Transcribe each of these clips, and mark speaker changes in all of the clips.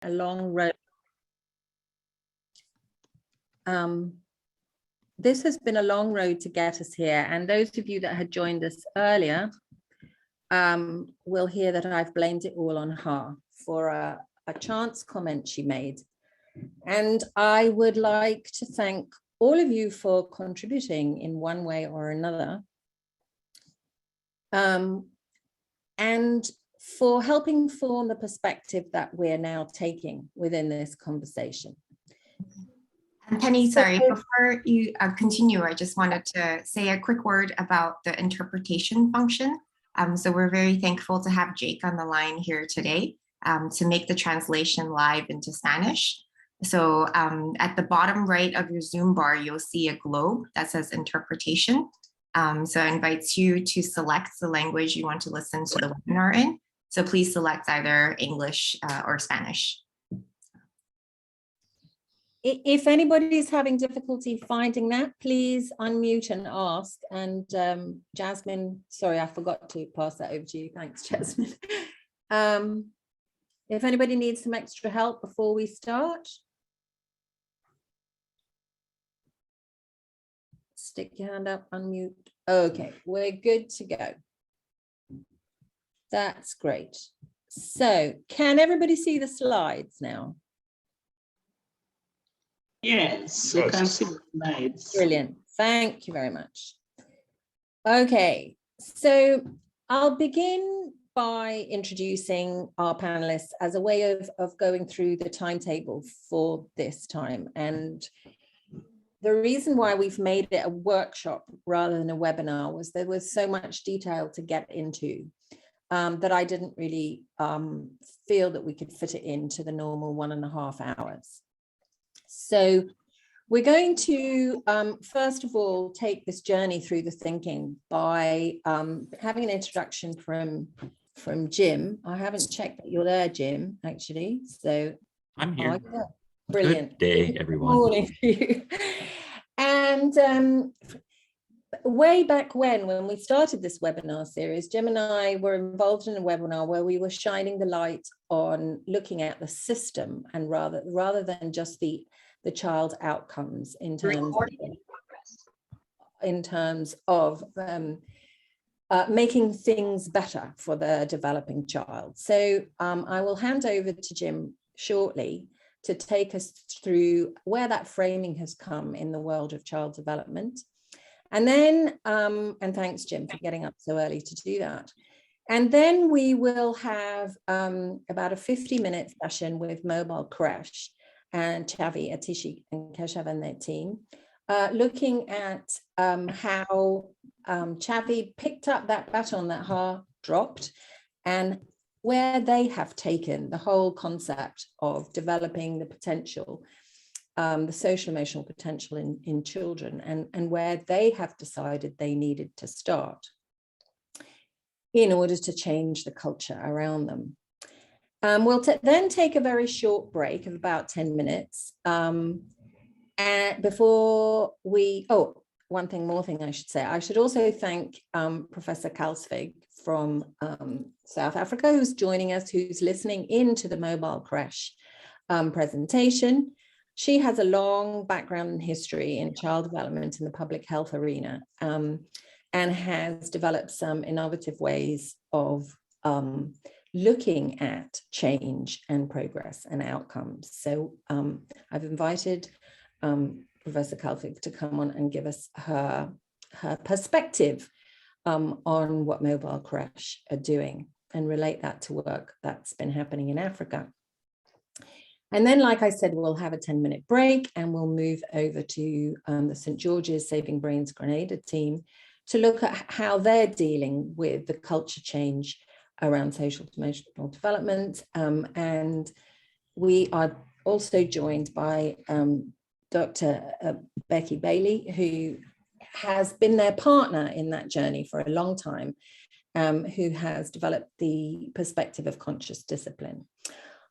Speaker 1: a long road. This has been a long road to get us here, and those of you that had joined us earlier will hear that I've blamed it all on her for a chance comment she made. And I would like to thank all of you for contributing in one way or another, and for helping form the perspective that we're now taking within this conversation.
Speaker 2: And Penny, sorry, before you continue, I just wanted to say a quick word about the interpretation function. So we're very thankful to have Jake on the line here today to make the translation live into Spanish. So at the bottom right of your Zoom bar, you'll see a globe that says interpretation. So it invites you to select the language you want to listen to the webinar in. So please select either English or Spanish.
Speaker 1: If anybody is having difficulty finding that, please unmute and ask. And Jasmine, sorry, I forgot to pass that over to you. Thanks, Jasmine. If anybody needs some extra help before we start, stick your hand up, unmute. Okay, we're good to go. That's great. So can everybody see the slides now?
Speaker 3: Yes, you can see the slides.
Speaker 1: Brilliant. Thank you very much. Okay, so I'll begin by introducing our panelists as a way of going through the timetable for this time. And the reason why we've made it a workshop rather than a webinar was there was so much detail to get into that I didn't really feel that we could fit it into the normal 1.5 hours. So we're going to, first of all, take this journey through the thinking by having an introduction from Jim. I haven't checked that you're there, Jim, actually. So
Speaker 4: I'm here.
Speaker 1: Brilliant.
Speaker 4: Good day, everyone.
Speaker 1: Good morning to you. And way back when we started this webinar series, Jim and I were involved in a webinar where we were shining the light on looking at the system, and rather than just the child outcomes in terms of making things better for the developing child. So I will hand over to Jim shortly to take us through where that framing has come in the world of child development. And then, and thanks, Jim, for getting up so early to do that. And then we will have about a 50-minute session with Mobile Creche and Chavi, Atishi, and Keshav and their team, looking at how Chavi picked up that baton that Ha dropped and where they have taken the whole concept of developing the potential, the social emotional potential in children, and where they have decided they needed to start in order to change the culture around them. We'll then take a very short break of about 10 minutes. And before we, one more thing I should say. I should also thank Professor Kvalsvig from South Africa, who's joining us, who's listening into the Mobile Creche presentation. She has a long background and history in child development in the public health arena, and has developed some innovative ways of looking at change and progress and outcomes. So I've invited Professor Kvalsvig to come on and give us her perspective on what Mobile Creche are doing and relate that to work that's been happening in Africa. And then, like I said, we'll have a 10-minute break and we'll move over to the St. George's Saving Brains Grenada team to look at how they're dealing with the culture change around social emotional development. And we are also joined by Dr. Becky Bailey, who has been their partner in that journey for a long time, who has developed the perspective of conscious discipline.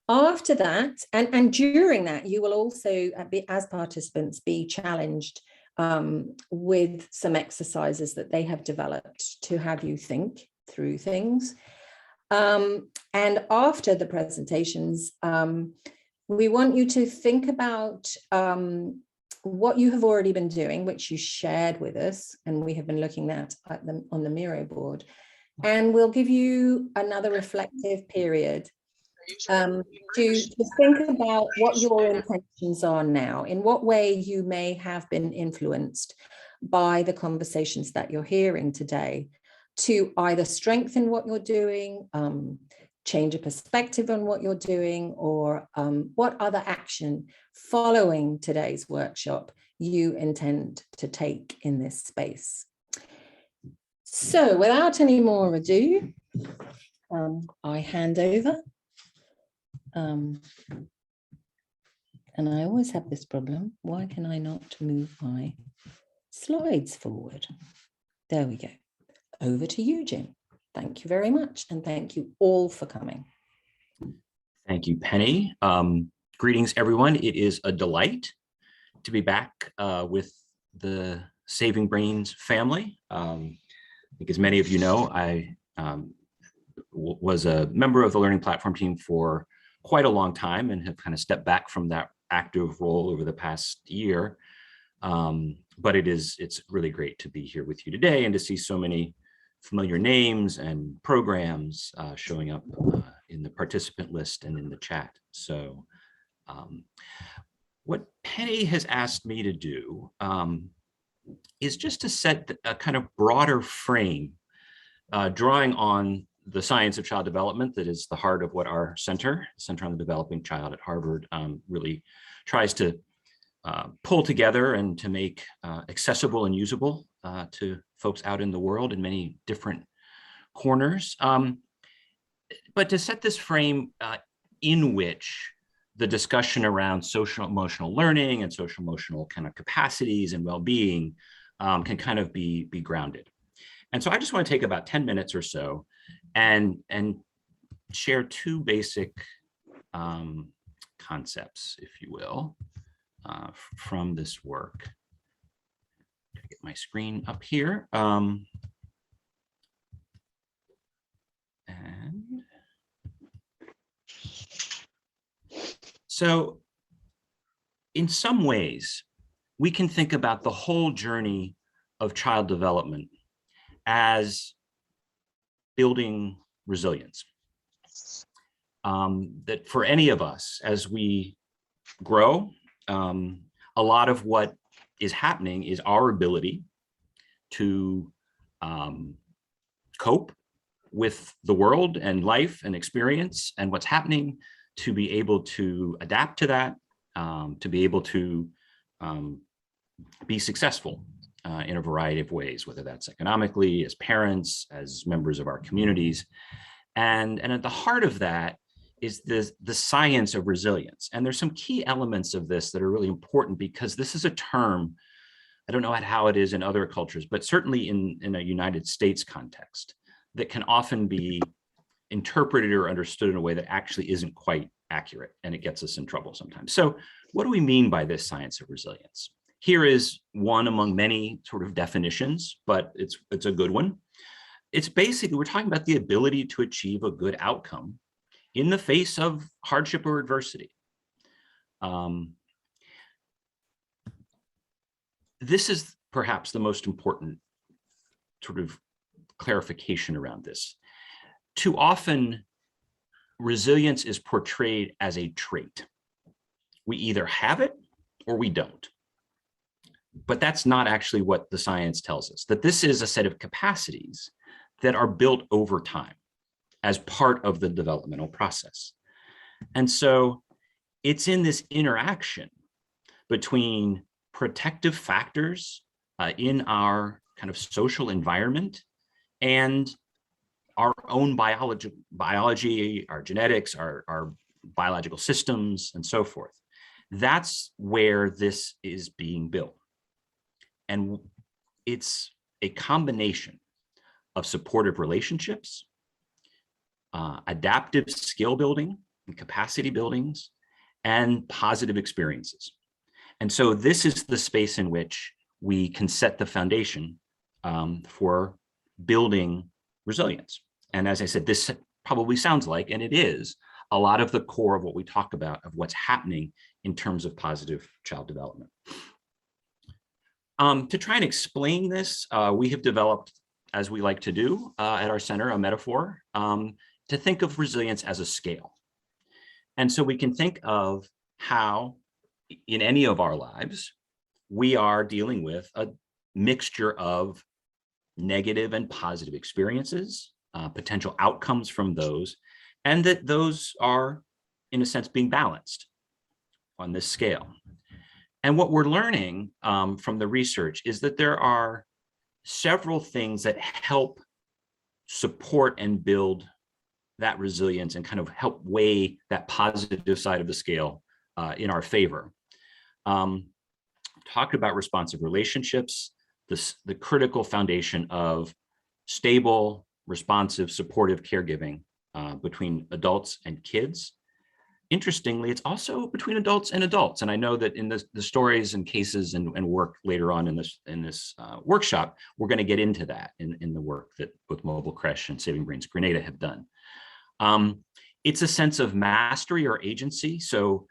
Speaker 1: After that, and during that, you will also, as participants, be challenged with some exercises that they have developed to have you think through things. And after the presentations, we want you to think about what you have already been doing, which you shared with us, and we have been looking at them on the Miro board. And we'll give you another reflective period to think about what your intentions are now, in what way you may have been influenced by the conversations that you're hearing today, to either strengthen what you're doing, change a perspective on what you're doing, or what other action following today's workshop you intend to take in this space. So without any more ado, I hand over. And I always have this problem. Why can I not move my slides forward? There we go. Over to you, Jim. Thank you very much. And thank you all for coming.
Speaker 4: Thank you, Penny. Greetings, everyone. It is a delight to be back with the Saving Brains family. I think as many of you know, I was a member of the Learning Platform team for quite a long time and have kind of stepped back from that active role over the past year. But it's really great to be here with you today and to see so many familiar names and programs showing up in the participant list and in the chat. So what Penny has asked me to do is just to set a kind of broader frame, drawing on the science of child development that is the heart of what our Center on the Developing Child at Harvard really tries to pull together and to make accessible and usable to folks out in the world in many different corners. But to set this frame in which the discussion around social emotional learning and social emotional kind of capacities and well-being can kind of be grounded. And so I just want to take about 10 minutes or so and share two basic concepts, if you will, from this work. Get my screen up here. And so in some ways, we can think about the whole journey of child development as building resilience. That for any of us, as we grow, a lot of what is happening is our ability to cope with the world and life and experience and what's happening, to be able to adapt to that, to be able to be successful in a variety of ways, whether that's economically, as parents, as members of our communities. And at the heart of that is the science of resilience. And there's some key elements of this that are really important, because this is a term, I don't know how it is in other cultures, but certainly in a United States context, that can often be interpreted or understood in a way that actually isn't quite accurate, and it gets us in trouble sometimes. So what do we mean by this science of resilience? Here is one among many sort of definitions, but it's a good one. It's basically, we're talking about the ability to achieve a good outcome in the face of hardship or adversity. This is perhaps the most important sort of clarification around this. Too often, resilience is portrayed as a trait. We either have it or we don't. But that's not actually what the science tells us, that this is a set of capacities that are built over time as part of the developmental process. And so it's in this interaction between protective factors in our kind of social environment and our own biology, our genetics, our biological systems, and so forth. That's where this is being built. And it's a combination of supportive relationships, adaptive skill building and capacity buildings, and positive experiences. And so this is the space in which we can set the foundation for building resilience. And as I said, this probably sounds like, and it is, a lot of the core of what we talk about of what's happening in terms of positive child development. To try and explain this, we have developed, as we like to do at our center, a metaphor to think of resilience as a scale. And so we can think of how in any of our lives, we are dealing with a mixture of negative and positive experiences, potential outcomes from those, and that those are, in a sense, being balanced on this scale. And what we're learning from the research is that there are several things that help support and build that resilience and kind of help weigh that positive side of the scale in our favor. Talked about responsive relationships, the critical foundation of stable, responsive, supportive caregiving between adults and kids. Interestingly, it's also between adults and adults. And I know that in the stories and cases and work later on in this workshop, we're going to get into that in the work that both Mobile Creche and Saving Brains Grenada have done. It's a sense of mastery or agency. So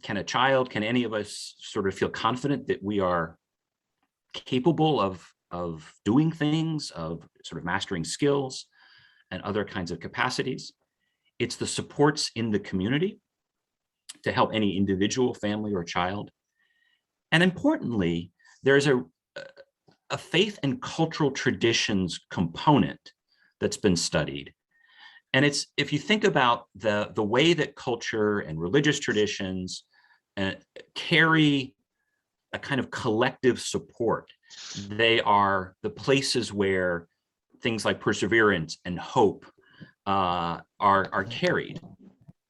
Speaker 4: can any of us sort of feel confident that we are capable of doing things, of sort of mastering skills and other kinds of capacities? It's the supports in the community to help any individual, family, or child. And importantly, there's a faith and cultural traditions component that's been studied. And it's, if you think about the way that culture and religious traditions carry a kind of collective support, they are the places where things like perseverance and hope are carried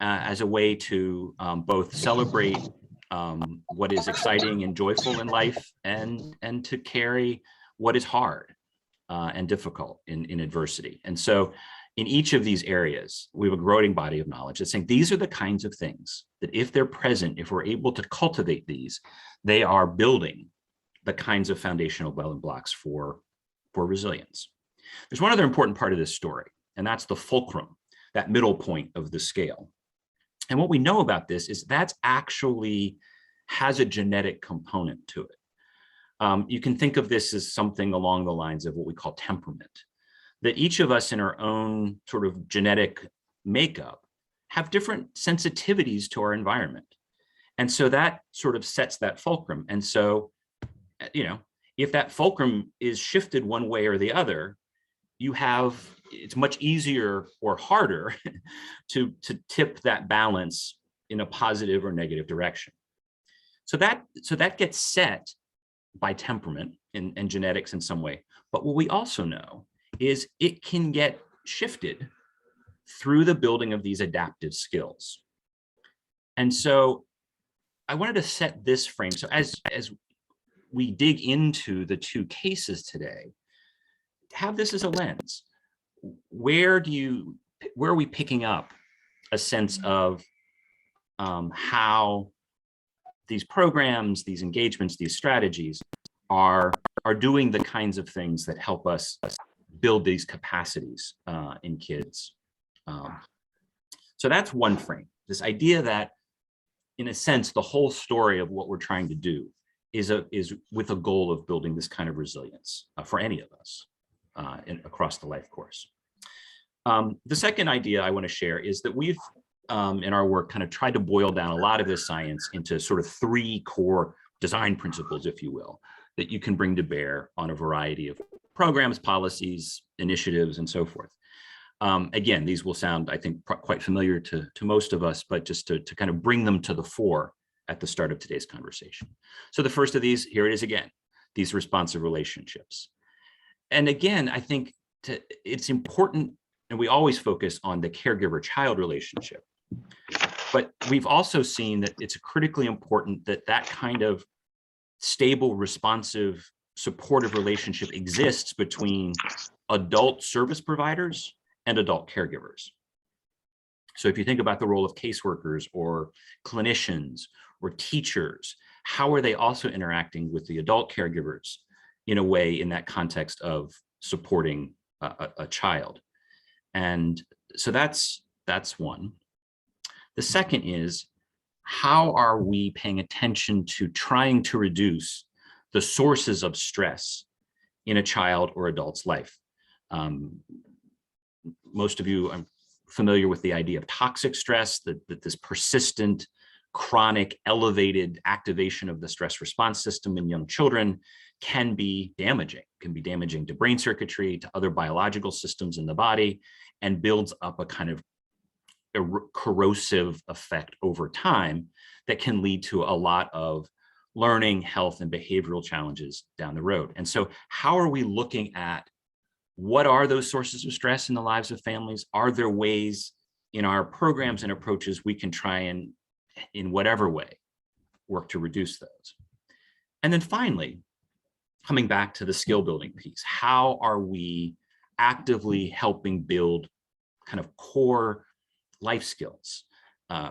Speaker 4: as a way to both celebrate what is exciting and joyful in life and to carry what is hard and difficult in adversity. And so in each of these areas, we have a growing body of knowledge that's saying these are the kinds of things that if they're present, if we're able to cultivate these, they are building the kinds of foundational building blocks for resilience. There's one other important part of this story, and that's the fulcrum, that middle point of the scale. And what we know about this is that's actually has a genetic component to it. You can think of this as something along the lines of what we call temperament, that each of us in our own sort of genetic makeup have different sensitivities to our environment. And so that sort of sets that fulcrum. And so, if that fulcrum is shifted one way or the other, it's much easier or harder to tip that balance in a positive or negative direction. So that gets set by temperament and genetics in some way. But what we also know is it can get shifted through the building of these adaptive skills. And so I wanted to set this frame. So as we dig into the two cases today, have this as a lens. Where are we picking up a sense of how these programs, these engagements, these strategies are doing the kinds of things that help us build these capacities in kids. So that's one frame, this idea that, in a sense, the whole story of what we're trying to do is with a goal of building this kind of resilience for any of us across the life course. The second idea I want to share is that we've, in our work, kind of tried to boil down a lot of this science into sort of three core design principles, if you will, that you can bring to bear on a variety of programs, policies, initiatives, and so forth. Again, these will sound, I think, quite familiar to most of us, but just to kind of bring them to the fore at the start of today's conversation. So the first of these, here it is again, these responsive relationships. And again, I think it's important, and we always focus on the caregiver-child relationship, but we've also seen that it's critically important that that kind of stable, responsive, supportive relationship exists between adult service providers and adult caregivers. So if you think about the role of caseworkers or clinicians or teachers, how are they also interacting with the adult caregivers in a way in that context of supporting a child? And so that's one. The second is, how are we paying attention to trying to reduce the sources of stress in a child or adult's life? Most of you are familiar with the idea of toxic stress, that this persistent, chronic, elevated activation of the stress response system in young children can be damaging to brain circuitry, to other biological systems in the body, and builds up a kind of corrosive effect over time that can lead to a lot of learning, health, and behavioral challenges down the road. And so how are we looking at what are those sources of stress in the lives of families? Are there ways in our programs and approaches we can try and, in whatever way, work to reduce those? And then finally, coming back to the skill building piece, how are we actively helping build kind of core life skills?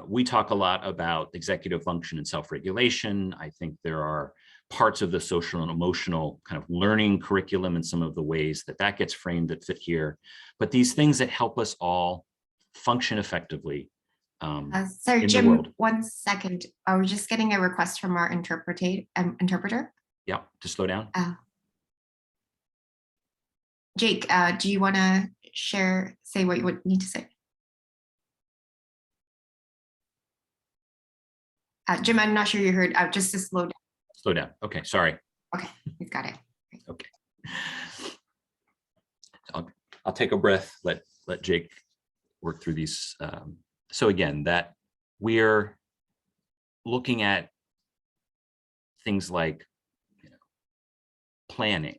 Speaker 4: We talk a lot about executive function and self-regulation. I think there are parts of the social and emotional kind of learning curriculum and some of the ways that that gets framed that fit here. But these things that help us all function effectively
Speaker 2: sorry,
Speaker 4: in
Speaker 2: Jim,
Speaker 4: the world.
Speaker 2: 1 second. We're just getting a request from our interpreter.
Speaker 4: Yeah, to slow down.
Speaker 2: Jake, do you want to say what you would need to say? Jim, I'm not sure you heard, just to slow down.
Speaker 4: Slow down. Okay, sorry.
Speaker 2: Okay, we've got it.
Speaker 4: Okay. I'll take a breath, let Jake work through these. So again, that we're looking at things like planning,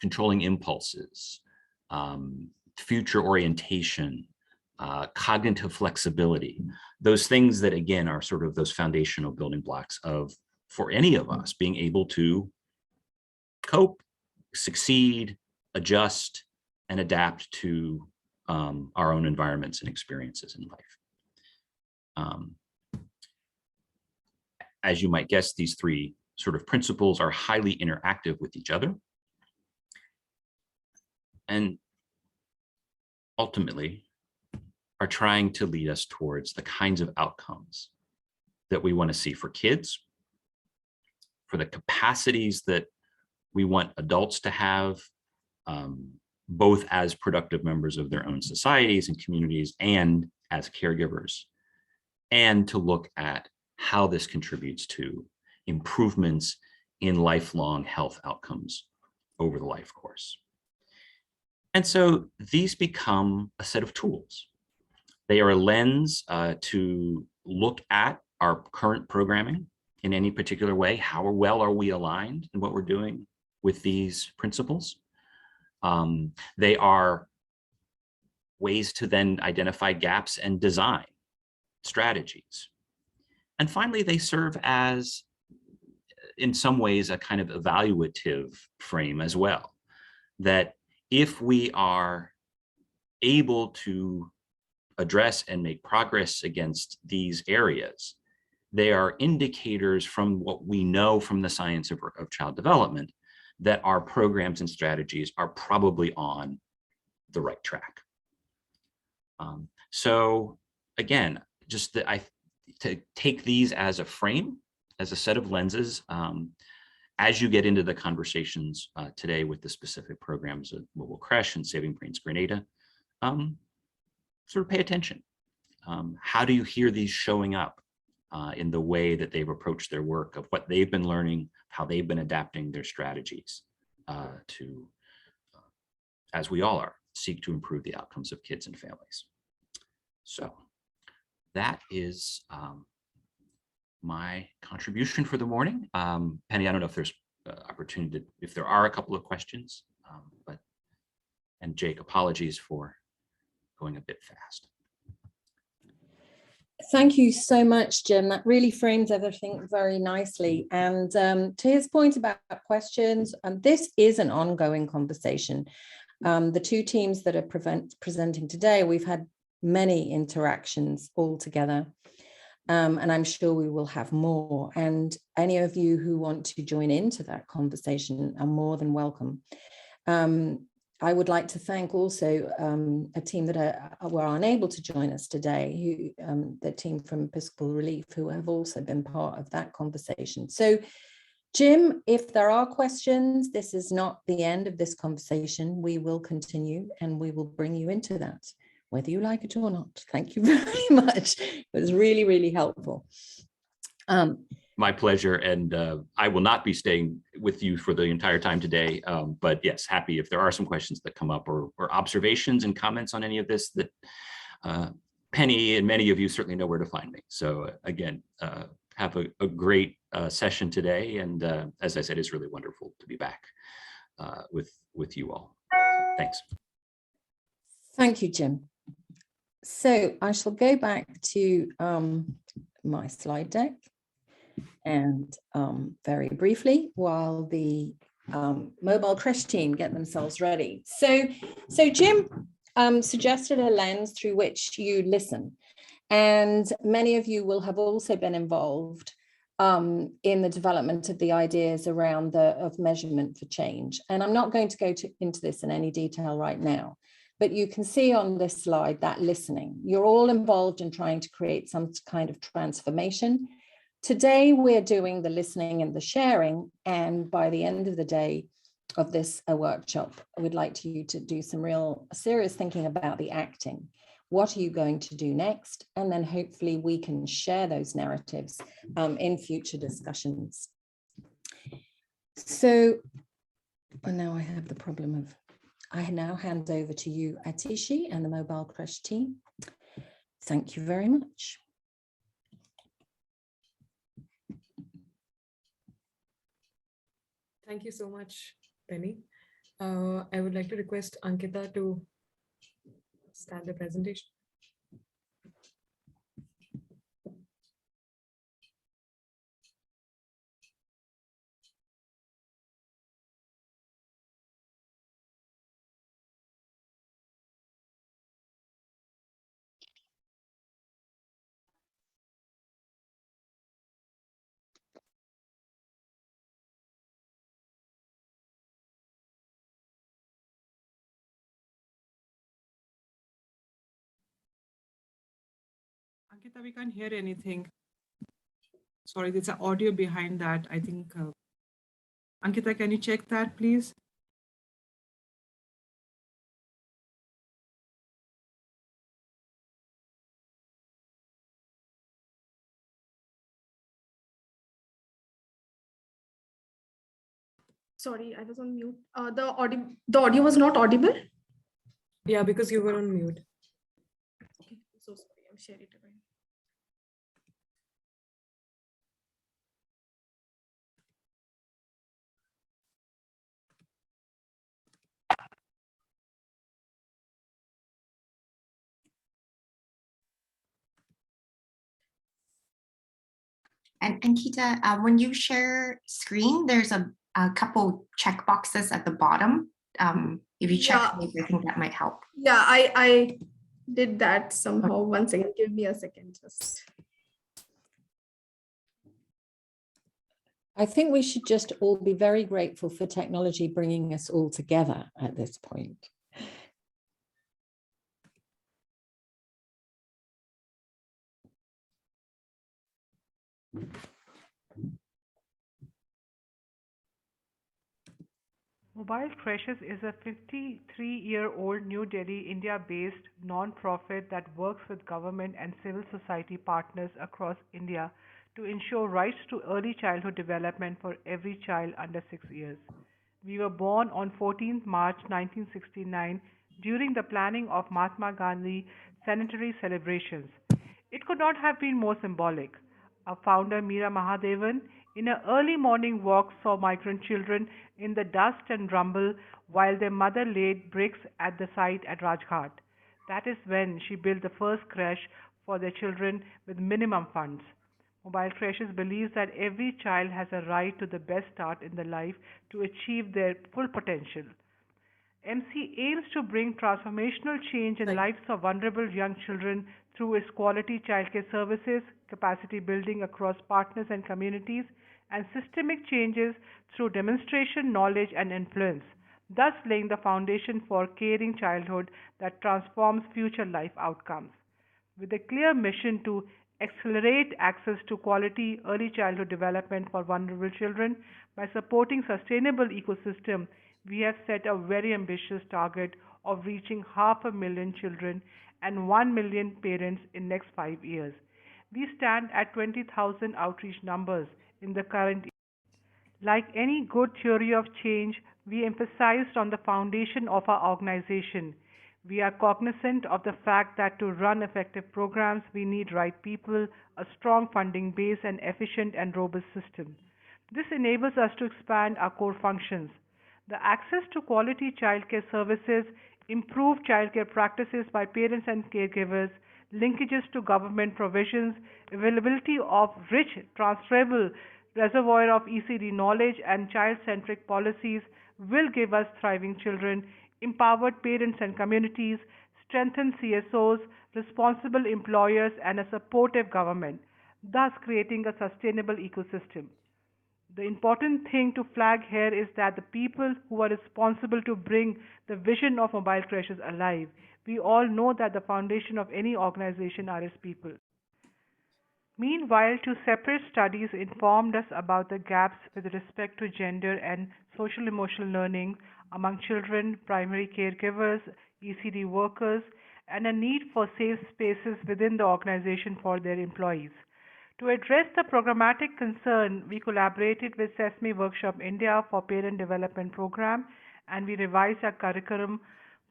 Speaker 4: controlling impulses, future orientation, cognitive flexibility, those things that again are sort of those foundational building blocks of, for any of us, being able to cope, succeed, adjust, and adapt to our own environments and experiences in life. As you might guess, these three sort of principles are highly interactive with each other. And ultimately are trying to lead us towards the kinds of outcomes that we want to see for kids, for the capacities that we want adults to have, both as productive members of their own societies and communities and as caregivers, and to look at how this contributes to improvements in lifelong health outcomes over the life course. And so these become a set of tools. They are a lens to look at our current programming in any particular way. How well are we aligned in what we're doing with these principles? They are ways to then identify gaps and design strategies. And finally, they serve as, in some ways, a kind of evaluative frame as well. That if we are able to address and make progress against these areas, they are indicators from what we know from the science of child development that our programs and strategies are probably on the right track. So again, just to take these as a frame, as a set of lenses, as you get into the conversations today with the specific programs at Mobile Creche and Saving Brains Grenada, sort of pay attention. How do you hear these showing up in the way that they've approached their work, of what they've been learning, how they've been adapting their strategies to, as we all are, seek to improve the outcomes of kids and families. So that is my contribution for the morning. Penny, I don't know if there's opportunity, if there are a couple of questions, and Jake, apologies for going a bit fast.
Speaker 1: Thank you so much, Jim. That really frames everything very nicely. And to his point about questions, this is an ongoing conversation. The two teams that are presenting today, we've had many interactions all together. And I'm sure we will have more. And any of you who want to join into that conversation are more than welcome. I would like to thank also a team that were unable to join us today, the team from Episcopal Relief, who have also been part of that conversation. So, Jim, if there are questions, this is not the end of this conversation. We will continue and we will bring you into that, whether you like it or not. Thank you very much. It was really, really helpful.
Speaker 4: My pleasure. And I will not be staying with you for the entire time today. But yes, happy if there are some questions that come up or observations and comments on any of this that Penny and many of you certainly know where to find me. So again, have a great session today. And as I said, it's really wonderful to be back with you all. Thanks.
Speaker 1: Thank you, Jim. So I shall go back to my slide deck. And very briefly, while the mobile creche team get themselves ready. So Jim suggested a lens through which you listen. And many of you will have also been involved in the development of the ideas around of measurement for change. And I'm not going to go into this in any detail right now, but you can see on this slide that listening. You're all involved in trying to create some kind of transformation. Today, we're doing the listening and the sharing, and by the end of the day of this workshop, I would like you to do some real serious thinking about the acting. What are you going to do next? And then hopefully we can share those narratives in future discussions. So now I have the problem of, I now hand over to you, Atishi, and the mobile creche team. Thank you very much.
Speaker 5: Thank you so much, Penny. I would like to request Ankita to start the presentation.
Speaker 6: Ankita, we can't hear anything. Sorry, there's an audio behind that. I think, Ankita, can you check that, please?
Speaker 7: Sorry, I was on mute. The audio was not audible.
Speaker 5: Yeah, because you were on mute.
Speaker 7: Okay, so sorry. I'm sharing it again.
Speaker 2: And Ankita, when you share screen, there's a couple check boxes at the bottom. If you check, I think that might help.
Speaker 7: Yeah, I did that somehow. One second, give me a second just.
Speaker 1: I think we should just all be very grateful for technology bringing us all together at this point.
Speaker 8: Mobile Creches is a 53-year-old New Delhi, India-based non-profit that works with government and civil society partners across India to ensure rights to early childhood development for every child under 6 years. We were born on 14th March 1969 during the planning of Mahatma Gandhi centenary celebrations. It could not have been more symbolic. Our founder, Meera Mahadevan, in an early morning walk saw migrant children in the dust and rumble while their mother laid bricks at the site at Rajghat. That is when she built the first creche for their children with minimum funds. Mobile Creches believes that every child has a right to the best start in their life to achieve their full potential. MC aims to bring transformational change in lives of vulnerable young children through its quality childcare services, capacity building across partners and communities, and systemic changes through demonstration, knowledge, and influence. thus laying the foundation for caring childhood that transforms future life outcomes. With a clear mission to accelerate access to quality early childhood development for vulnerable children by supporting sustainable ecosystem, we have set a very ambitious target of reaching 500,000 children and 1 million parents in next 5 years. We stand at 20,000 outreach numbers in the current year. Like any good theory of change, we emphasized on the foundation of our organization. We are cognizant of the fact that to run effective programs, we need right people, a strong funding base, and efficient and robust system. This enables us to expand our core functions. The access to quality childcare services, improved childcare practices by parents and caregivers, linkages to government provisions, availability of rich transferable reservoir of ECD knowledge and child-centric policies will give us thriving children, empowered parents and communities, strengthened CSOs, responsible employers, and a supportive government, thus creating a sustainable ecosystem. The important thing to flag here is that the people who are responsible to bring the vision of mobile creches alive. We all know that the foundation of any organization are its people. Meanwhile, two separate studies informed us about the gaps with respect to gender and social emotional learning among children, primary caregivers, ECD workers, and a need for safe spaces within the organization for their employees. To address the programmatic concern, we collaborated with Sesame Workshop India for Parent Development Program, and we revised our curriculum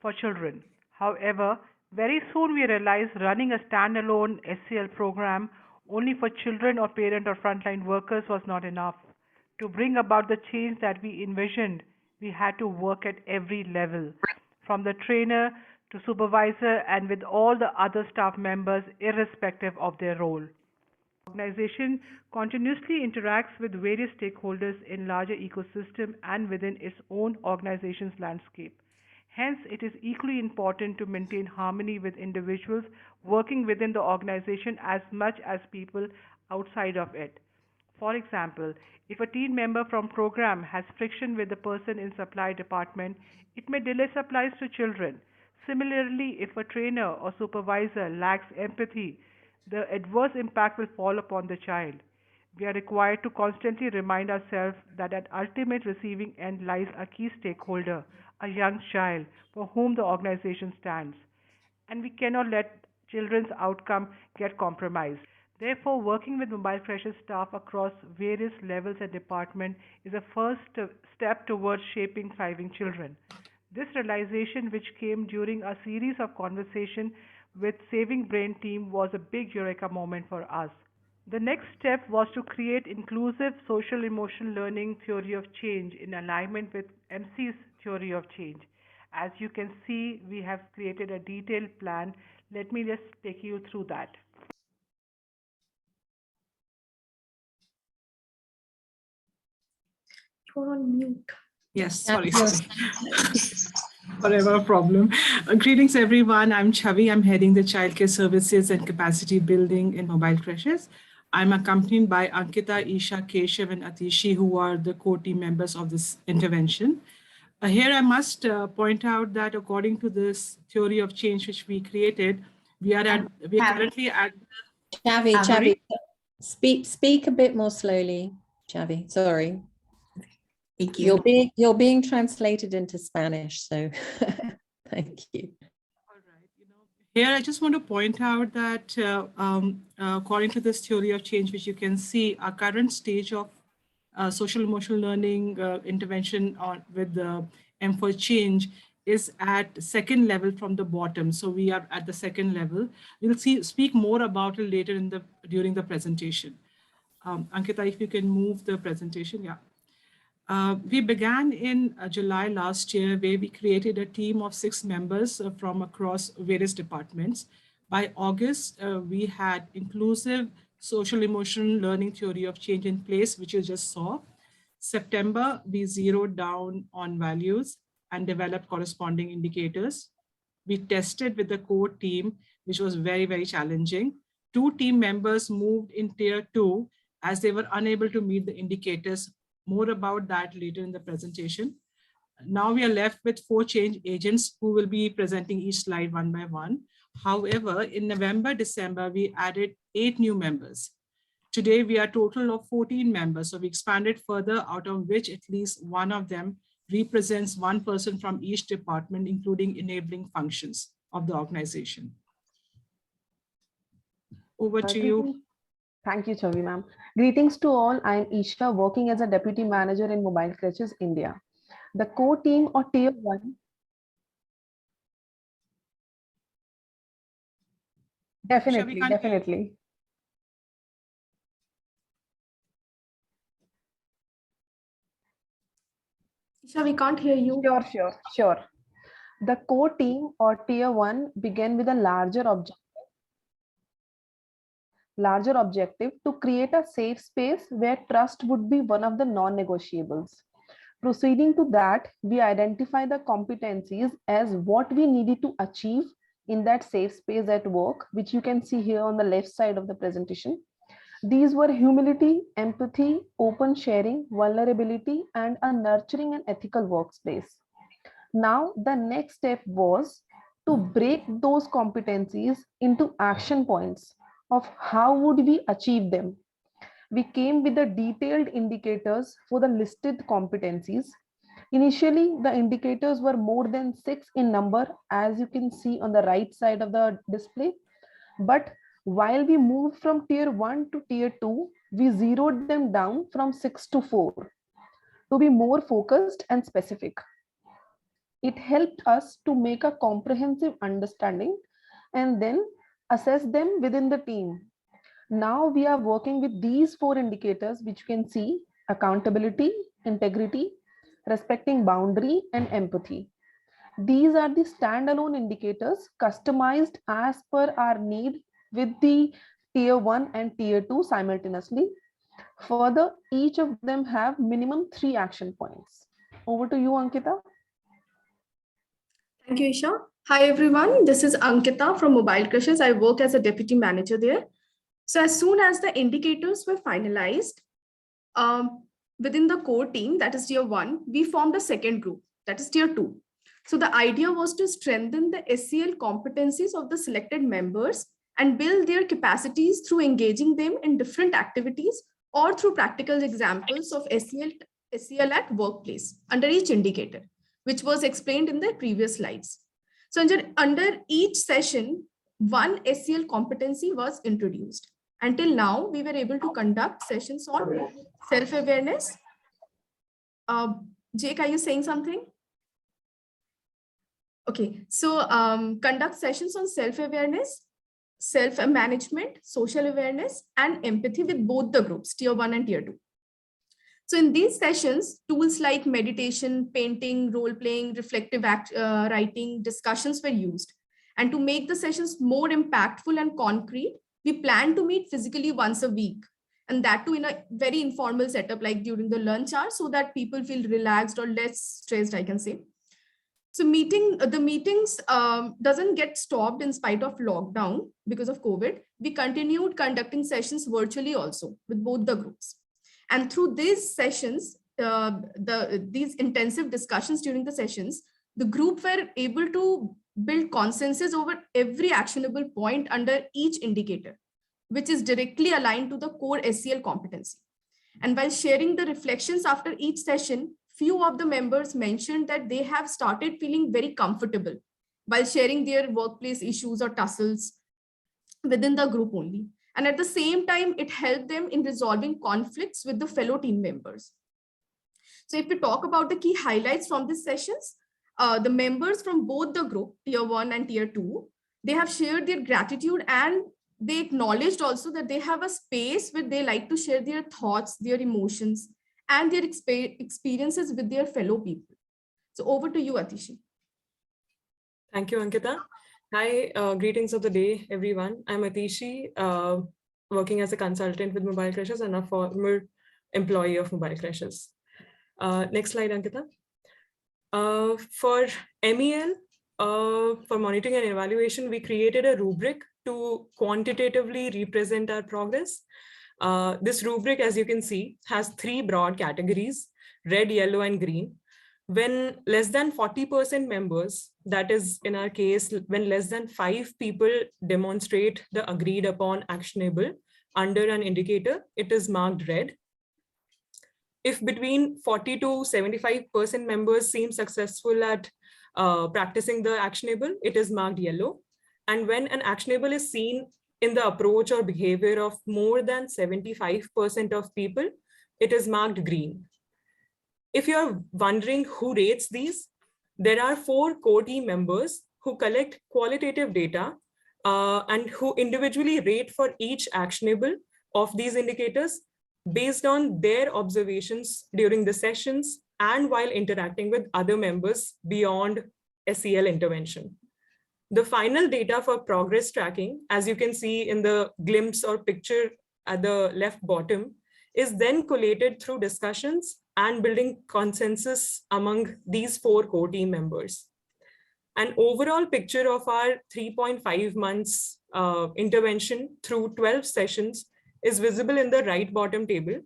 Speaker 8: for children. However, very soon we realized running a standalone SCL program only for children or parent or frontline workers was not enough. To bring about the change that we envisioned, we had to work at every level, from the trainer to supervisor and with all the other staff members irrespective of their role. The organization continuously interacts with various stakeholders in larger ecosystem and within its own organization's landscape. Hence, it is equally important to maintain harmony with individuals working within the organization as much as people outside of it. For example, if a team member from program has friction with the person in supply department, it may delay supplies to children. Similarly, if a trainer or supervisor lacks empathy, the adverse impact will fall upon the child. We are required to constantly remind ourselves that at ultimate receiving end lies a key stakeholder, a young child for whom the organization stands. And we cannot let children's outcome get compromised. Therefore, working with mobile creches staff across various levels and departments is a first step towards shaping thriving children. This realization, which came during a series of conversations with Saving Brain team, was a big eureka moment for us. The next step was to create inclusive social emotional learning theory of change in alignment with MC's theory of change. As you can see, we have created a detailed plan. Let me just take you through that.
Speaker 7: You're on mute.
Speaker 6: Yes, sorry. Whatever problem. Greetings, everyone. I'm Chavi. I'm heading the childcare services and capacity building in mobile creches. I'm accompanied by Ankita, Isha, Keshav, and Atishi, who are the core team members of this intervention. Here, I must point out that according to this theory of change which we created, we are currently at.
Speaker 1: Chavi, speak a bit more slowly, Chavi. Sorry.
Speaker 2: Thank you.
Speaker 1: You're being translated into Spanish, so thank you.
Speaker 6: All right. Here, I just want to point out that according to this theory of change, which you can see, our current stage of social emotional learning intervention with the M for change is at second level from the bottom. So we are at the second level. We'll speak more about it later during the presentation. Ankita, if you can move the presentation, yeah. We began in July last year, where we created a team of 6 members from across various departments. By August, we had inclusive social emotional learning theory of change in place, which you just saw. September, we zeroed down on values and developed corresponding indicators. We tested with the core team, which was very, very challenging. 2 team members moved in tier 2 as they were unable to meet the indicators. More about that later in the presentation. now we are left with 4 change agents who will be presenting each slide one by one. However, in November, December, we added 8 new members. Today, we are a total of 14 members. So we expanded further, out of which at least one of them represents one person from each department, including enabling functions of the organization. Over to you.
Speaker 9: Thank you, Chavi ma'am. Greetings to all. I am Isha, working as a deputy manager in Mobile Creches, India. The core team or tier 1. Definitely.
Speaker 7: Isha, we can't hear you.
Speaker 9: Sure. The core team or tier 1 began with a larger objective to create a safe space where trust would be one of the non-negotiables. Proceeding to that, we identify the competencies as what we needed to achieve in that safe space at work, which you can see here on the left side of the presentation. These were humility, empathy, open sharing, vulnerability, and a nurturing and ethical workspace. Now, the next step was to break those competencies into action points of how would we achieve them. We came with the detailed indicators for the listed competencies. Initially, the indicators were more than 6 in number, as you can see on the right side of the display. But while we moved from tier 1 to tier 2, we zeroed them down from 6 to 4 to be more focused and specific. It helped us to make a comprehensive understanding and then assess them within the team. Now we are working with these 4 indicators, which you can see: accountability, integrity, respecting boundary, and empathy. These are the standalone indicators customized as per our need with the tier 1 and tier 2 simultaneously. Further, each of them have minimum 3 action points. Over to you, Ankita.
Speaker 7: Thank you, Isha. Hi, everyone. This is Ankita from Mobile Creches. I work as a deputy manager there. So as soon as the indicators were finalized, within the core team, that is tier 1, we formed a second group, that is tier 2. So the idea was to strengthen the SEL competencies of the selected members and build their capacities through engaging them in different activities or through practical examples of SEL at workplace under each indicator, which was explained in the previous slides. So under each session, one SEL competency was introduced. Until now, we were able to conduct sessions on self-awareness. Jake, are you saying something? Okay, so conduct sessions on self-awareness, self-management, social awareness, and empathy with both the groups, tier 1 and tier 2. So in these sessions, tools like meditation, painting, role-playing, reflective writing, discussions were used. And to make the sessions more impactful and concrete, we plan to meet physically once a week, and that too in a very informal setup like during the lunch hour, so that people feel relaxed or less stressed, I can say. So the meetings doesn't get stopped in spite of lockdown because of COVID. We continued conducting sessions virtually also with both the groups. And through these sessions, these intensive discussions during the sessions, the group were able to build consensus over every actionable point under each indicator, which is directly aligned to the core SEL competency. And while sharing the reflections after each session, few of the members mentioned that they have started feeling very comfortable while sharing their workplace issues or tussles within the group only. And at the same time, it helped them in resolving conflicts with the fellow team members. So if we talk about the key highlights from these sessions, the members from both the group, tier 1 and tier 2, they have shared their gratitude, and they acknowledged also that they have a space where they like to share their thoughts, their emotions, and their experiences with their fellow people. So over to you, Atishi.
Speaker 5: Thank you, Ankita. Hi, greetings of the day, everyone. I'm Atishi, working as a consultant with Mobile Creches and a former employee of Mobile Creches. Next slide, Ankita. For MEL, for monitoring and evaluation, we created a rubric to quantitatively represent our progress. This rubric, as you can see, has 3 broad categories: red, yellow, and green. When less than 40% members, that is in our case, when less than 5 people demonstrate the agreed upon actionable under an indicator, it is marked red. If between 40 to 75% members seem successful at practicing the actionable, it is marked yellow. And when an actionable is seen in the approach or behavior of more than 75% of people, it is marked green. If you're wondering who rates these, there are 4 core team members who collect qualitative data and who individually rate for each actionable of these indicators based on their observations during the sessions and while interacting with other members beyond SEL intervention. The final data for progress tracking, as you can see in the glimpse or picture at the left bottom, is then collated through discussions and building consensus among these 4 core team members. An overall picture of our 3.5 months intervention through 12 sessions is visible in the right bottom table.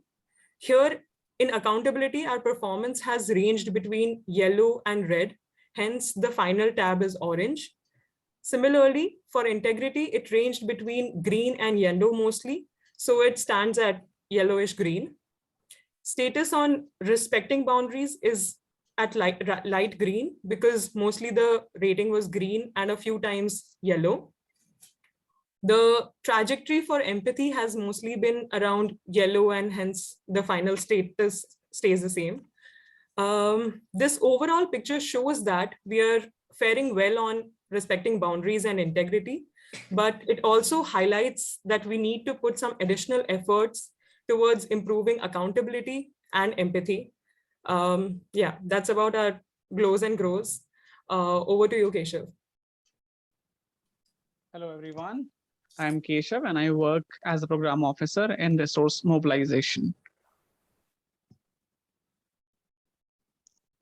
Speaker 5: Here in accountability, our performance has ranged between yellow and red, hence the final tab is orange. Similarly, for integrity, it ranged between green and yellow mostly, so it stands at yellowish green. Status on respecting boundaries is at light green because mostly the rating was green and a few times yellow. The trajectory for empathy has mostly been around yellow and hence the final status stays the same. This overall picture shows that we are faring well on respecting boundaries and integrity, but it also highlights that we need to put some additional efforts towards improving accountability and empathy. Yeah, that's about our glows and grows. Over to you, Keshav.
Speaker 10: Hello, everyone. I'm Keshav and I work as a program officer in resource mobilization.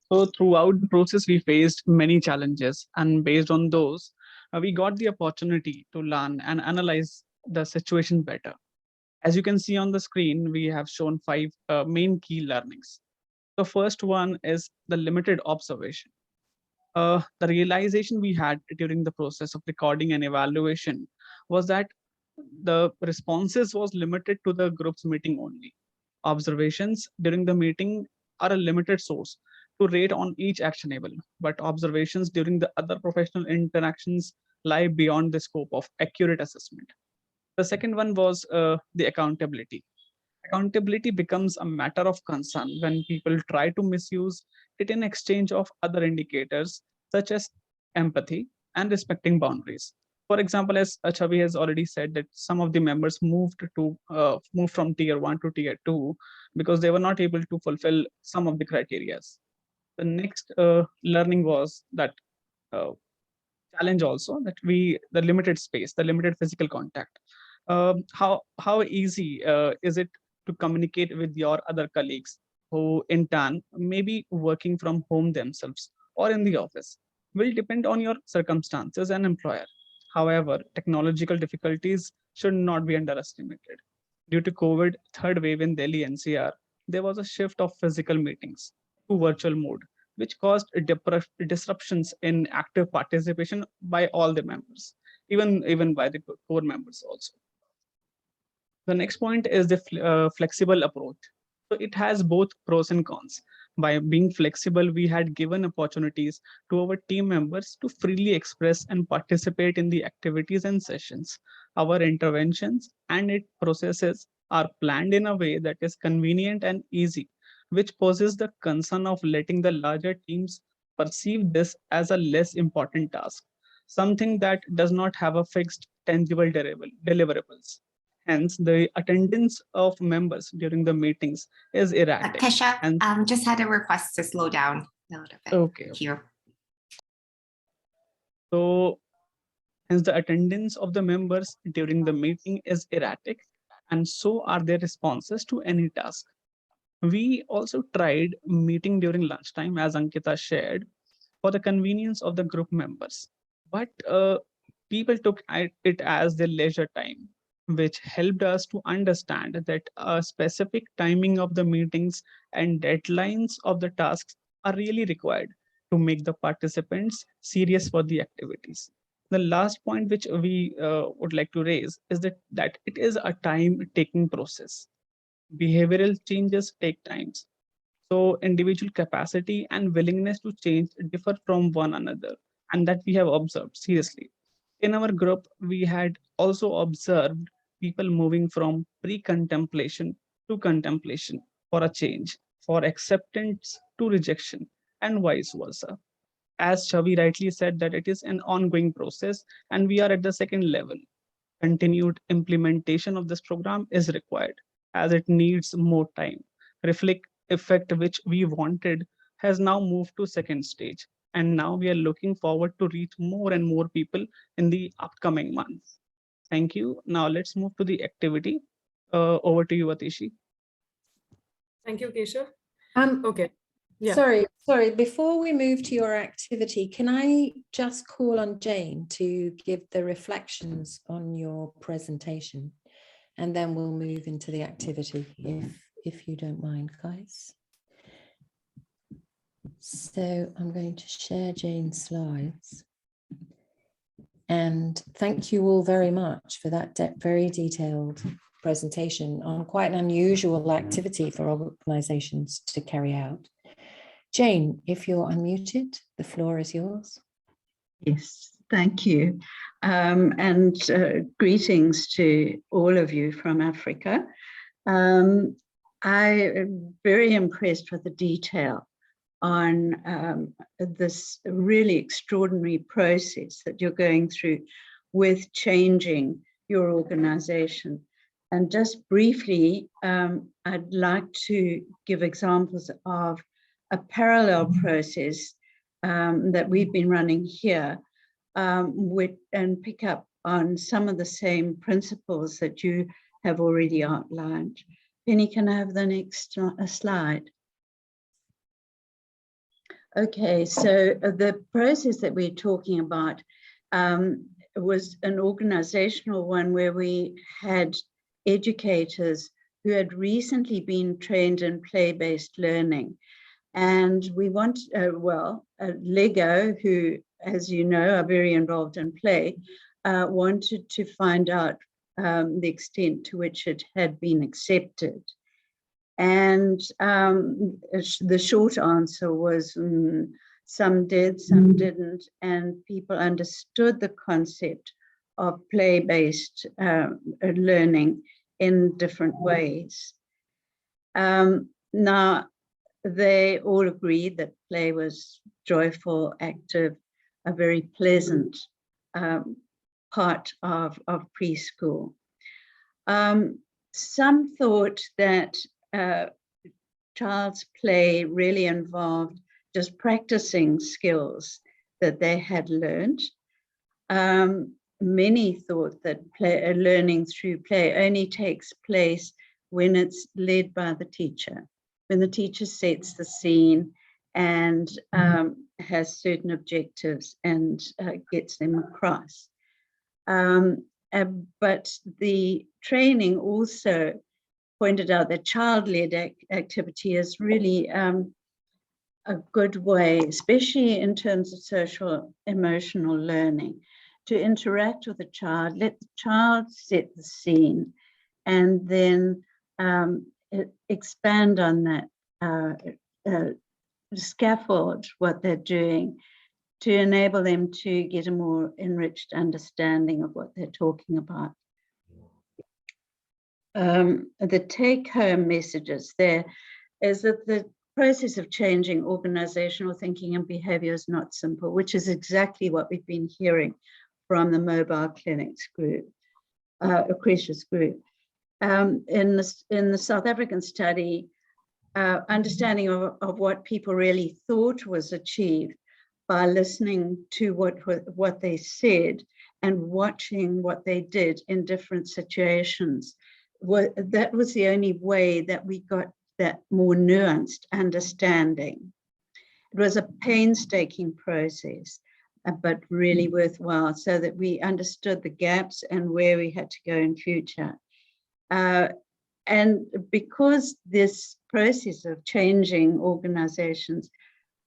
Speaker 10: So throughout the process, we faced many challenges, and based on those, we got the opportunity to learn and analyze the situation better. As you can see on the screen, we have shown 5 main key learnings. The first one is the limited observation. The realization we had during the process of recording and evaluation was that the responses was limited to the group's meeting only. Observations during the meeting are a limited source to rate on each actionable, but observations during the other professional interactions lie beyond the scope of accurate assessment. The second one was the accountability. Accountability becomes a matter of concern when people try to misuse it in exchange of other indicators such as empathy and respecting boundaries. For example, as Chavi has already said, that some of the members moved from tier 1 to tier 2 because they were not able to fulfill some of the criteria. The next learning was that challenge also that the limited space, the limited physical contact. How easy is it to communicate with your other colleagues who in turn may be working from home themselves or in the office will depend on your circumstances and employer. However, technological difficulties should not be underestimated. Due to COVID third wave in Delhi NCR, there was a shift of physical meetings to virtual mode, which caused disruptions in active participation by all the members, even by the core members also. The next point is the flexible approach. So it has both pros and cons. By being flexible, we had given opportunities to our team members to freely express and participate in the activities and sessions. Our interventions and its processes are planned in a way that is convenient and easy, which poses the concern of letting the larger teams perceive this as a less important task, something that does not have a fixed, tangible deliverables. Hence, the attendance of members during the meetings is erratic.
Speaker 2: Keshav, and just had a request to slow down a little bit.
Speaker 10: Okay.
Speaker 2: Thank you.
Speaker 10: So, hence the attendance of the members during the meeting is erratic, and so are their responses to any task. We also tried meeting during lunchtime, as Ankita shared, for the convenience of the group members. But people took it as their leisure time, which helped us to understand that a specific timing of the meetings and deadlines of the tasks are really required to make the participants serious for the activities. The last point which we would like to raise is that it is a time-taking process. Behavioral changes take time. So individual capacity and willingness to change differ from one another, and that we have observed seriously. In our group, we had also observed people moving from pre-contemplation to contemplation for a change, for acceptance to rejection, and vice versa. As Chavi rightly said, that it is an ongoing process, and we are at the second level. Continued implementation of this program is required as it needs more time. Reflect effect which we wanted has now moved to second stage, and now we are looking forward to reach more and more people in the upcoming months. Thank you. Now let's move to the activity. Over to you, Atishi.
Speaker 5: Thank you, Keshav. Okay.
Speaker 1: Yeah. Sorry, before we move to your activity, can I just call on Jane to give the reflections on your presentation, and then we'll move into the activity, if you don't mind, guys. So I'm going to share Jane's slides. And thank you all very much for that very detailed presentation on quite an unusual activity for organizations to carry out. Jane, if you're unmuted, the floor is yours.
Speaker 11: Yes, thank you. And greetings to all of you from Africa. I am very impressed with the detail on this really extraordinary process that you're going through with changing your organization. And just briefly, I'd like to give examples of a parallel process that we've been running here and pick up on some of the same principles that you have already outlined. Penny, can I have the next slide? Okay, so the process that we're talking about was an organizational one where we had educators who had recently been trained in play-based learning. And we want, Lego, who, as you know, are very involved in play, wanted to find out the extent to which it had been accepted. And the short answer was some did, some didn't, and people understood the concept of play-based learning in different ways. Now, they all agreed that play was joyful, active, a very pleasant part of preschool. Some thought that child's play really involved just practicing skills that they had learned. Many thought that learning through play only takes place when it's led by the teacher, when the teacher sets the scene and has certain objectives and gets them across. But the training also pointed out that child-led activity is really a good way, especially in terms of social emotional learning, to interact with the child, let the child set the scene, and then expand on that, scaffold what they're doing to enable them to get a more enriched understanding of what they're talking about. The take-home messages there is that the process of changing organizational thinking and behavior is not simple, which is exactly what we've been hearing from the mobile clinics group, Creches group. In the South African study, understanding of what people really thought was achieved by listening to what they said and watching what they did in different situations. That was the only way that we got that more nuanced understanding. It was a painstaking process, but really worthwhile, so that we understood the gaps and where we had to go in future. And because this process of changing organizations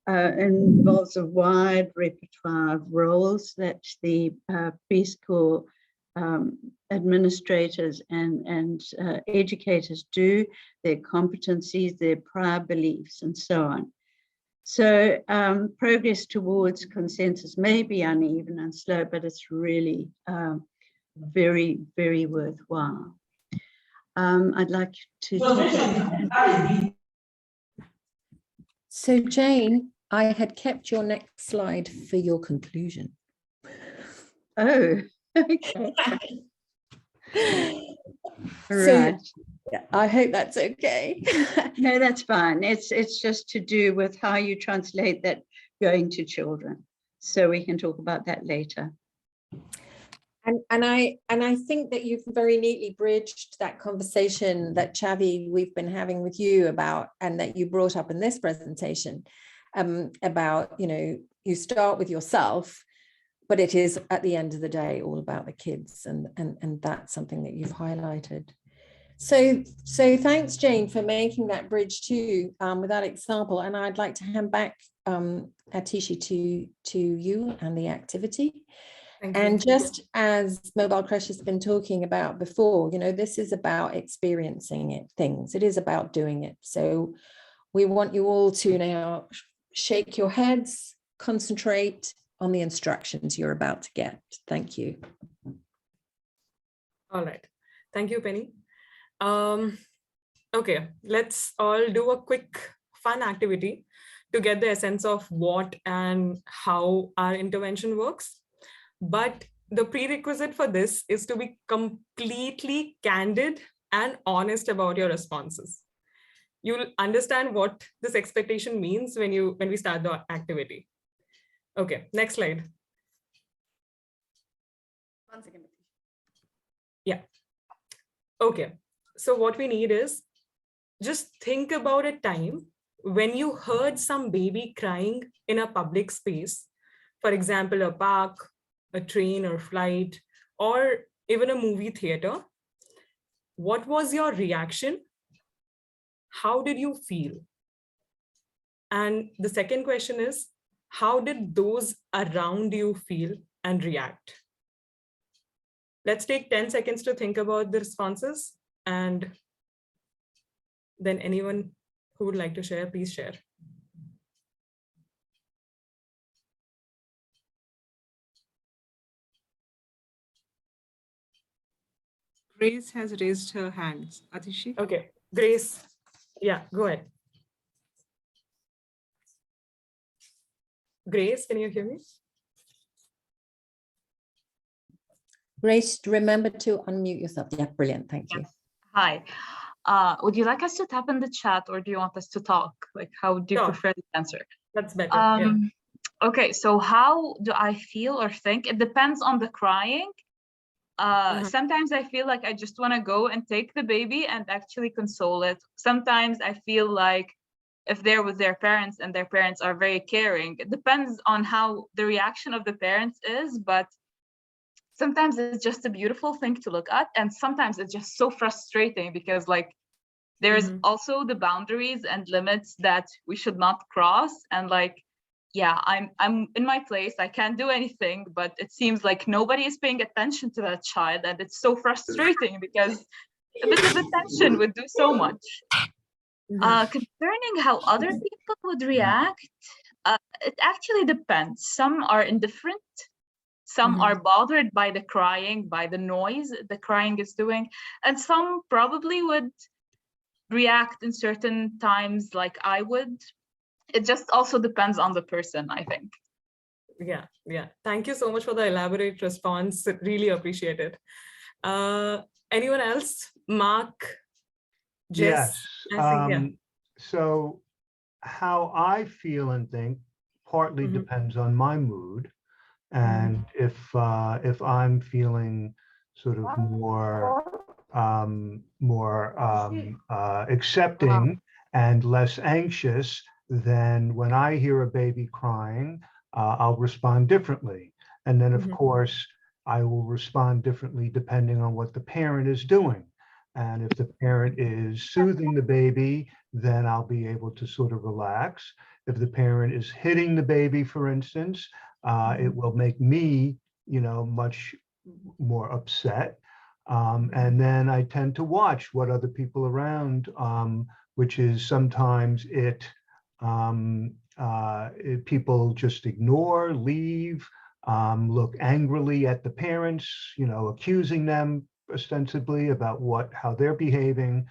Speaker 11: involves a wide repertoire of roles that the preschool administrators and educators do, their competencies, their prior beliefs, and so on. So progress towards consensus may be uneven and slow, but it's really very, very worthwhile. I'd like to
Speaker 1: So Jane, I had kept your next slide for your conclusion.
Speaker 11: Oh, okay.
Speaker 1: So, I hope that's okay.
Speaker 11: No, that's fine. It's just to do with how you translate that going to children. So we can talk about that later.
Speaker 1: And I think that you've very neatly bridged that conversation that Chavi we've been having with you about, and that you brought up in this presentation, about, you know, you start with yourself, but it is at the end of the day all about the kids, and that's something that you've highlighted. So thanks, Jane, for making that bridge too, with that example. And I'd like to hand back, Atishi, to you and the activity. And just as Mobile Creche has been talking about before, you know, this is about experiencing things. It is about doing it. So we want you all to now shake your heads, concentrate on the instructions you're about to get. Thank you.
Speaker 5: All right. Thank you, Penny. Okay, let's all do a quick fun activity to get the essence of what and how our intervention works. But the prerequisite for this is to be completely candid and honest about your responses. You'll understand what this expectation means when we start the activity. Okay, next slide.
Speaker 7: 1 second.
Speaker 5: Yeah. Okay, so what we need is just think about a time when you heard some baby crying in a public space, for example, a park, a train or flight, or even a movie theater. What was your reaction? How did you feel? And the second question is, how did those around you feel and react? Let's take 10 seconds to think about the responses, and then anyone who would like to share, please share.
Speaker 6: Grace has raised her hands. Atishi?
Speaker 5: Okay, Grace, yeah, go ahead. Grace, can you hear me?
Speaker 1: Grace, remember to unmute yourself. Yeah, brilliant. Thank you.
Speaker 12: Hi. Would you like us to tap in the chat, or do you want us to talk? Like, how do you prefer the answer?
Speaker 5: That's better. Yeah.
Speaker 12: Okay, so how do I feel or think? It depends on the crying. Sometimes I feel like I just want to go and take the baby and actually console it. Sometimes I feel like if they're with their parents and their parents are very caring, it depends on how the reaction of the parents is, but sometimes it's just a beautiful thing to look at, and sometimes it's just so frustrating because, like, there's also the boundaries and limits that we should not cross, and like, yeah, I'm in my place, I can't do anything, but it seems like nobody is paying attention to that child, and it's so frustrating because a bit of attention would do so much. Concerning how other people would react, it actually depends. Some are indifferent, some are bothered by the crying, by the noise the crying is doing, and some probably would react in certain times like I would. It just also depends on the person, I think.
Speaker 5: Yeah. Thank you so much for the elaborate response. Really appreciate it. Anyone else? Mark, Jess?
Speaker 13: Yes. So how I feel and think partly depends on my mood. And if I'm feeling sort of more accepting and less anxious, then when I hear a baby crying, I'll respond differently. And then, of course, I will respond differently depending on what the parent is doing. And if the parent is soothing the baby, then I'll be able to sort of relax. If the parent is hitting the baby, for instance, it will make me, much more upset. And then I tend to watch what other people around, which is sometimes people just ignore, leave, look angrily at the parents, accusing them ostensibly about how they're behaving.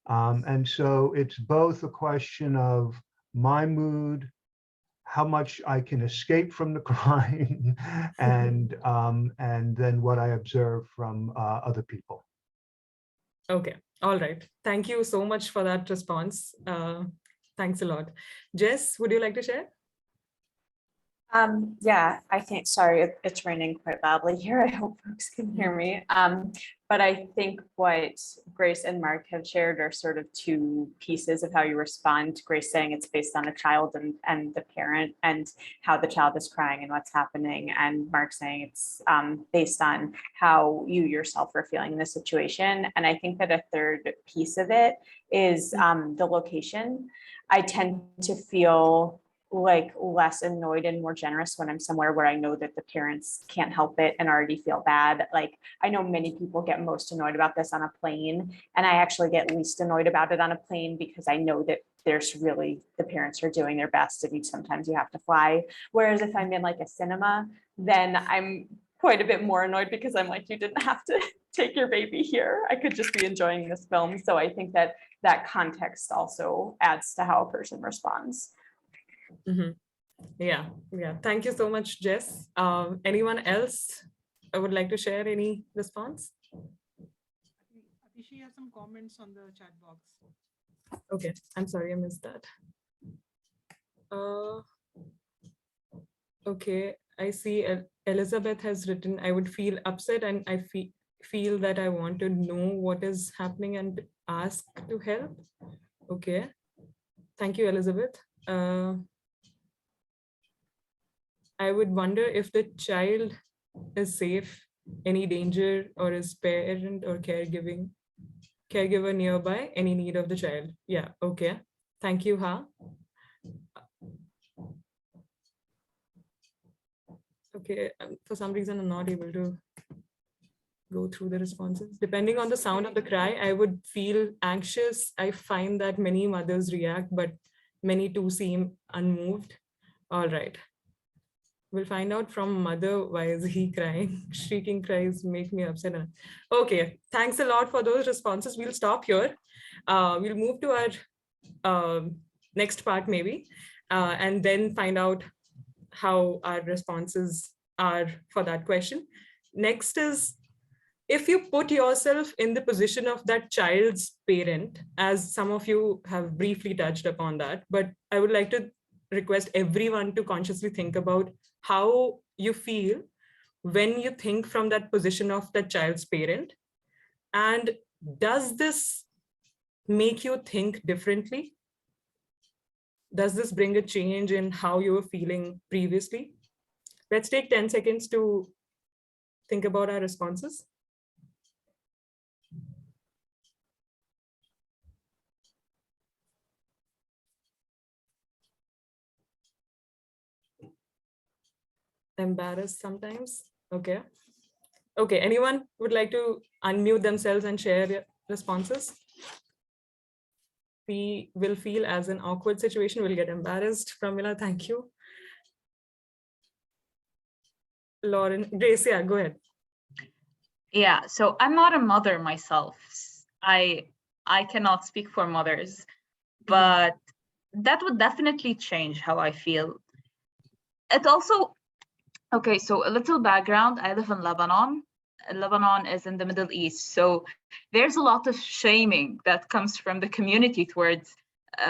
Speaker 13: And so it's both a question of my mood, how much I can escape from the crying, and then what I observe from other people.
Speaker 5: Okay, all right. Thank you so much for that response. Thanks a lot. Jess, would you like to share?
Speaker 14: Yeah, I think, sorry, it's raining quite loudly here. I hope folks can hear me. But I think what Grace and Mark have shared are sort of two pieces of how you respond. Grace saying it's based on the child and the parent and how the child is crying and what's happening. And Mark saying it's based on how you yourself are feeling in the situation. And I think that a third piece of it is the location. I tend to feel like less annoyed and more generous when I'm somewhere where I know that the parents can't help it and already feel bad. Like, I know many people get most annoyed about this on a plane, and I actually get least annoyed about it on a plane because I know that the parents are doing their best and sometimes you have to fly. Whereas if I'm in like a cinema, then I'm quite a bit more annoyed because I'm like, you didn't have to take your baby here. I could just be enjoying this film. So I think that that context also adds to how a person responds.
Speaker 5: Yeah. Thank you so much, Jess. Anyone else would like to share any response?
Speaker 6: She has some comments on the chat box.
Speaker 5: Okay, I'm sorry, I missed that. Okay, I see Elizabeth has written, I would feel upset and I feel that I want to know what is happening and ask to help. Okay, thank you, Elizabeth. I would wonder if the child is safe, any danger, or is parent or caregiver nearby, any need of the child. Yeah, okay. Thank you, Ha. Okay, for some reason, I'm not able to go through the responses. Depending on the sound of the cry, I would feel anxious. I find that many mothers react, but many too seem unmoved. All right. We'll find out from mother, why is he crying? Shrieking cries make me upset. Okay, thanks a lot for those responses. We'll stop here. We'll move to our next part maybe, and then find out how our responses are for that question. Next is, if you put yourself in the position of that child's parent, as some of you have briefly touched upon that, but I would like to request everyone to consciously think about how you feel when you think from that position of the child's parent. And does this make you think differently? Does this bring a change in how you were feeling previously? Let's take 10 seconds to think about our responses. Embarrassed sometimes. Okay. Okay, anyone would like to unmute themselves and share their responses? We will feel as an awkward situation, we'll get embarrassed. Pramila, thank you. Lauren, Grace, yeah, go ahead.
Speaker 12: Yeah, so I'm not a mother myself. I cannot speak for mothers, but that would definitely change how I feel. It also, okay, so a little background. I live in Lebanon. Lebanon is in the Middle East. So there's a lot of shaming that comes from the community towards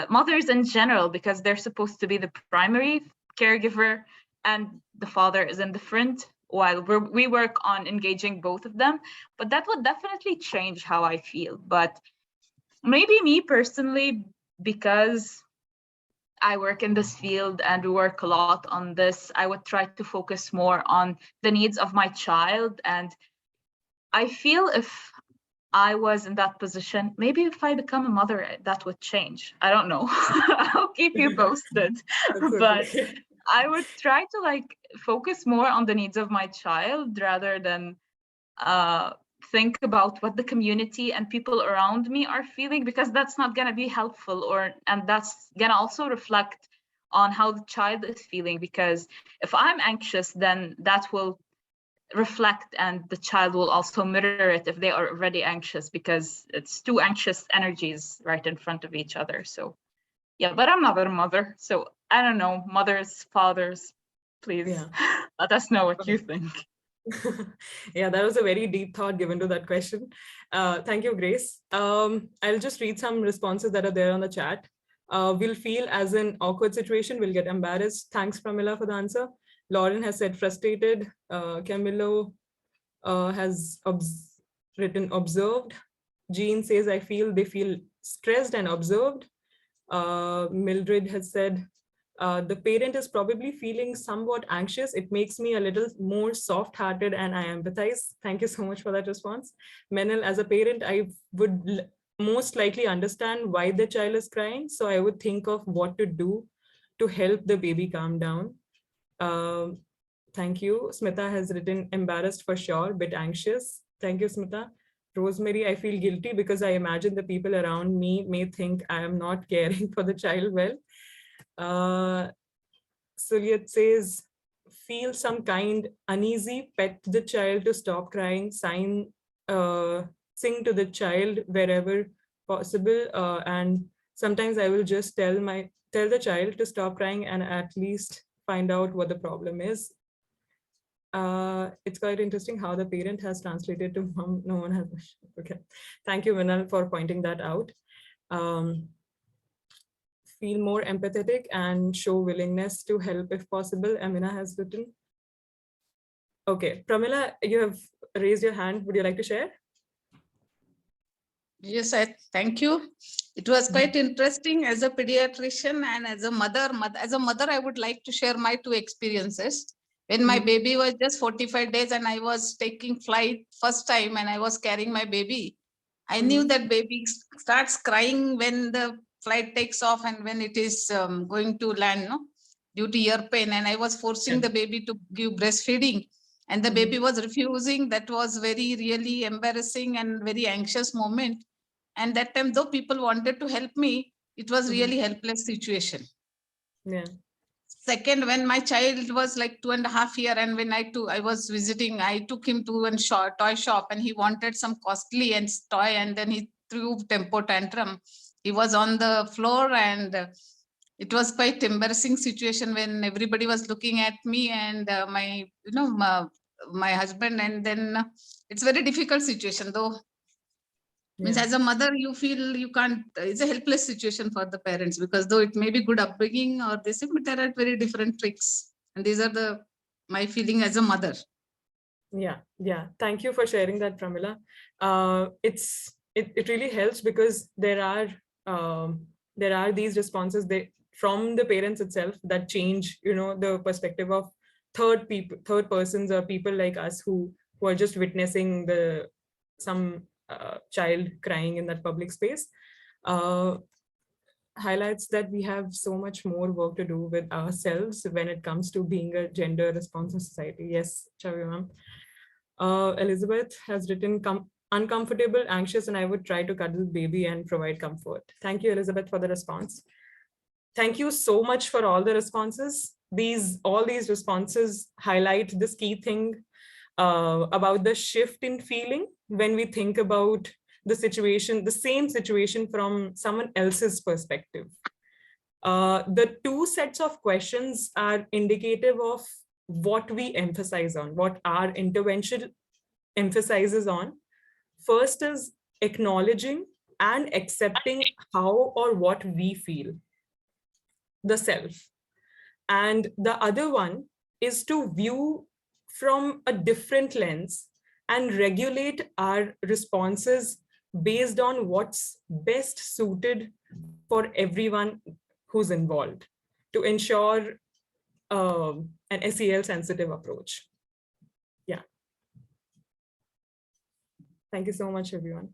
Speaker 12: mothers in general, because they're supposed to be the primary caregiver and the father is indifferent, while we work on engaging both of them. But that would definitely change how I feel. But maybe me personally, because I work in this field and we work a lot on this, I would try to focus more on the needs of my child. And I feel if I was in that position. Maybe if I become a mother, that would change. I don't know. I'll keep you posted. But I would try to like focus more on the needs of my child rather than think about what the community and people around me are feeling, because that's not going to be helpful, and that's going to also reflect on how the child is feeling, because if I'm anxious, then that will reflect and the child will also mirror it if they are already anxious, because it's two anxious energies right in front of each other. So yeah, but I'm not a mother, so I don't know. Mothers, fathers, please let us know what you think.
Speaker 5: Yeah, that was a very deep thought given to that question. Thank you, Grace. I'll just read some responses that are there on the chat. We'll feel as an awkward situation, we'll get embarrassed. Thanks, Pramila, for the answer. Lauren has said frustrated. Camilo has written observed. Jean says, I feel they feel stressed and observed. Mildred has said, the parent is probably feeling somewhat anxious. It makes me a little more soft-hearted and I empathize. Thank you so much for that response. Menel, as a parent, I would most likely understand why the child is crying. So I would think of what to do to help the baby calm down. Thank you. Smita has written embarrassed for sure, bit anxious. Thank you, Smita. Rosemary, I feel guilty because I imagine the people around me may think I am not caring for the child well. Suliat says, feel some kind uneasy, pet the child to stop crying, sing to the child wherever possible. And sometimes I will just tell the child to stop crying and at least find out what the problem is. It's quite interesting how the parent has translated to mom. No one has. Okay. Thank you, Vinal, for pointing that out. Feel more empathetic and show willingness to help if possible. Amina has written. Okay, Pramila, you have raised your hand. Would you like to share?
Speaker 15: Yes, thank you. It was quite interesting as a pediatrician and as a mother. As a mother, I would like to share my two experiences. When my baby was just 45 days and I was taking flight first time and I was carrying my baby, I knew that baby starts crying when the flight takes off and when it is going to land, no, due to ear pain. And I was forcing the baby to give breastfeeding and the baby was refusing. That was really embarrassing and very anxious moment. And that time, though people wanted to help me, it was really helpless situation.
Speaker 5: Yeah.
Speaker 15: Second, when my child was like 2.5 years and when I was visiting, I took him to a toy shop and he wanted some costly and toy and then he threw tempo tantrum. He was on the floor and it was quite embarrassing situation when everybody was looking at me and my husband, and then it's very difficult situation though. Means as a mother, you feel you can't, it's a helpless situation for the parents because though it may be good upbringing or this, but there are very different tricks. And these are my feeling as a mother.
Speaker 5: Yeah. Thank you for sharing that, Pramila. It really helps because there are these responses from the parents itself that change, the perspective of third persons or people like us who are just witnessing some child crying in that public space. Highlights that we have so much more work to do with ourselves when it comes to being a gender responsive society. Yes, Chavi ma'am. Elizabeth has written uncomfortable, anxious, and I would try to cuddle baby and provide comfort. Thank you, Elizabeth, for the response. Thank you so much for all the responses. All these responses highlight this key thing about the shift in feeling when we think about the same situation from someone else's perspective. The two sets of questions are indicative of what we emphasize on, what our intervention emphasizes on. First is acknowledging and accepting how or what we feel, the self. And the other one is to view from a different lens and regulate our responses based on what's best suited for everyone who's involved to ensure an SEL sensitive approach. Yeah. Thank you so much, everyone.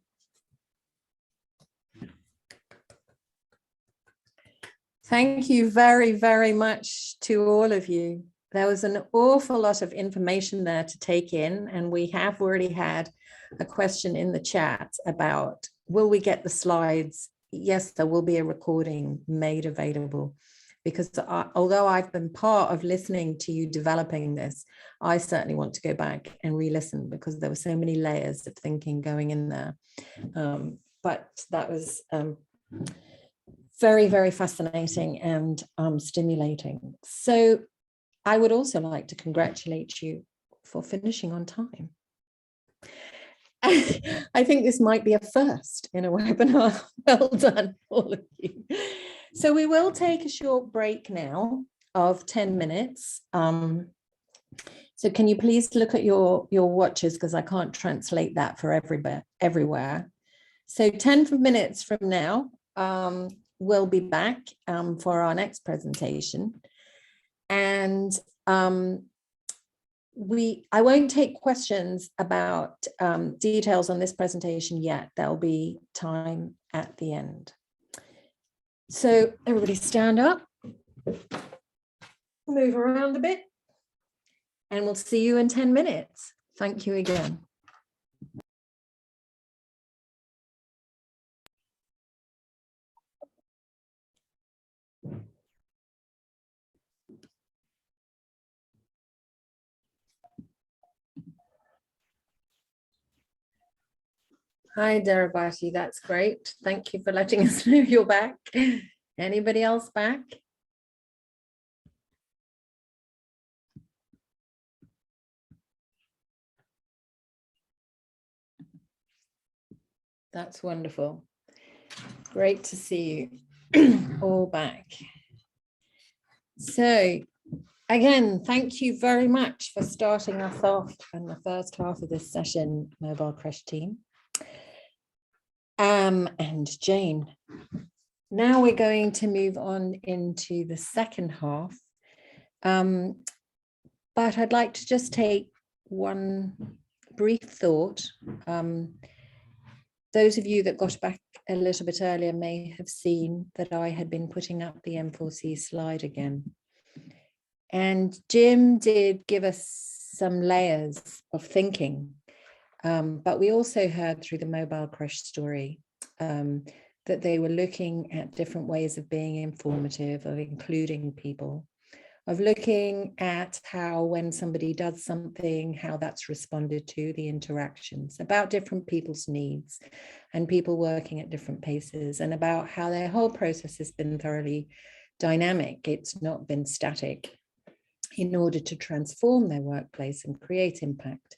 Speaker 1: Thank you very, very much to all of you. There was an awful lot of information there to take in, and we have already had a question in the chat about, will we get the slides? Yes, there will be a recording made available, because although I've been part of listening to you developing this, I certainly want to go back and re-listen, because there were so many layers of thinking going in there. But that was very, very fascinating and stimulating. So I would also like to congratulate you for finishing on time. I think this might be a first in a webinar. Well done, all of you. So we will take a short break now of 10 minutes. So can you please look at your watches, because I can't translate that for everywhere. So 10 minutes from now, we'll be back for our next presentation. And I won't take questions about details on this presentation yet. There'll be time at the end. So everybody stand up, move around a bit, and we'll see you in 10 minutes. Thank you again. Hi, Darabati, that's great. Thank you for letting us know you're back. Anybody else back? That's wonderful. Great to see you all back. So again, thank you very much for starting us off in the first half of this session, Mobile Creche team. And Jane. Now we're going to move on into the second half. But I'd like to just take one brief thought. Those of you that got back a little bit earlier may have seen that I had been putting up the M4C slide again. And Jim did give us some layers of thinking. But we also heard through the Mobile Creche story that they were looking at different ways of being informative, of including people, of looking at how when somebody does something, how that's responded to, the interactions, about different people's needs and people working at different paces, and about how their whole process has been thoroughly dynamic. It's not been static in order to transform their workplace and create impact.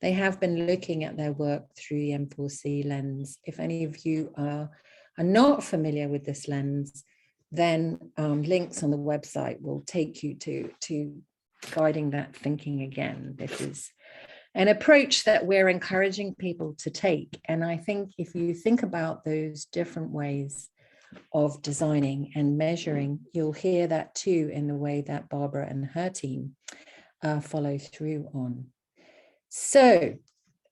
Speaker 1: They have been looking at their work through the M4C lens. If any of you are not familiar with this lens, then links on the website will take you to guiding that thinking again. This is an approach that we're encouraging people to take. And I think if you think about those different ways of designing and measuring, you'll hear that too in the way that Barbara and her team follow through on. So,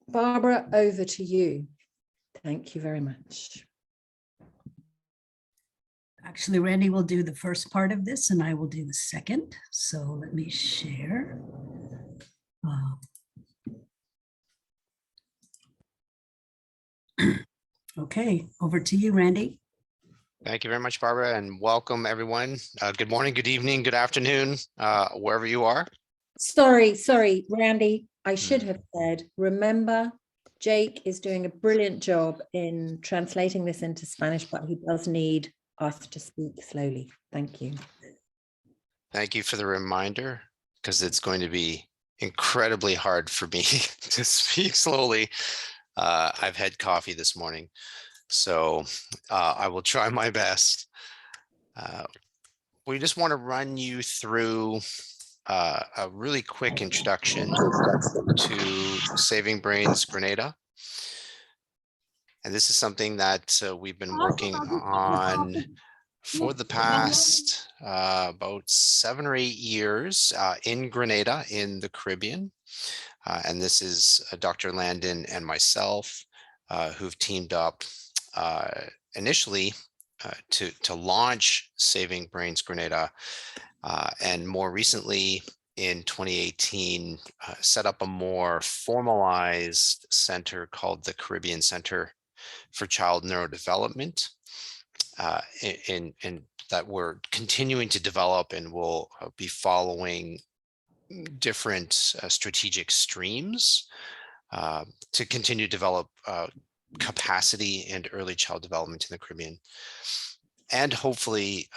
Speaker 1: Barbara, over to you. Thank you very much.
Speaker 16: Actually, Randy will do the first part of this and I will do the second. So let me share. Okay, over to you, Randy.
Speaker 17: Thank you very much, Barbara, and welcome everyone. Good morning, good evening, good afternoon, wherever you are.
Speaker 1: Sorry, Randy. I should have said, remember, Jake is doing a brilliant job in translating this into Spanish, but he does need us to speak slowly. Thank you.
Speaker 17: Thank you for the reminder, because it's going to be incredibly hard for me to speak slowly. I've had coffee this morning, so I will try my best. We just want to run you through a really quick introduction to Saving Brains Grenada. And this is something that we've been working on for the past about 7 or 8 years in Grenada in the Caribbean. And this is Dr. Landon and myself who've teamed up initially to launch Saving Brains Grenada, and more recently in 2018 set up a more formalized center called the Caribbean Center for Child Neurodevelopment, in that we're continuing to develop and will be following different strategic streams to continue to develop capacity and early child development in the Caribbean. And hopefully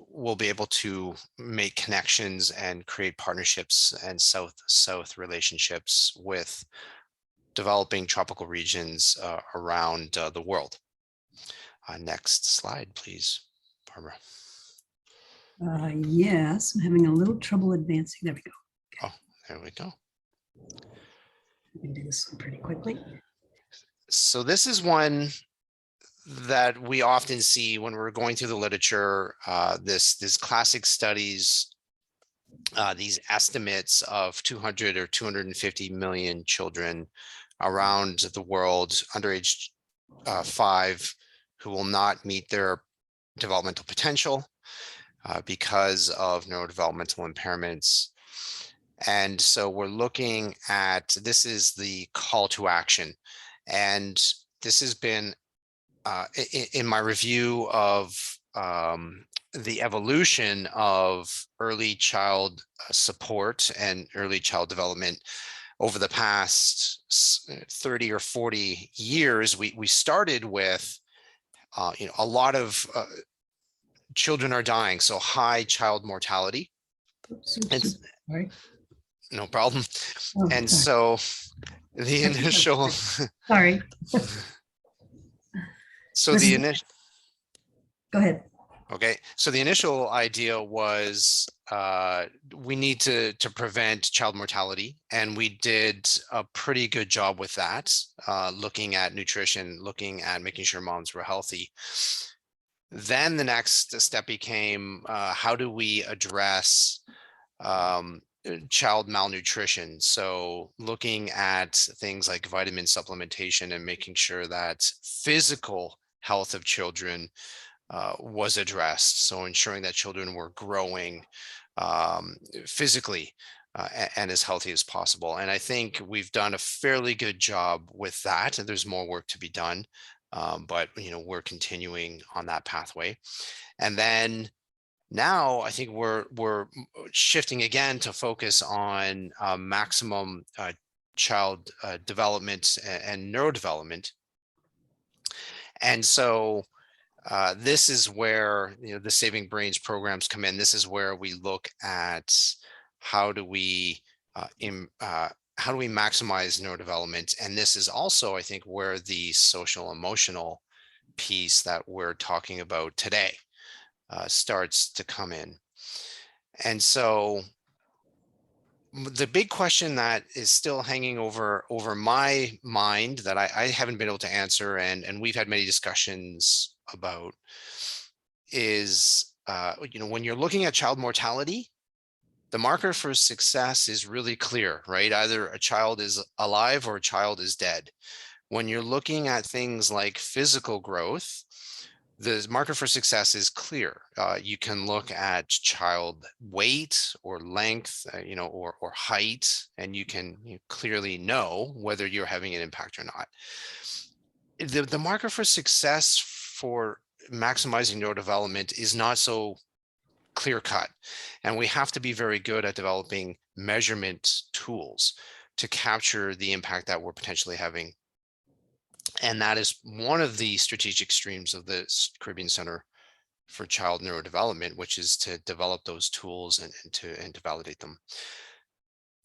Speaker 17: we'll be able to make connections and create partnerships and south-south relationships with developing tropical regions around the world. Next slide, please, Barbara.
Speaker 16: Yes, I'm having a little trouble advancing. There we go.
Speaker 17: Oh, there we go.
Speaker 16: We can do this one pretty quickly.
Speaker 17: So this is one that we often see when we're going through the literature, this classic studies, these estimates of 200 or 250 million children around the world under age 5 who will not meet their developmental potential because of neurodevelopmental impairments. And so we're looking at, this is the call to action. And this has been in my review of the evolution of early child support and early child development over the past 30 or 40 years. We started with a lot of children are dying, so high child mortality.
Speaker 16: Sorry.
Speaker 17: No problem.
Speaker 16: Oh,
Speaker 17: and
Speaker 16: sorry.
Speaker 17: so the initial
Speaker 16: Sorry.
Speaker 17: so the initial
Speaker 16: Go ahead.
Speaker 17: Okay, so the initial idea was we need to prevent child mortality, and we did a pretty good job with that, looking at nutrition, looking at making sure moms were healthy. Then the next step became how do we address child malnutrition? So looking at things like vitamin supplementation and making sure that physical health of children was addressed. So ensuring that children were growing physically and as healthy as possible. And I think we've done a fairly good job with that. And there's more work to be done, but we're continuing on that pathway. And then now I think we're shifting again to focus on maximum child development and neurodevelopment. And so this is where the Saving Brains programs come in. This is where we look at how do we maximize neurodevelopment. And this is also, I think, where the social emotional piece that we're talking about today starts to come in. And so the big question that is still hanging over my mind that I haven't been able to answer, and we've had many discussions about, is when you're looking at child mortality, the marker for success is really clear, right? Either a child is alive or a child is dead. When you're looking at things like physical growth, the marker for success is clear. You can look at child weight or length, or height, and you can clearly know whether you're having an impact or not. The marker for success for maximizing neurodevelopment is not so clear cut. And we have to be very good at developing measurement tools to capture the impact that we're potentially having. And that is one of the strategic streams of the Caribbean Center for Child Neurodevelopment, which is to develop those tools and to validate them.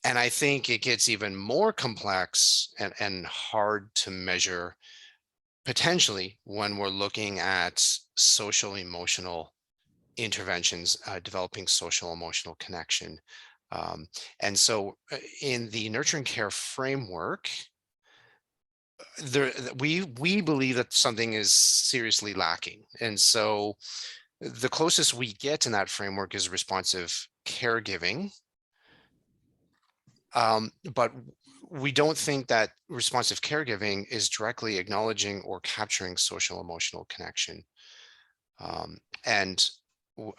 Speaker 17: And I think it gets even more complex and hard to measure potentially when we're looking at social emotional interventions, developing social emotional connection. And so in the nurturing care framework, we believe that something is seriously lacking. And so the closest we get in that framework is responsive caregiving. But we don't think that responsive caregiving is directly acknowledging or capturing social emotional connection. And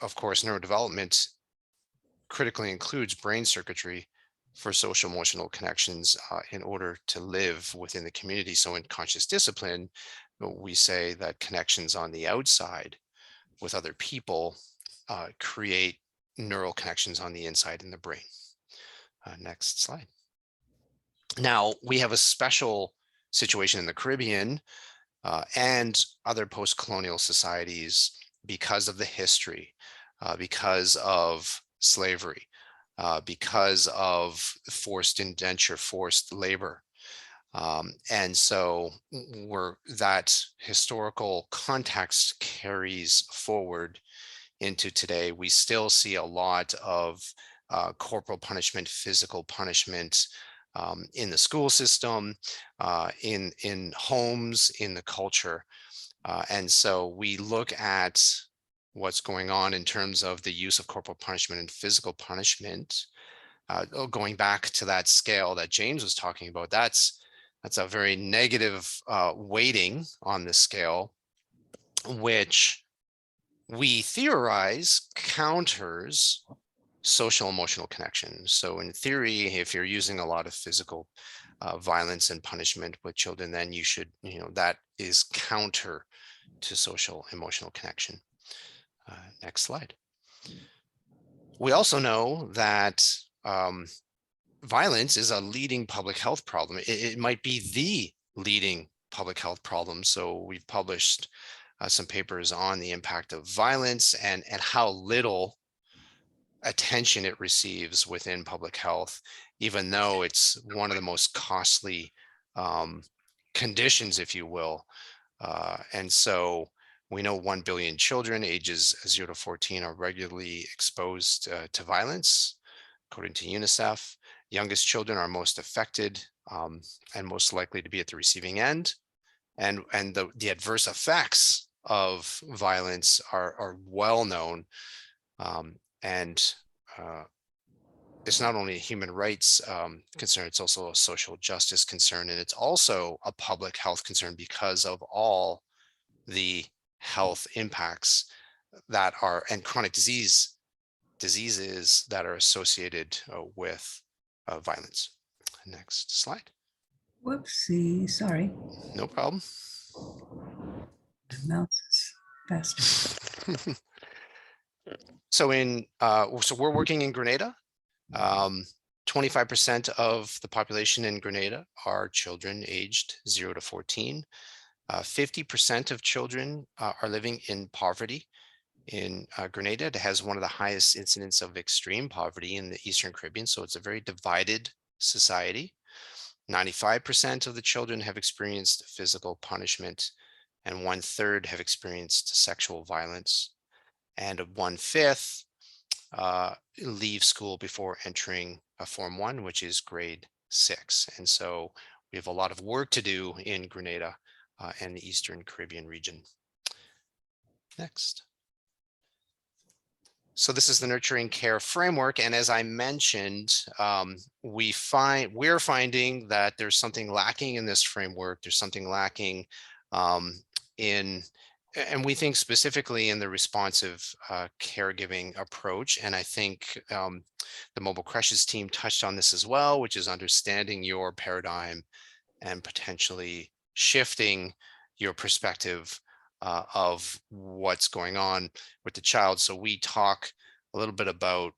Speaker 17: of course, neurodevelopment critically includes brain circuitry for social emotional connections in order to live within the community. So in conscious discipline, we say that connections on the outside with other people create neural connections on the inside in the brain. Next slide. Now, we have a special situation in the Caribbean and other post-colonial societies because of the history, because of slavery, because of forced indenture, forced labor. And so that historical context carries forward into today. We still see a lot of corporal punishment, physical punishment in the school system, in homes, in the culture. And so we look at what's going on in terms of the use of corporal punishment and physical punishment. Going back to that scale that James was talking about, that's a very negative weighting on the scale, which we theorize counters social emotional connection. So in theory, if you're using a lot of physical violence and punishment with children, then you should, that is counter to social emotional connection. Next slide. We also know that violence is a leading public health problem. It might be the leading public health problem. So we've published some papers on the impact of violence and how little attention it receives within public health, even though it's one of the most costly conditions, if you will. And so we know 1 billion children ages 0 to 14 are regularly exposed to violence, according to UNICEF. Youngest children are most affected and most likely to be at the receiving end. And the adverse effects of violence are well known. And it's not only a human rights concern, it's also a social justice concern. And it's also a public health concern because of all the health impacts that are, and chronic diseases that are associated with violence. Next slide.
Speaker 16: Whoopsie, sorry.
Speaker 17: No problem.
Speaker 16: Mouse is faster.
Speaker 17: So we're working in Grenada. 25% of the population in Grenada are children aged 0 to 14. 50% of children are living in poverty in Grenada. It has one of the highest incidents of extreme poverty in the Eastern Caribbean. So it's a very divided society. 95% of the children have experienced physical punishment, and 1/3 have experienced sexual violence. And 1/5 leave school before entering Form 1, which is grade 6. And so we have a lot of work to do in Grenada and the Eastern Caribbean region. Next. So this is the nurturing care framework. And as I mentioned, we're finding that there's something lacking in this framework. There's something lacking and we think specifically in the responsive caregiving approach. And I think the Mobile Creches team touched on this as well, which is understanding your paradigm and potentially shifting your perspective of what's going on with the child. So we talk a little bit about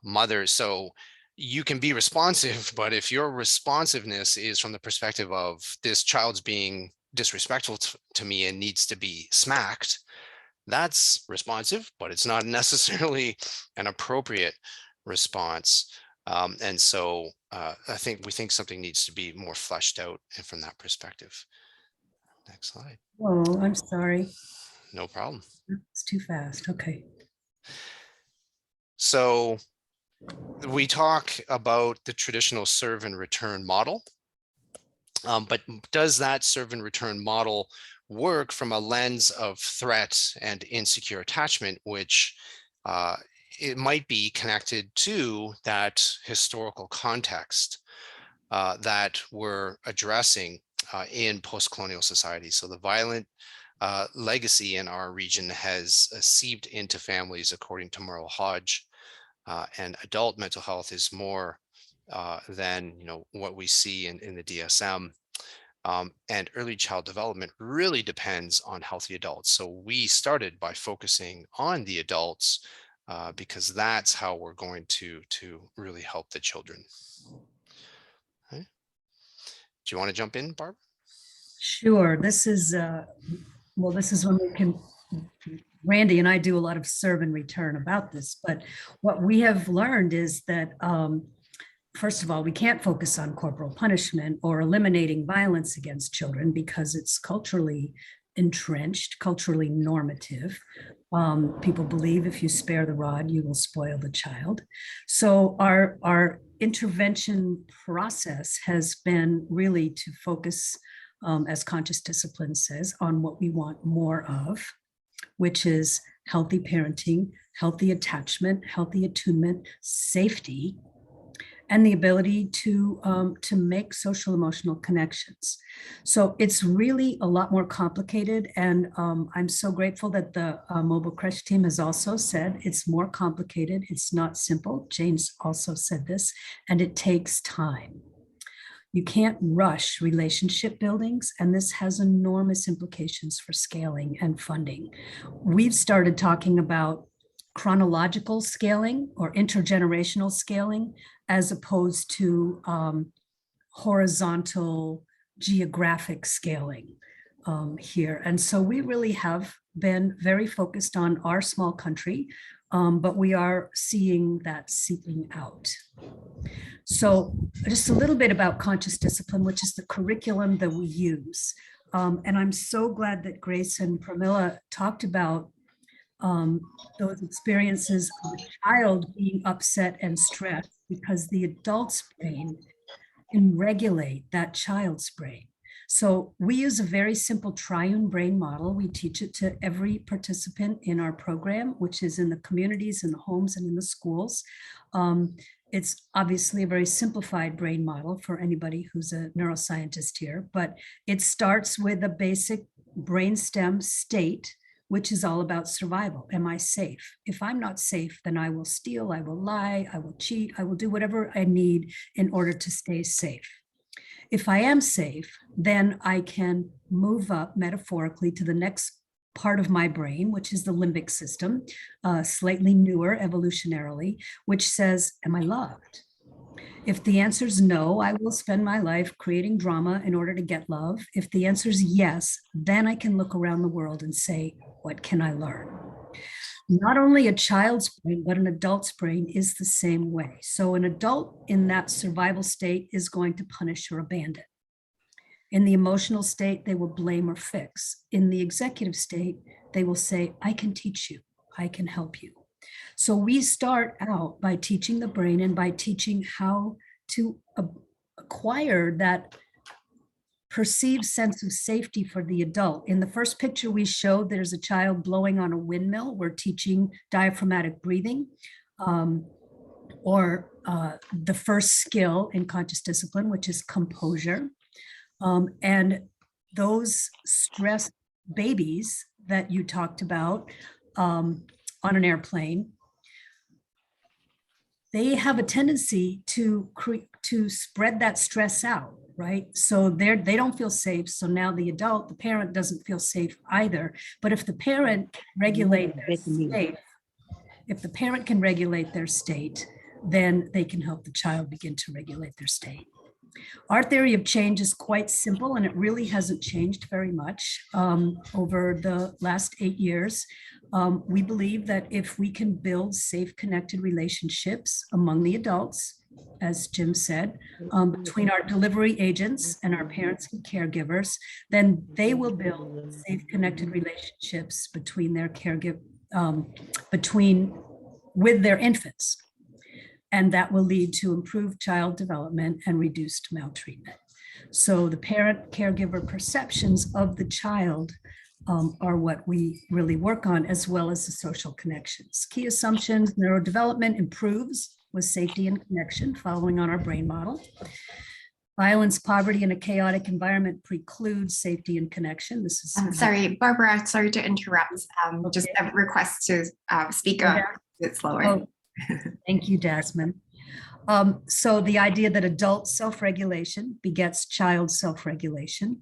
Speaker 17: mothers. So you can be responsive, but if your responsiveness is from the perspective of this child's being disrespectful to me and needs to be smacked, that's responsive, but it's not necessarily an appropriate response. And so we think something needs to be more fleshed out and from that perspective. Next slide.
Speaker 16: Oh, I'm sorry.
Speaker 17: No problem.
Speaker 16: It's too fast. Okay.
Speaker 17: So we talk about the traditional serve and return model. But does that serve and return model work from a lens of threat and insecure attachment, which it might be connected to that historical context that we're addressing in post-colonial society? So the violent legacy in our region has seeped into families, according to Merle Hodge. And adult mental health is more than what we see in the DSM. And early child development really depends on healthy adults. So we started by focusing on the adults because that's how we're going to really help the children. Okay. Do you want to jump in, Barb?
Speaker 16: Sure. This is when we can, Randy and I do a lot of serve and return about this, but what we have learned is that, first of all, we can't focus on corporal punishment or eliminating violence against children because it's culturally entrenched, culturally normative. People believe if you spare the rod, you will spoil the child. So our intervention process has been really to focus, as conscious discipline says, on what we want more of, which is healthy parenting, healthy attachment, healthy attunement, safety, and the ability to make social emotional connections. So it's really a lot more complicated. And I'm so grateful that the mobile creche team has also said it's more complicated. It's not simple. Jane's also said this, and it takes time. You can't rush relationship buildings, and this has enormous implications for scaling and funding. We've started talking about chronological scaling or intergenerational scaling as opposed to horizontal geographic scaling here. And so we really have been very focused on our small country, but we are seeing that seeping out. So just a little bit about conscious discipline, which is the curriculum that we use. And I'm so glad that Grace and Pramila talked about those experiences of a child being upset and stressed, because the adult's brain can regulate that child's brain. So we use a very simple triune brain model. We teach it to every participant in our program, which is in the communities, in the homes, and in the schools. It's obviously a very simplified brain model for anybody who's a neuroscientist here, but it starts with a basic brainstem state, which is all about survival. Am I safe? If I'm not safe, then I will steal, I will lie, I will cheat, I will do whatever I need in order to stay safe. If I am safe, then I can move up metaphorically to the next part of my brain, which is the limbic system, slightly newer evolutionarily, which says, am I loved? If the answer is no, I will spend my life creating drama in order to get love. If the answer is yes, then I can look around the world and say, what can I learn? Not only a child's brain, but an adult's brain is the same way. So an adult in that survival state is going to punish or abandon. In the emotional state, they will blame or fix. In the executive state, they will say, I can teach you, I can help you. So we start out by teaching the brain and by teaching how to acquire that perceived sense of safety for the adult. In the first picture we showed, there's a child blowing on a windmill. We're teaching diaphragmatic breathing, or the first skill in conscious discipline, which is composure. And those stressed babies that you talked about on an airplane, they have a tendency to spread that stress out, right? So they don't feel safe. So now the adult, the parent, doesn't feel safe either. But if the parent regulate their state, if the parent can regulate their state, then they can help the child begin to regulate their state. Our theory of change is quite simple, and it really hasn't changed very much over the last 8 years. We believe that if we can build safe, connected relationships among the adults, as Jim said, between our delivery agents and our parents and caregivers, then they will build safe, connected relationships between their with their infants. And that will lead to improved child development and reduced maltreatment. So the parent caregiver perceptions of the child are what we really work on, as well as the social connections. Key assumptions: neurodevelopment improves with safety and connection, following on our brain model. Violence, poverty, and a chaotic environment precludes safety and connection. This is
Speaker 2: sorry, Barbara, sorry to interrupt. Just a request to speak a bit slower.
Speaker 16: Oh, thank you, Jasmine. So the idea that adult self-regulation begets child self-regulation,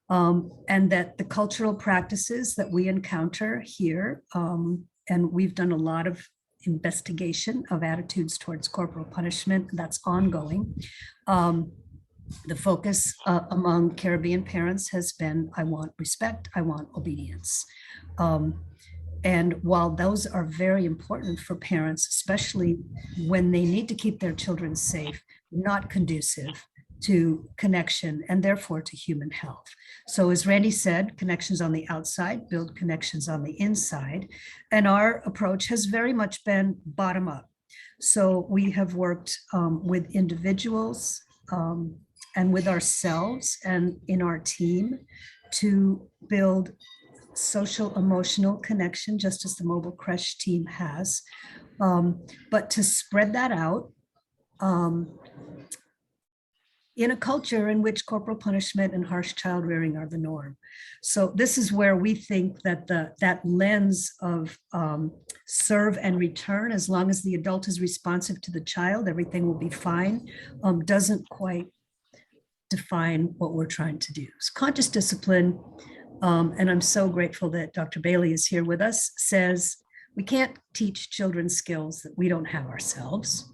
Speaker 16: and that the cultural practices that we encounter here, and we've done a lot of investigation of attitudes towards corporal punishment, that's ongoing. The focus among Caribbean parents has been, I want respect, I want obedience. And while those are very important for parents, especially when they need to keep their children safe, not conducive to connection and therefore to human health. So as Randy said, connections on the outside build connections on the inside. And our approach has very much been bottom up. So we have worked with individuals and with ourselves and in our team to build social emotional connection, just as the mobile creche team has, but to spread that out in a culture in which corporal punishment and harsh child rearing are the norm. So this is where we think that that lens of serve and return, as long as the adult is responsive to the child, everything will be fine, doesn't quite define what we're trying to do. So conscious discipline, and I'm so grateful that Dr. Bailey is here with us, says we can't teach children skills that we don't have ourselves.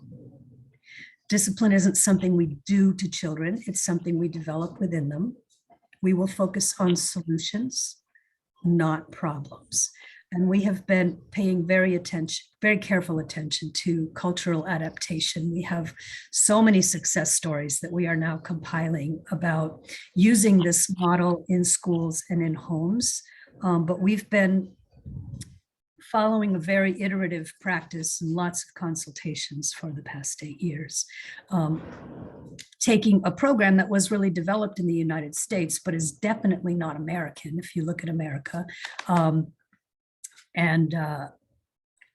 Speaker 16: Discipline isn't something we do to children, it's something we develop within them. We will focus on solutions, not problems. And we have been paying very careful attention to cultural adaptation. We have so many success stories that we are now compiling about using this model in schools and in homes. But we've been following a very iterative practice and lots of consultations for the past 8 years. Taking a program that was really developed in the United States, but is definitely not American if you look at America. And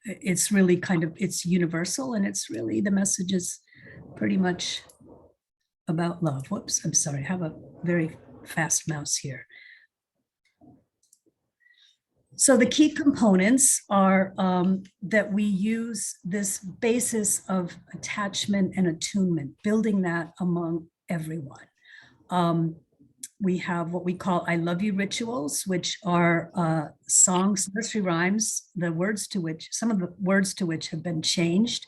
Speaker 16: it's really it's universal, and it's really, the message is pretty much about love. Whoops, I'm sorry, I have a very fast mouse here. So the key components are that we use this basis of attachment and attunement, building that among everyone. We have what we call I love you rituals, which are songs, nursery rhymes, some of the words to which have been changed.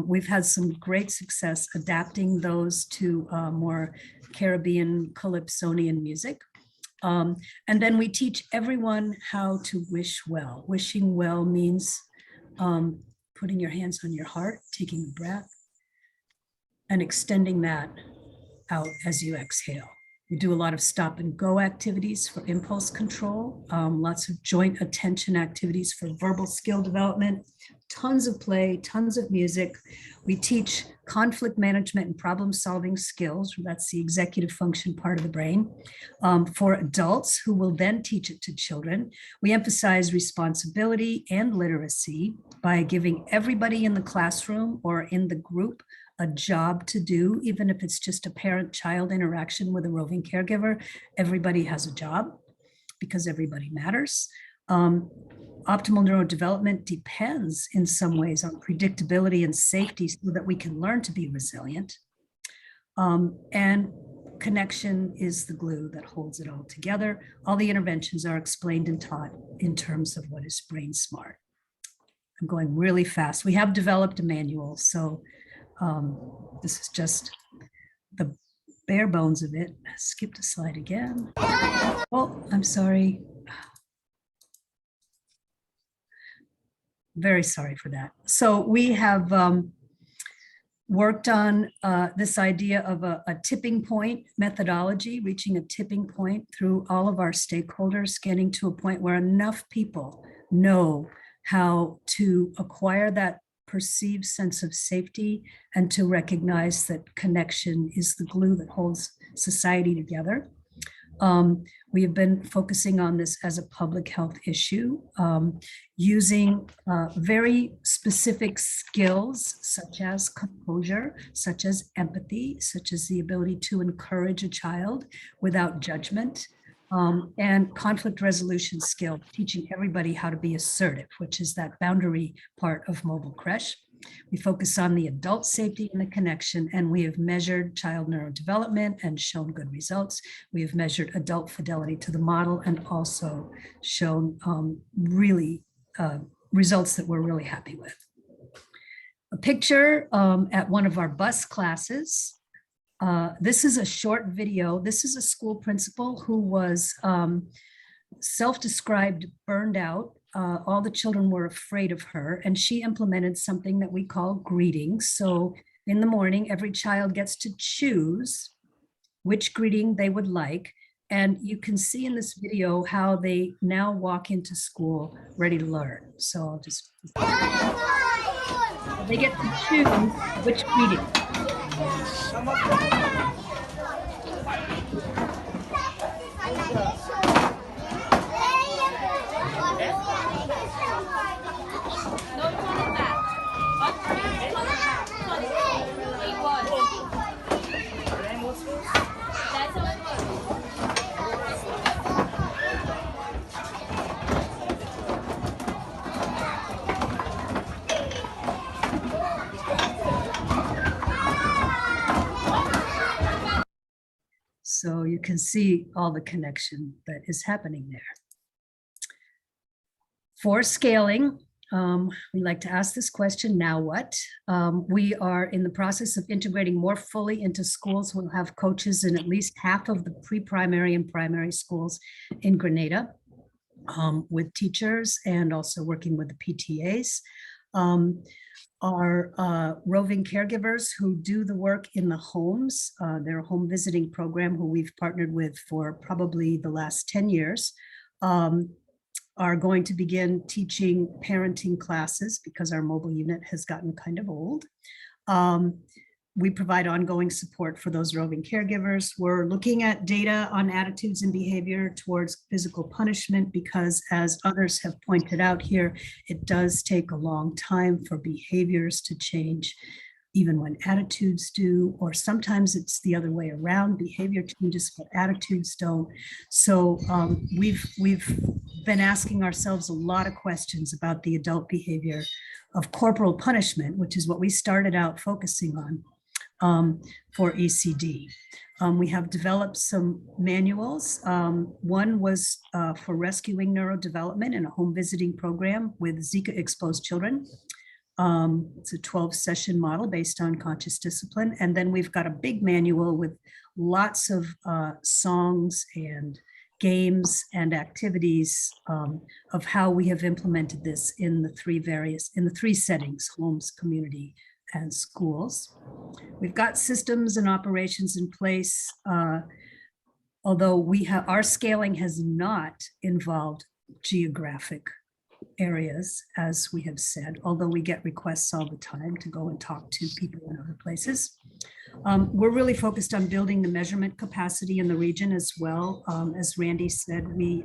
Speaker 16: We've had some great success adapting those to more Caribbean calypsonian music. And then we teach everyone how to wish well. Wishing well means putting your hands on your heart, taking a breath, and extending that out as you exhale. We do a lot of stop and go activities for impulse control, lots of joint attention activities for verbal skill development, tons of play, tons of music. We teach conflict management and problem solving skills. That's the executive function part of the brain for adults who will then teach it to children. We emphasize responsibility and literacy by giving everybody in the classroom or in the group a job to do, even if it's just a parent-child interaction with a roving caregiver. Everybody has a job because everybody matters. Optimal neurodevelopment depends in some ways on predictability and safety so that we can learn to be resilient. And connection is the glue that holds it all together. All the interventions are explained and taught in terms of what is brain smart. I'm going really fast. We have developed a manual, so this is just the bare bones of it. Skipped a slide again. Oh, I'm sorry. Very sorry for that. So we have worked on this idea of a tipping point methodology, reaching a tipping point through all of our stakeholders, getting to a point where enough people know how to acquire that perceived sense of safety and to recognize that connection is the glue that holds society together. We have been focusing on this as a public health issue, using very specific skills such as composure, such as empathy, such as the ability to encourage a child without judgment, and conflict resolution skill, teaching everybody how to be assertive, which is that boundary part of mobile creche. We focus on the adult safety and the connection, and we have measured child neurodevelopment and shown good results. We have measured adult fidelity to the model and also shown results that we're really happy with. A picture at one of our bus classes. This is a short video. This is a school principal who was self-described burned out. All the children were afraid of her, and she implemented something that we call greetings. So in the morning, every child gets to choose which greeting they would like. And you can see in this video how they now walk into school ready to learn. So I'll just, they get to choose which greeting. So you can see all the connection that is happening there. For scaling, we like to ask this question, now what? We are in the process of integrating more fully into schools. We'll have coaches in at least half of the pre-primary and primary schools in Grenada, with teachers and also working with the PTAs. Our roving caregivers who do the work in the homes, their home visiting program, who we've partnered with for probably the last 10 years, are going to begin teaching parenting classes because our mobile unit has gotten kind of old. We provide ongoing support for those roving caregivers. We're looking at data on attitudes and behavior towards physical punishment because, as others have pointed out here, it does take a long time for behaviors to change, even when attitudes do, or sometimes it's the other way around. Behavior changes, but attitudes don't. So we've been asking ourselves a lot of questions about the adult behavior of corporal punishment, which is what we started out focusing on for ECD. We have developed some manuals. One was for rescuing neurodevelopment in a home visiting program with Zika exposed children. It's a 12-session model based on conscious discipline. And then we've got a big manual with lots of songs and games and activities of how we have implemented this in the three settings: homes, community, and schools. We've got systems and operations in place, although our scaling has not involved geographic areas, as we have said, although we get requests all the time to go and talk to people in other places. We're really focused on building the measurement capacity in the region as well. As Randy said, we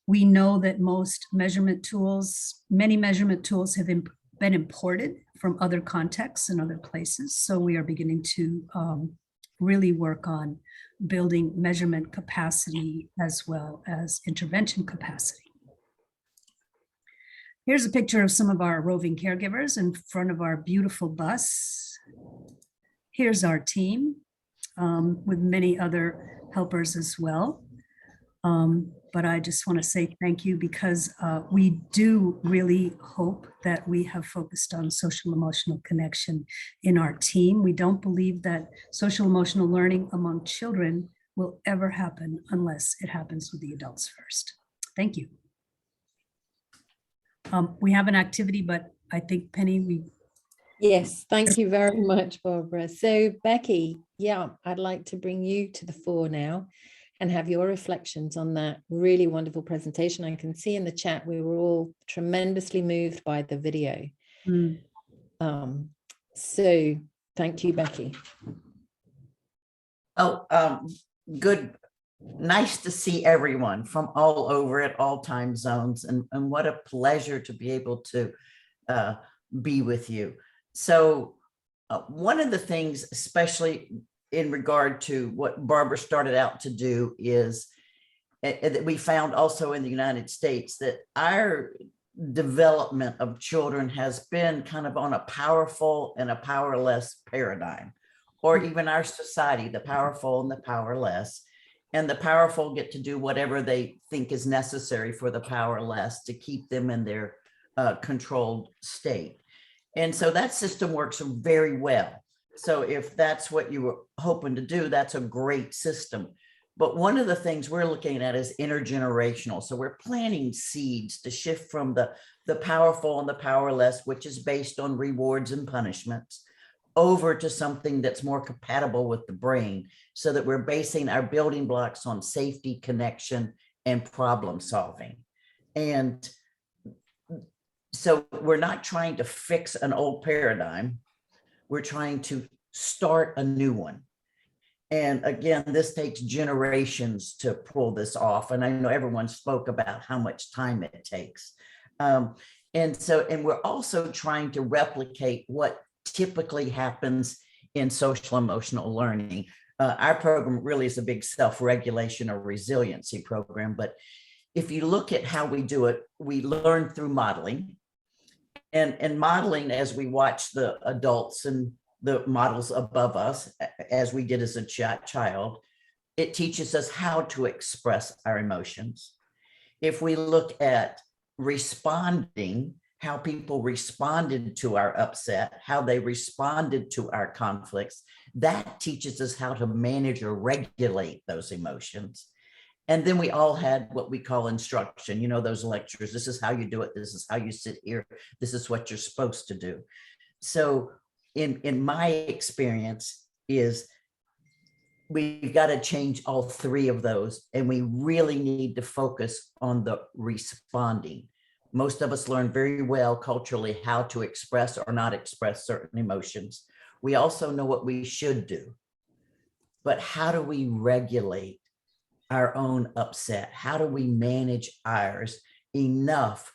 Speaker 16: know that many measurement tools have been imported from other contexts and other places. So we are beginning to really work on building measurement capacity as well as intervention capacity. Here's a picture of some of our roving caregivers in front of our beautiful bus. Here's our team with many other helpers as well. But I just want to say thank you because we do really hope that we have focused on social emotional connection in our team. We don't believe that social emotional learning among children will ever happen unless it happens with the adults first. Thank you. We have an activity, but I think Penny,
Speaker 1: Yes, thank you very much, Barbara. So Becky, yeah, I'd like to bring you to the fore now and have your reflections on that really wonderful presentation. I can see in the chat we were all tremendously moved by the video. So thank you, Becky.
Speaker 18: Oh, good nice to see everyone from all over at all time zones, and what a pleasure to be able to be with you. So one of the things, especially in regard to what Barbara started out to do, is that we found also in the United States that our development of children has been kind of on a powerful and a powerless paradigm, or even our society, the powerful and the powerless. And the powerful get to do whatever they think is necessary for the powerless to keep them in their controlled state. And so that system works very well. So if that's what you were hoping to do, that's a great system. But one of the things we're looking at is intergenerational. So we're planting seeds to shift from the powerful and the powerless, which is based on rewards and punishments, over to something that's more compatible with the brain, so that we're basing our building blocks on safety, connection, and problem solving. And so we're not trying to fix an old paradigm. We're trying to start a new one. And again, this takes generations to pull this off. And I know everyone spoke about how much time it takes. And we're also trying to replicate what typically happens in social emotional learning. Our program really is a big self-regulation or resiliency program. But if you look at how we do it, we learn through modeling. And modeling, as we watch the adults and the models above us, as we did as a child, it teaches us how to express our emotions. If we look at responding, how people responded to our upset, how they responded to our conflicts, that teaches us how to manage or regulate those emotions. And then we all had what we call instruction, you know, those lectures. This is how you do it. This is how you sit here. This is what you're supposed to do. So in my experience is we've got to change all three of those, and we really need to focus on the responding. Most of us learn very well culturally how to express or not express certain emotions. We also know what we should do, but how do we regulate our own upset? How do we manage ours enough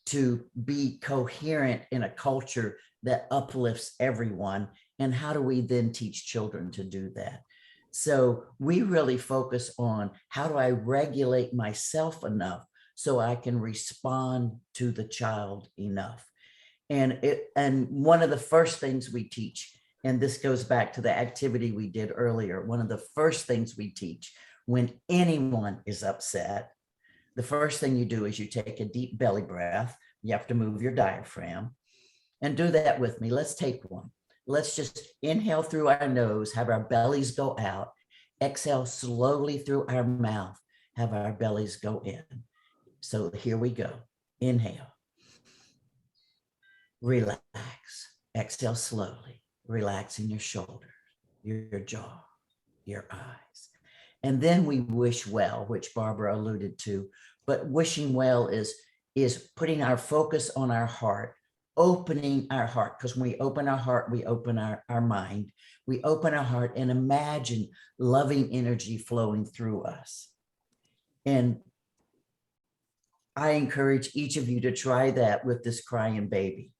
Speaker 18: to be coherent in a culture that uplifts everyone? And how do we then teach children to do that? So we really focus on how do I regulate myself enough so I can respond to the child enough. And one of the first things we teach, and this goes back to the activity we did earlier, one of the first things we teach when anyone is upset, the first thing you do is you take a deep belly breath. You have to move your diaphragm, and do that with me. Let's take one. Let's just inhale through our nose, have our bellies go out, exhale slowly through our mouth, have our bellies go in. So here we go. Inhale, relax, exhale slowly, relaxing your shoulders, your jaw, your eyes. And then we wish well, which Barbara alluded to, but wishing well is putting our focus on our heart, opening our heart, because when we open our heart, we open our mind. We open our heart and imagine loving energy flowing through us. And I encourage each of you to try that with this crying baby.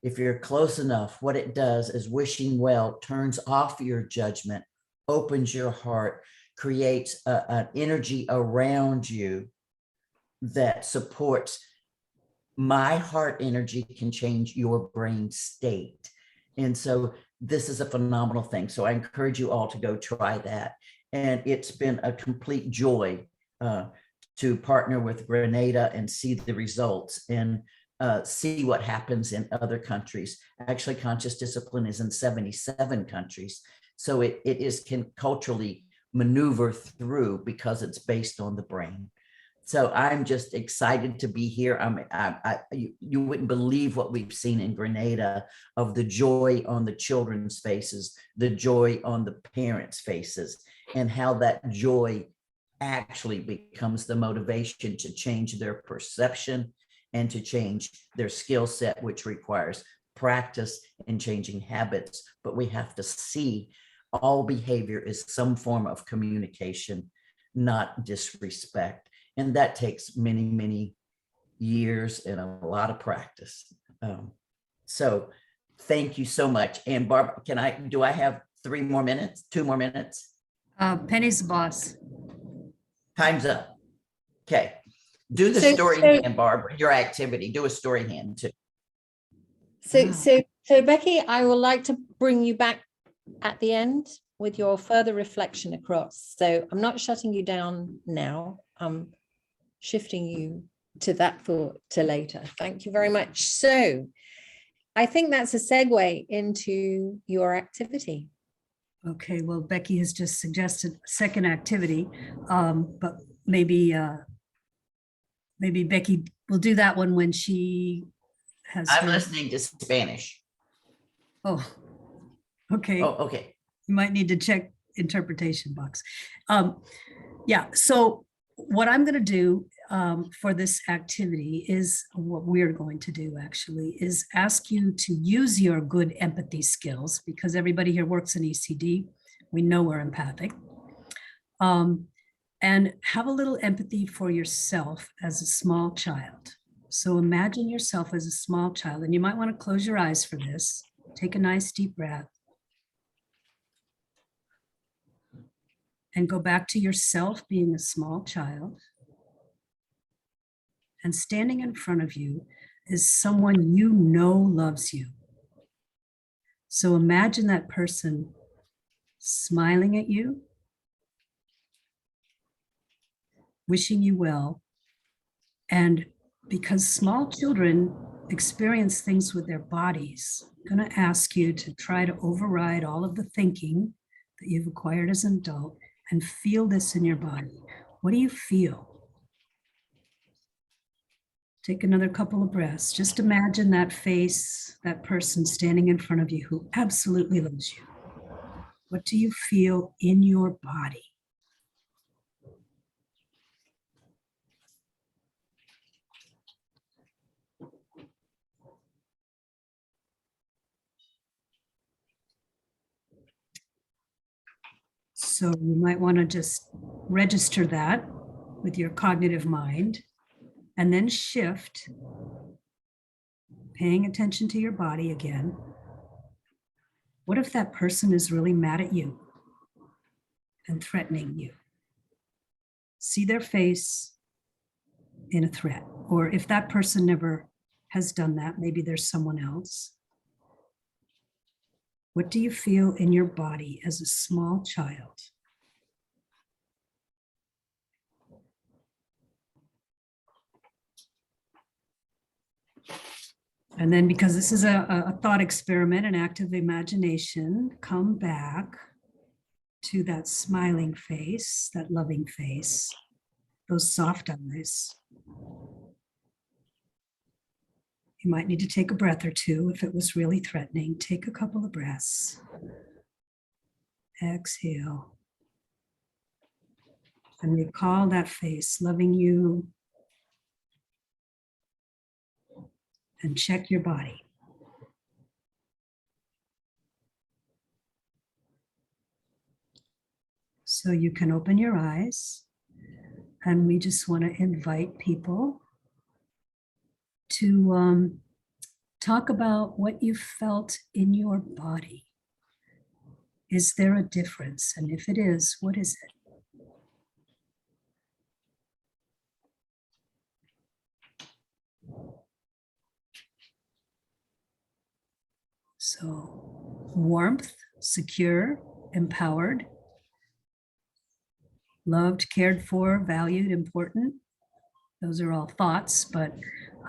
Speaker 18: If you're close enough, what it does is wishing well turns off your judgment, opens your heart, creates an energy around you that supports. My heart energy can change your brain state. And so this is a phenomenal thing. So I encourage you all to go try that. And it's been a complete joy to partner with Grenada and see the results and see what happens in other countries. Actually, conscious discipline is in 77 countries. So it can culturally maneuver through because it's based on the brain. So I'm just excited to be here. You wouldn't believe what we've seen in Grenada of the joy on the children's faces, the joy on the parents' faces, and how that joy actually becomes the motivation to change their perception and to change their skill set, which requires practice and changing habits. But we have to see all behavior is some form of communication. not disrespect. And that takes many, many years and a lot of practice. So thank you so much. And Barbara, do I have 3 more minutes, 2 more minutes?
Speaker 16: Penny's the boss.
Speaker 18: Time's up. Okay. Do the story hand, Barbara, your activity. Do a story hand too.
Speaker 1: So Becky, I would like to bring you back at the end with your further reflection across. So I'm not shutting you down now. I'm shifting you to that thought to later. Thank you very much. So I think that's a segue into your activity.
Speaker 16: Okay, well, Becky has just suggested a second activity, but maybe Becky will do that one when she has.
Speaker 18: I'm listening to Spanish.
Speaker 16: Oh, okay.
Speaker 18: Oh, okay.
Speaker 16: You might need to check interpretation box. Yeah, so what I'm going to do for this activity is what we're going to do actually is ask you to use your good empathy skills, because everybody here works in ECD. We know we're empathic. And have a little empathy for yourself as a small child. So imagine yourself as a small child, and you might want to close your eyes for this. Take a nice deep breath. And go back to yourself being a small child. And standing in front of you is someone you know loves you. So imagine that person smiling at you, wishing you well. And because small children experience things with their bodies, I'm going to ask you to try to override all of the thinking that you've acquired as an adult and feel this in your body. What do you feel? Take another couple of breaths. Just imagine that face, that person standing in front of you who absolutely loves you. What do you feel in your body? So you might want to just register that with your cognitive mind and then shift, paying attention to your body again. What if that person is really mad at you and threatening you? See their face in a threat. Or if that person never has done that, maybe there's someone else. What do you feel in your body as a small child? And then, because this is a thought experiment, an active imagination, come back to that smiling face, that loving face, those soft eyes. You might need to take a breath or two if it was really threatening. Take a couple of breaths. Exhale. And recall that face loving you. And check your body. So you can open your eyes, and we just want to invite people to talk about what you felt in your body. Is there a difference? And if it is, what is it? So warmth, secure, empowered, loved, cared for, valued, important. Those are all thoughts, but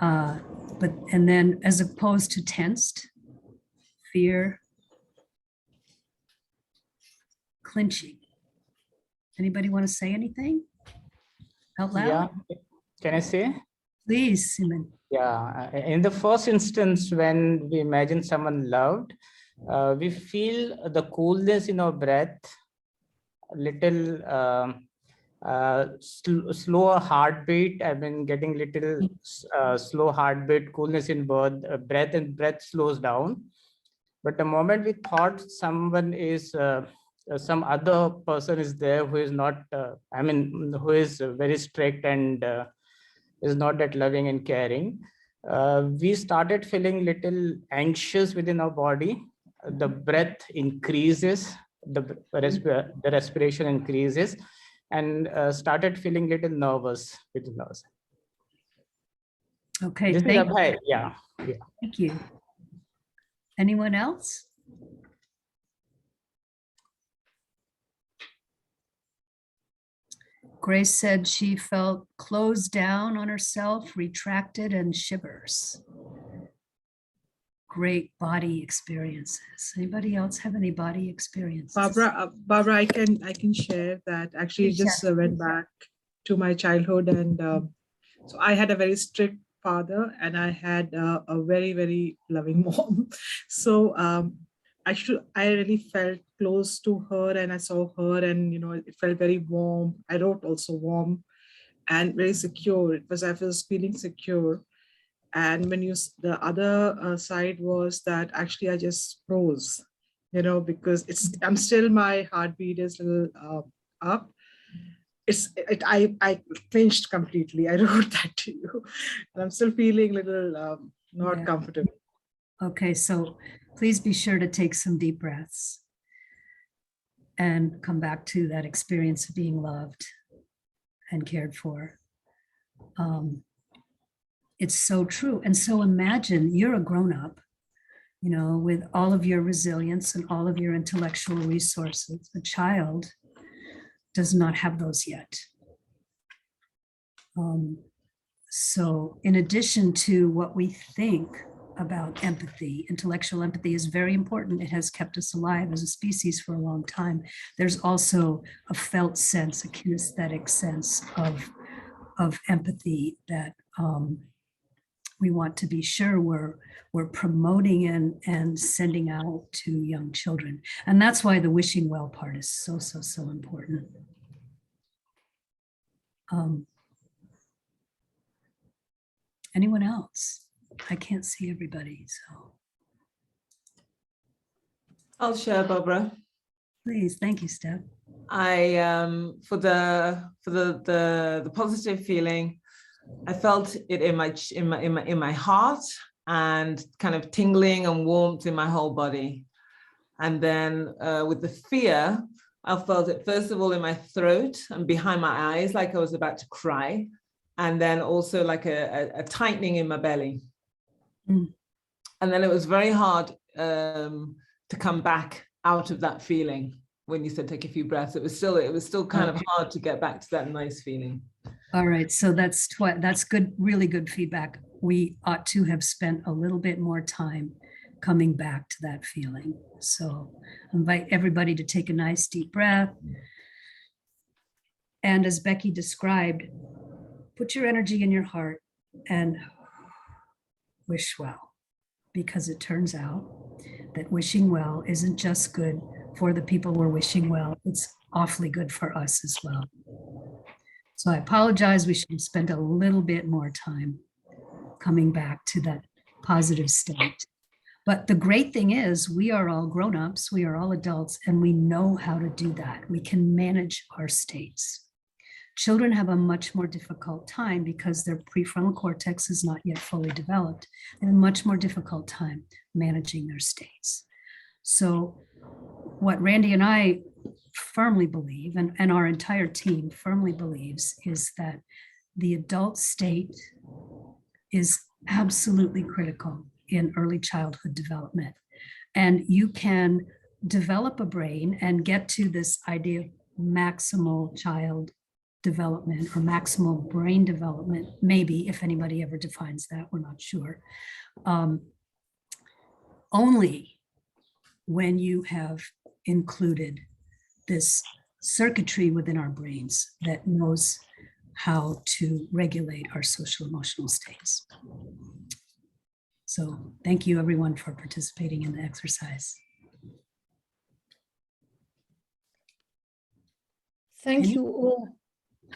Speaker 16: and then as opposed to tensed, fear, clinching. Anybody want to say anything out loud?
Speaker 19: Yeah, can I say?
Speaker 16: Please, Simon.
Speaker 19: Yeah, in the first instance, when we imagine someone loved, we feel the coolness in our breath, a little slower heartbeat. I've been getting little slow heartbeat, coolness in breath, and breath slows down. But the moment we thought someone is some other person is there who is not, who is very strict and is not that loving and caring, we started feeling little anxious within our body. The breath increases, the respiration increases, and started feeling little nervous within us.
Speaker 16: Okay,
Speaker 19: This is Abhay. Yeah.
Speaker 16: Thank you. Anyone else? Grace said she felt closed down on herself, retracted, and shivers. Great body experiences. Anybody else have any body experiences?
Speaker 20: Barbara, I can share that. Actually, just went back to my childhood, and so I had a very strict father, and I had a very, very loving mom. So I really felt close to her, and I saw her, and it felt very warm. I wrote also warm and very secure. I was feeling secure. And when the other side was that actually I just froze, because I'm still, my heartbeat is a little up. I clinched completely. I wrote that to you, and I'm still feeling a little not comfortable.
Speaker 16: Okay, so please be sure to take some deep breaths and come back to that experience of being loved and cared for. It's so true. And so imagine you're a grown-up, with all of your resilience and all of your intellectual resources. A child does not have those yet. So in addition to what we think about empathy, intellectual empathy is very important. It has kept us alive as a species for a long time. There's also a felt sense, a kinesthetic sense of empathy that we want to be sure we're promoting and sending out to young children. And that's why the wishing well part is so, so, so important. Anyone else? I can't see everybody, so.
Speaker 21: I'll share, Barbara.
Speaker 16: Please, thank you, Steph.
Speaker 21: For the positive feeling, I felt it in my heart, and kind of tingling and warmth in my whole body. And then with the fear, I felt it first of all in my throat and behind my eyes, like I was about to cry. And then also like a tightening in my belly. And then it was very hard to come back out of that feeling. When you said take a few breaths, it was still kind of hard to get back to that nice feeling.
Speaker 16: All right, so that's good, really good feedback. We ought to have spent a little bit more time coming back to that feeling. So I invite everybody to take a nice deep breath. And as Becky described, put your energy in your heart and wish well, because it turns out that wishing well isn't just good for the people we're wishing well, it's awfully good for us as well. So I apologize, we should spend a little bit more time coming back to that positive state. But the great thing is we are all grown-ups, we are all adults, and we know how to do that. We can manage our states. Children have a much more difficult time because their prefrontal cortex is not yet fully developed. They have a much more difficult time managing their states. So what Randy and I firmly believe, and our entire team firmly believes, is that the adult state is absolutely critical in early childhood development. And you can develop a brain and get to this idea of maximal child development or maximal brain development, maybe, if anybody ever defines that, we're not sure. Only when you have included this circuitry within our brains that knows how to regulate our social emotional states. So thank you everyone for participating in the exercise.
Speaker 1: Thank you all.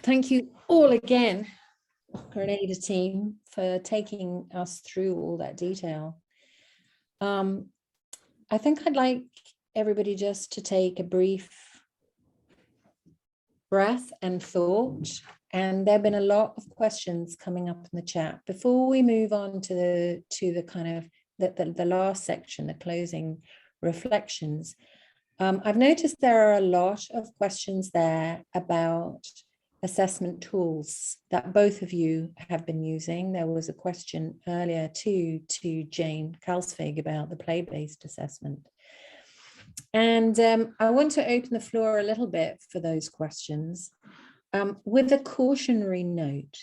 Speaker 1: Thank you all again, Grenada team, for taking us through all that detail. I think I'd like everybody just to take a brief breath and thought. And there have been a lot of questions coming up in the chat. Before we move on to the kind of the last section, the closing reflections, I've noticed there are a lot of questions there about assessment tools that both of you have been using. There was a question earlier to Jane Kvalsvig about the play-based assessment. And I want to open the floor a little bit for those questions with a cautionary note.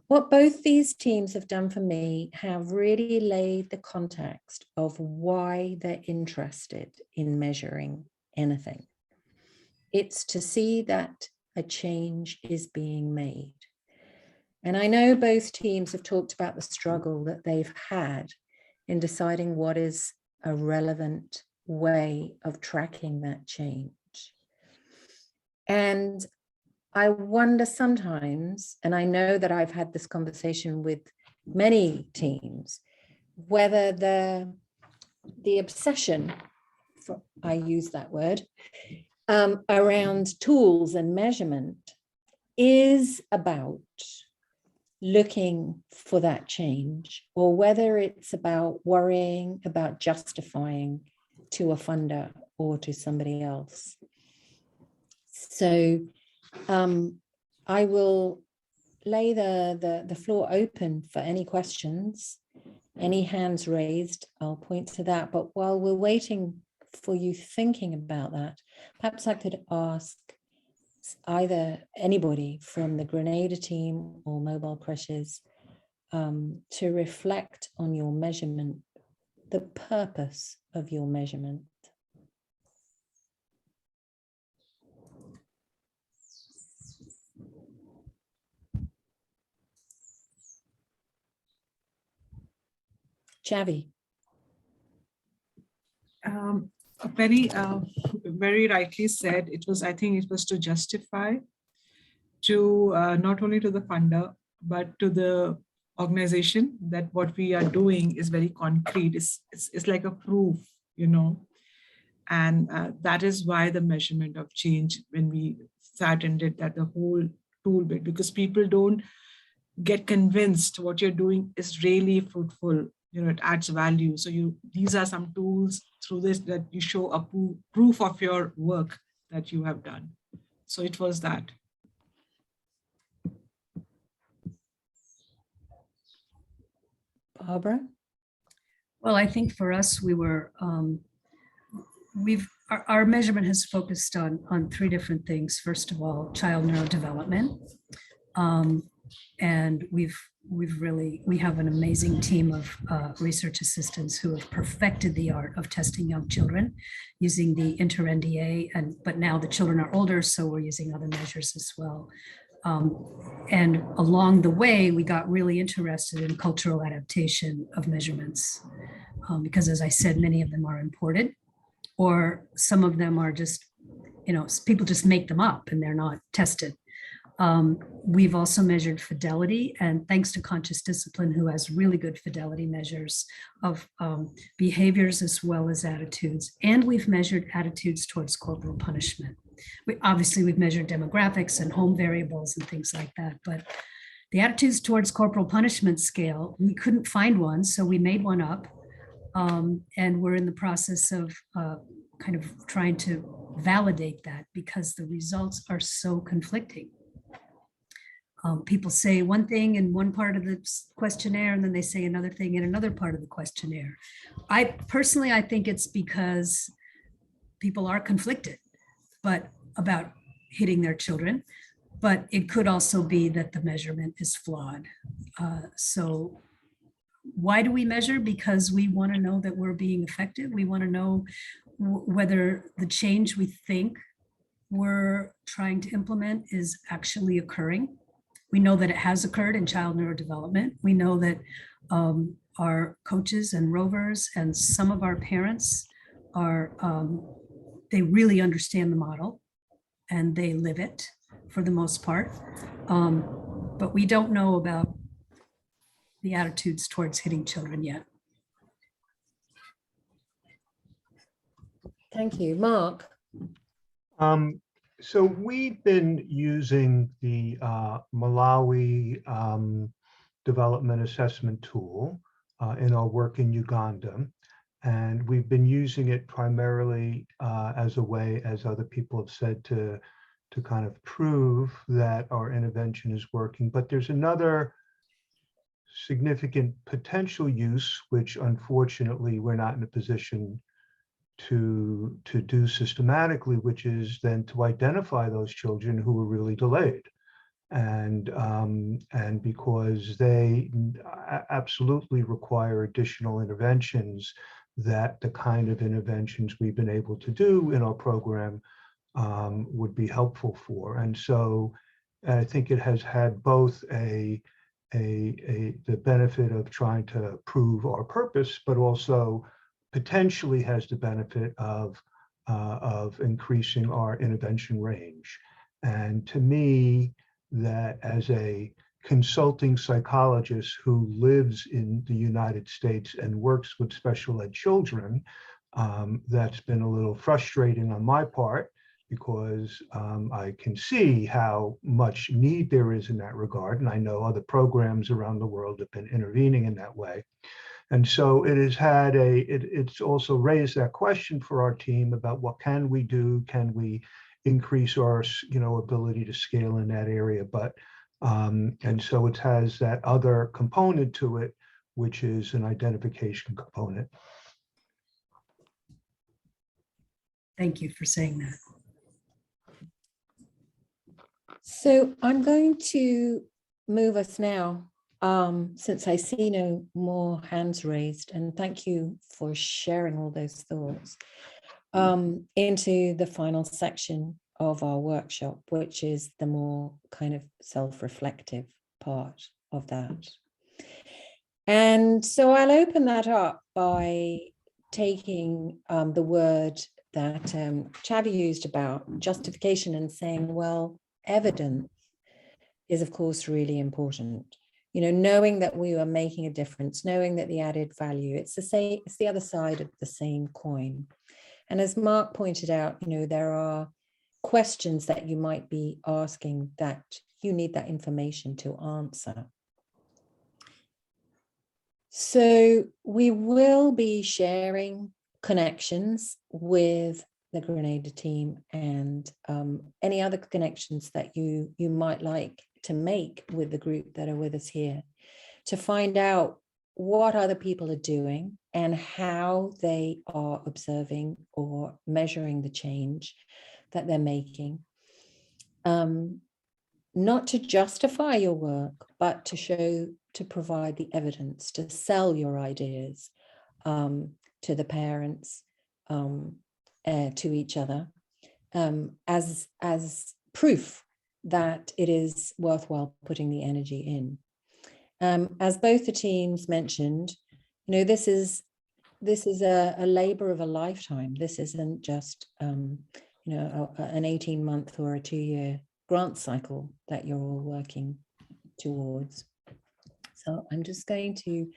Speaker 1: What both these teams have done for me have really laid the context of why they're interested in measuring anything. It's to see that a change is being made. And I know both teams have talked about the struggle that they've had in deciding what is a relevant way of tracking that change. And I wonder sometimes, and I know that I've had this conversation with many teams, whether the obsession, I use that word, around tools and measurement is about looking for that change, or whether it's about worrying about justifying to a funder or to somebody else. So I will lay the floor open for any questions, any hands raised. I'll point to that. But while we're waiting for you thinking about that, perhaps I could ask either anybody from the Grenada team or Mobile Creches to reflect on your measurement, the purpose of your measurement. Chavi.
Speaker 20: Very rightly said. I think it was to justify to not only to the funder, but to the organization that what we are doing is very concrete. It's like a proof, you know, and that is why the measurement of change, when we sat and did that, the whole tool bit, because people don't get convinced what you're doing is really fruitful. You know, it adds value. So these are some tools through this that you show a proof of your work that you have done. So it was that.
Speaker 1: Barbara?
Speaker 16: Well, I think for us, our measurement has focused on three different things. First of all, child neurodevelopment. And we have an amazing team of research assistants who have perfected the art of testing young children using the inter-NDA, but now the children are older, so we're using other measures as well. And along the way, we got really interested in cultural adaptation of measurements because, as I said, many of them are imported, or some of them are just, people just make them up and they're not tested. We've also measured fidelity, and thanks to Conscious Discipline, who has really good fidelity measures of behaviors as well as attitudes. And we've measured attitudes towards corporal punishment. We've measured demographics and home variables and things like that, but the attitudes towards corporal punishment scale, we couldn't find one, so we made one up. And we're in the process of kind of trying to validate that because the results are so conflicting. People say one thing in one part of the questionnaire, and then they say another thing in another part of the questionnaire. I think it's because people are conflicted, but about hitting their children, but it could also be that the measurement is flawed. So why do we measure? Because we want to know that we're being effective. We want to know whether the change we think we're trying to implement is actually occurring. We know that it has occurred in child neurodevelopment. We know that our coaches and rovers and some of our parents they really understand the model and they live it for the most part. But we don't know about the attitudes towards hitting children yet.
Speaker 1: Thank you. Mark?
Speaker 13: So we've been using the Malawi development assessment tool in our work in Uganda. And we've been using it primarily as a way, as other people have said, to kind of prove that our intervention is working. But there's another significant potential use, which unfortunately we're not in a position to do systematically, which is then to identify those children who were really delayed. And because they absolutely require additional interventions, that the kind of interventions we've been able to do in our program would be helpful for. And so I think it has had both the benefit of trying to prove our purpose, but also potentially has the benefit of increasing our intervention range. And to me, that as a consulting psychologist who lives in the United States and works with special ed children, that's been a little frustrating on my part, because I can see how much need there is in that regard. And I know other programs around the world have been intervening in that way. And so it has had it's also raised that question for our team about what can we do? Can we increase our ability to scale in that area? But and so it has that other component to it, which is an identification component.
Speaker 16: Thank you for saying that.
Speaker 1: So I'm going to move us now, since I see no more hands raised, and thank you for sharing all those thoughts, into the final section of our workshop, which is the more kind of self-reflective part of that. And so I'll open that up by taking the word that Chavi used about justification and saying, well, evidence is of course really important. Knowing that we are making a difference, knowing that the added value, it's the other side of the same coin. And as Mark pointed out, there are questions that you might be asking that you need that information to answer. So we will be sharing connections with the Grenada team and any other connections that you might like to make with the group that are with us here, to find out what other people are doing and how they are observing or measuring the change that they're making. Not to justify your work, but to provide the evidence, to sell your ideas to the parents, to each other, as proof that it is worthwhile putting the energy in. As both the teams mentioned, this is a labor of a lifetime. This isn't just an 18-month or a 2-year grant cycle that you're all working towards. So I'm just going to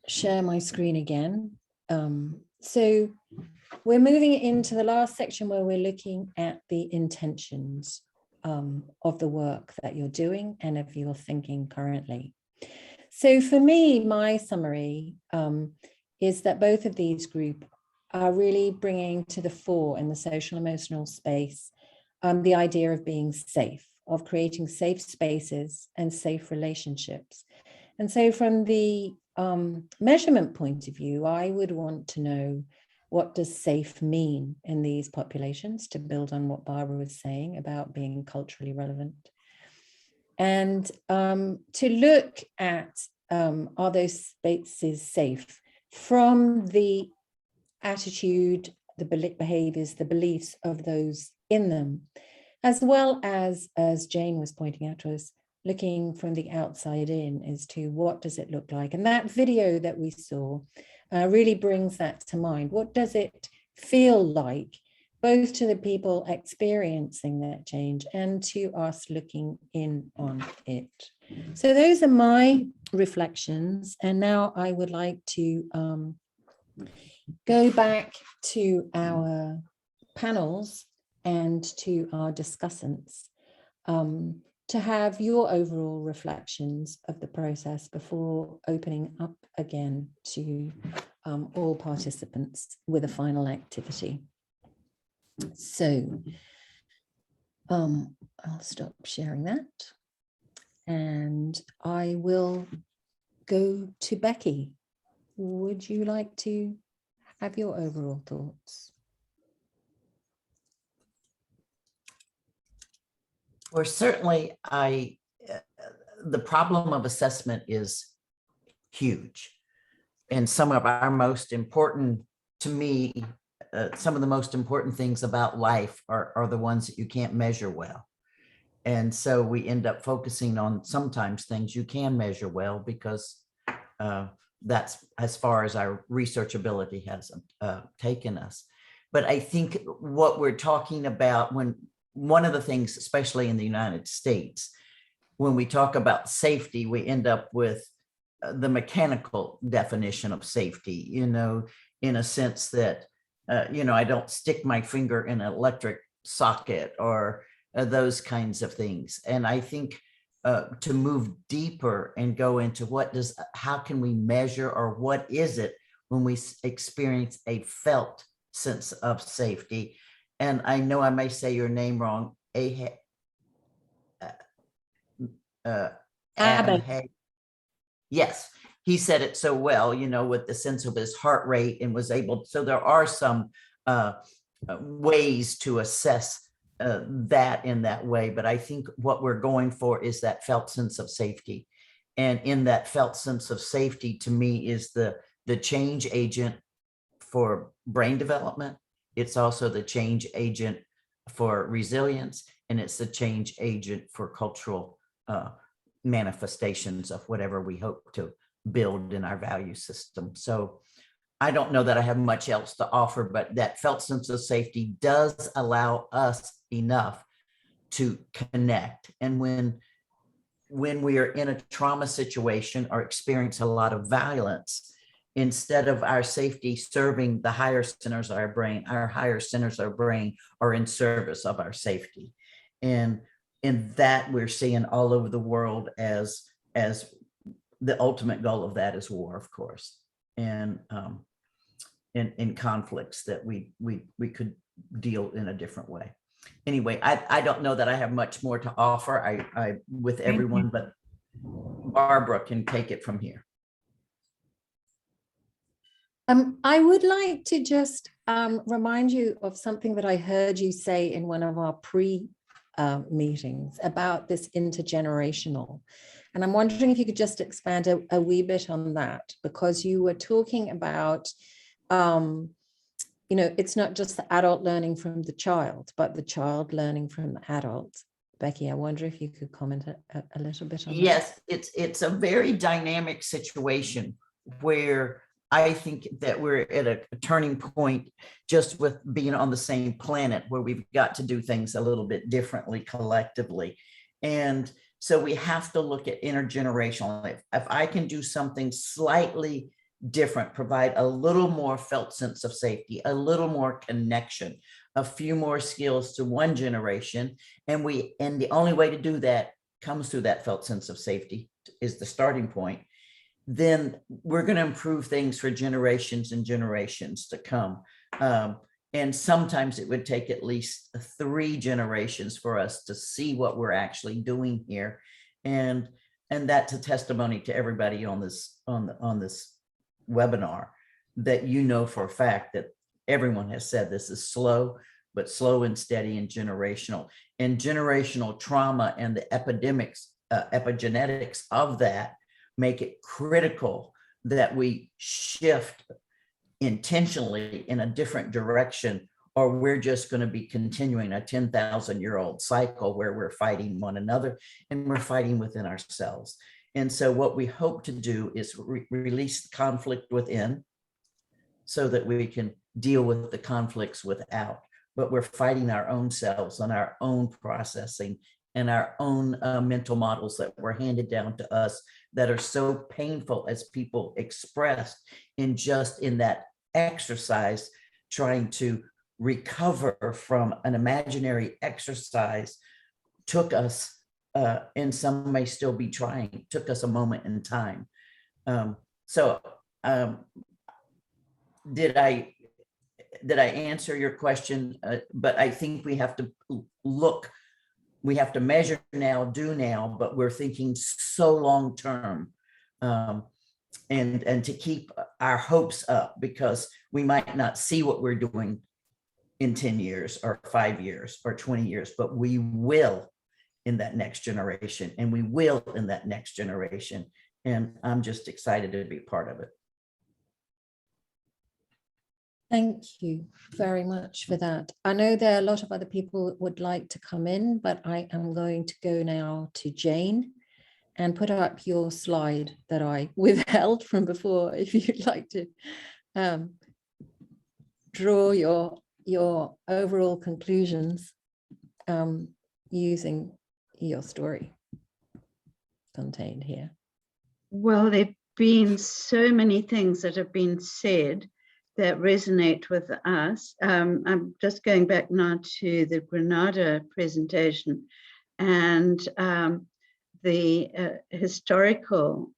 Speaker 1: share my screen again. So we're moving into the last section where we're looking at the intentions of the work that you're doing and of your thinking currently. So for me, my summary is that both of these groups are really bringing to the fore in the social emotional space the idea of being safe, of creating safe spaces and safe relationships. And so from the measurement point of view, I would want to know, what does safe mean in these populations, to build on what Barbara was saying about being culturally relevant. And to look at, are those spaces safe from the attitude, the behaviors, the beliefs of those in them, as well as Jane was pointing out to us, looking from the outside in as to what does it look like. And that video that we saw really brings that to mind. What does it feel like, both to the people experiencing that change and to us looking in on it? So those are my reflections. And now I would like to go back to our panels and to our discussants to have your overall reflections of the process before opening up again to all participants with a final activity. So I'll stop sharing that and I will go to Becky. Would you like to have your overall thoughts?
Speaker 18: Or certainly the problem of assessment is huge. And some of our most important, to me, some of the most important things about life are the ones that you can't measure well. And so we end up focusing on sometimes things you can measure well because that's as far as our researchability has taken us. But I think what we're talking about one of the things, especially in the United States, when we talk about safety, we end up with the mechanical definition of safety, in a sense that, I don't stick my finger in an electric socket or those kinds of things. And I think to move deeper and go into how can we measure or what is it when we experience a felt sense of safety? And I know I may say your name wrong. Yes, he said it so well, with the sense of his heart rate and was able. So there are some ways to assess that in that way. But I think what we're going for is that felt sense of safety. And in that felt sense of safety, to me, is the change agent for brain development. It's also the change agent for resilience, and it's the change agent for cultural manifestations of whatever we hope to build in our value system. So I don't know that I have much else to offer, but that felt sense of safety does allow us enough to connect. And when we are in a trauma situation or experience a lot of violence, instead of our safety serving the higher centers of our brain, our higher centers of our brain are in service of our safety. And in that we're seeing all over the world as the ultimate goal of that is war, of course, and in conflicts that we could deal in a different way. Anyway, I don't know that I have much more to offer I with everyone, but Barbara can take it from here.
Speaker 1: I would like to just remind you of something that I heard you say in one of our pre-meetings about this intergenerational. And I'm wondering if you could just expand a wee bit on that, because you were talking about, it's not just the adult learning from the child, but the child learning from the adult. Becky, I wonder if you could comment a little bit on that.
Speaker 18: Yes, it's a very dynamic situation where I think that we're at a turning point just with being on the same planet where we've got to do things a little bit differently collectively. And so we have to look at intergenerational. If I can do something slightly different, provide a little more felt sense of safety, a little more connection, a few more skills to one generation, and the only way to do that comes through that felt sense of safety is the starting point, then we're going to improve things for generations and generations to come. And sometimes it would take at least 3 generations for us to see what we're actually doing here. And that's a testimony to everybody on this webinar, that for a fact that everyone has said this is slow, but slow and steady and generational. And generational trauma and the epigenetics of that make it critical that we shift intentionally in a different direction, or we're just going to be continuing a 10,000-year-old cycle where we're fighting one another and we're fighting within ourselves. And so what we hope to do is release the conflict within so that we can deal with the conflicts without, but we're fighting our own selves and our own processing and our own mental models that were handed down to us that are so painful, as people expressed in that exercise, trying to recover from an imaginary exercise, took us, and some may still be trying, took us a moment in time. Did I answer your question? But I think we have to look, we have to measure now, do now, but we're thinking so long term, and to keep our hopes up, because we might not see what we're doing in 10 years or 5 years or 20 years, but we will in that next generation, and we will in that next generation. And I'm just excited to be part of it.
Speaker 1: Thank you very much for that. I know there are a lot of other people that would like to come in, but I am going to go now to Jane and put up your slide that I withheld from before, if you'd like to draw your overall conclusions using your story contained here.
Speaker 11: Well, there have been so many things that have been said that resonate with us. I'm just going back now to the Grenada presentation and the historical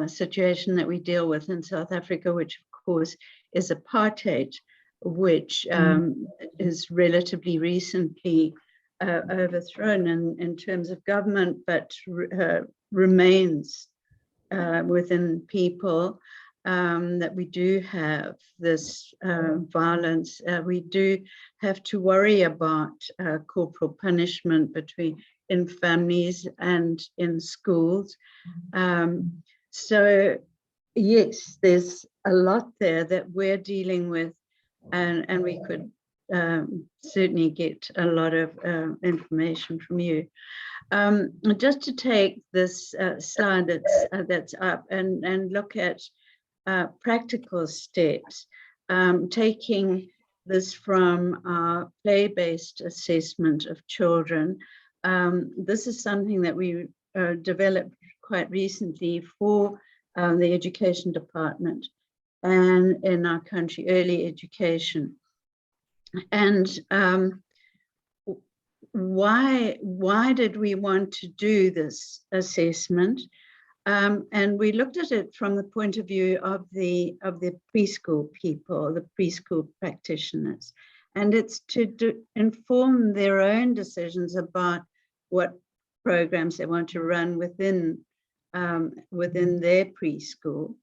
Speaker 11: situation that we deal with in South Africa, which of course is apartheid, which is relatively recently overthrown in terms of government, but remains within people. That we do have this violence. We do have to worry about corporal punishment in families and in schools. So yes, there's a lot there that we're dealing with, and we could certainly get a lot of information from you. Just to take this slide that's up and look at practical steps, taking this from our play-based assessment of children. This is something that we developed quite recently for the education department and in our country, early education. And why did we want to do this assessment? And we looked at it from the point of view of the preschool people, the preschool practitioners, and it's to inform their own decisions about what programs they want to run within their preschool.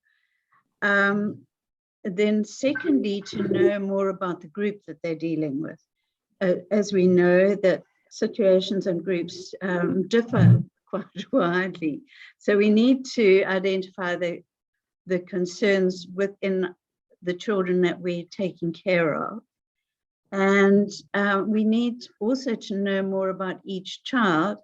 Speaker 11: Then secondly, to know more about the group that they're dealing with. As we know that situations and groups differ quite widely. So we need to identify the concerns within the children that we're taking care of. And we need also to know more about each child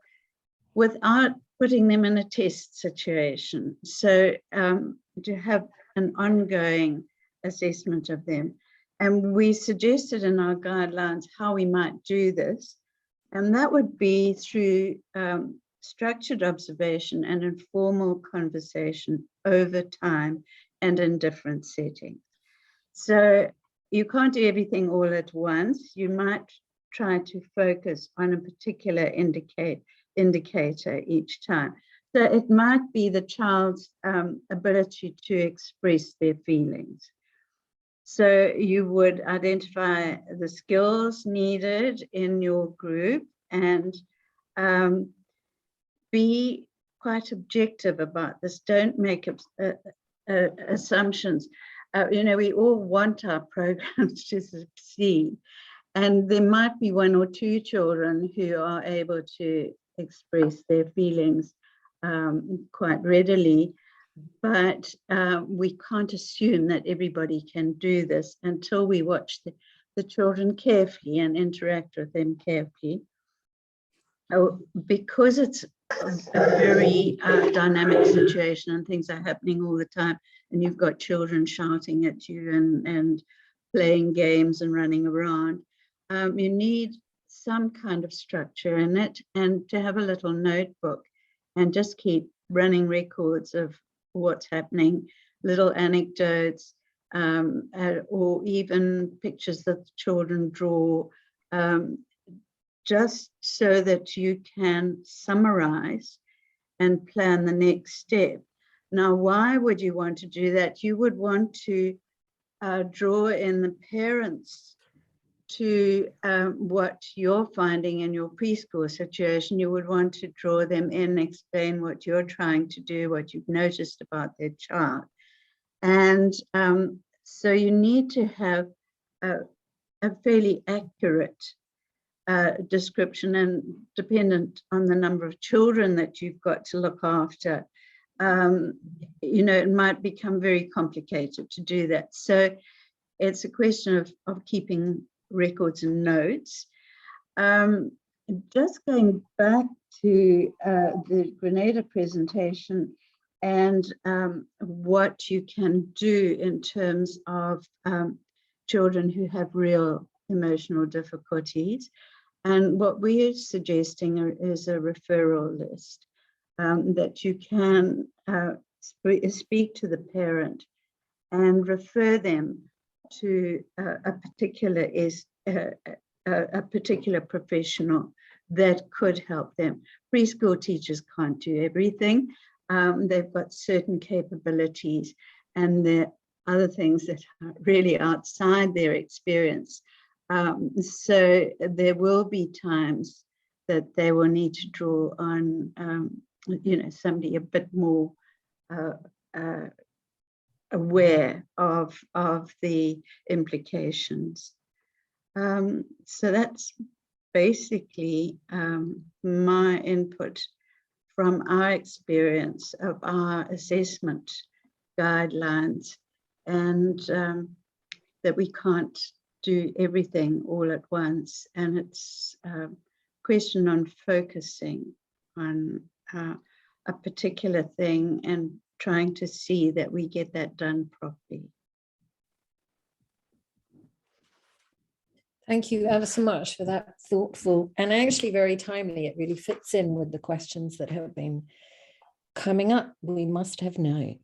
Speaker 11: without putting them in a test situation. So to have an ongoing assessment of them. And we suggested in our guidelines how we might do this. And that would be through structured observation and informal conversation over time and in different settings. So you can't do everything all at once. You might try to focus on a particular indicator each time. So it might be the child's ability to express their feelings. So you would identify the skills needed in your group and be quite objective about this. Don't make assumptions. We all want our programs to succeed, and there might be one or two children who are able to express their feelings quite readily, but we can't assume that everybody can do this until we watch the children carefully and interact with them carefully. Because it's a very dynamic situation and things are happening all the time, and you've got children shouting at you and playing games and running around, you need some kind of structure in it, and to have a little notebook and just keep running records of what's happening, little anecdotes, or even pictures that children draw, just so that you can summarize and plan the next step. Now, why would you want to do that? You would want to draw in the parents to what you're finding in your preschool situation. You would want to draw them in, explain what you're trying to do, what you've noticed about their child. And so you need to have a fairly accurate description, and dependent on the number of children that you've got to look after, it might become very complicated to do that. So it's a question of keeping records and notes. Just going back to the Grenada presentation and what you can do in terms of children who have real emotional difficulties. And what we are suggesting is a referral list that you can speak to the parent and refer them to a particular professional that could help them. Preschool teachers can't do everything. They've got certain capabilities, and there are other things that are really outside their experience. So there will be times that they will need to draw on, somebody a bit more aware of the implications. So that's basically my input from our experience of our assessment guidelines, and that we can't do everything all at once. And it's a question on focusing on a particular thing and trying to see that we get that done properly.
Speaker 1: Thank you ever so much for that thoughtful and actually very timely. It really fits in with the questions that have been coming up. We must have known.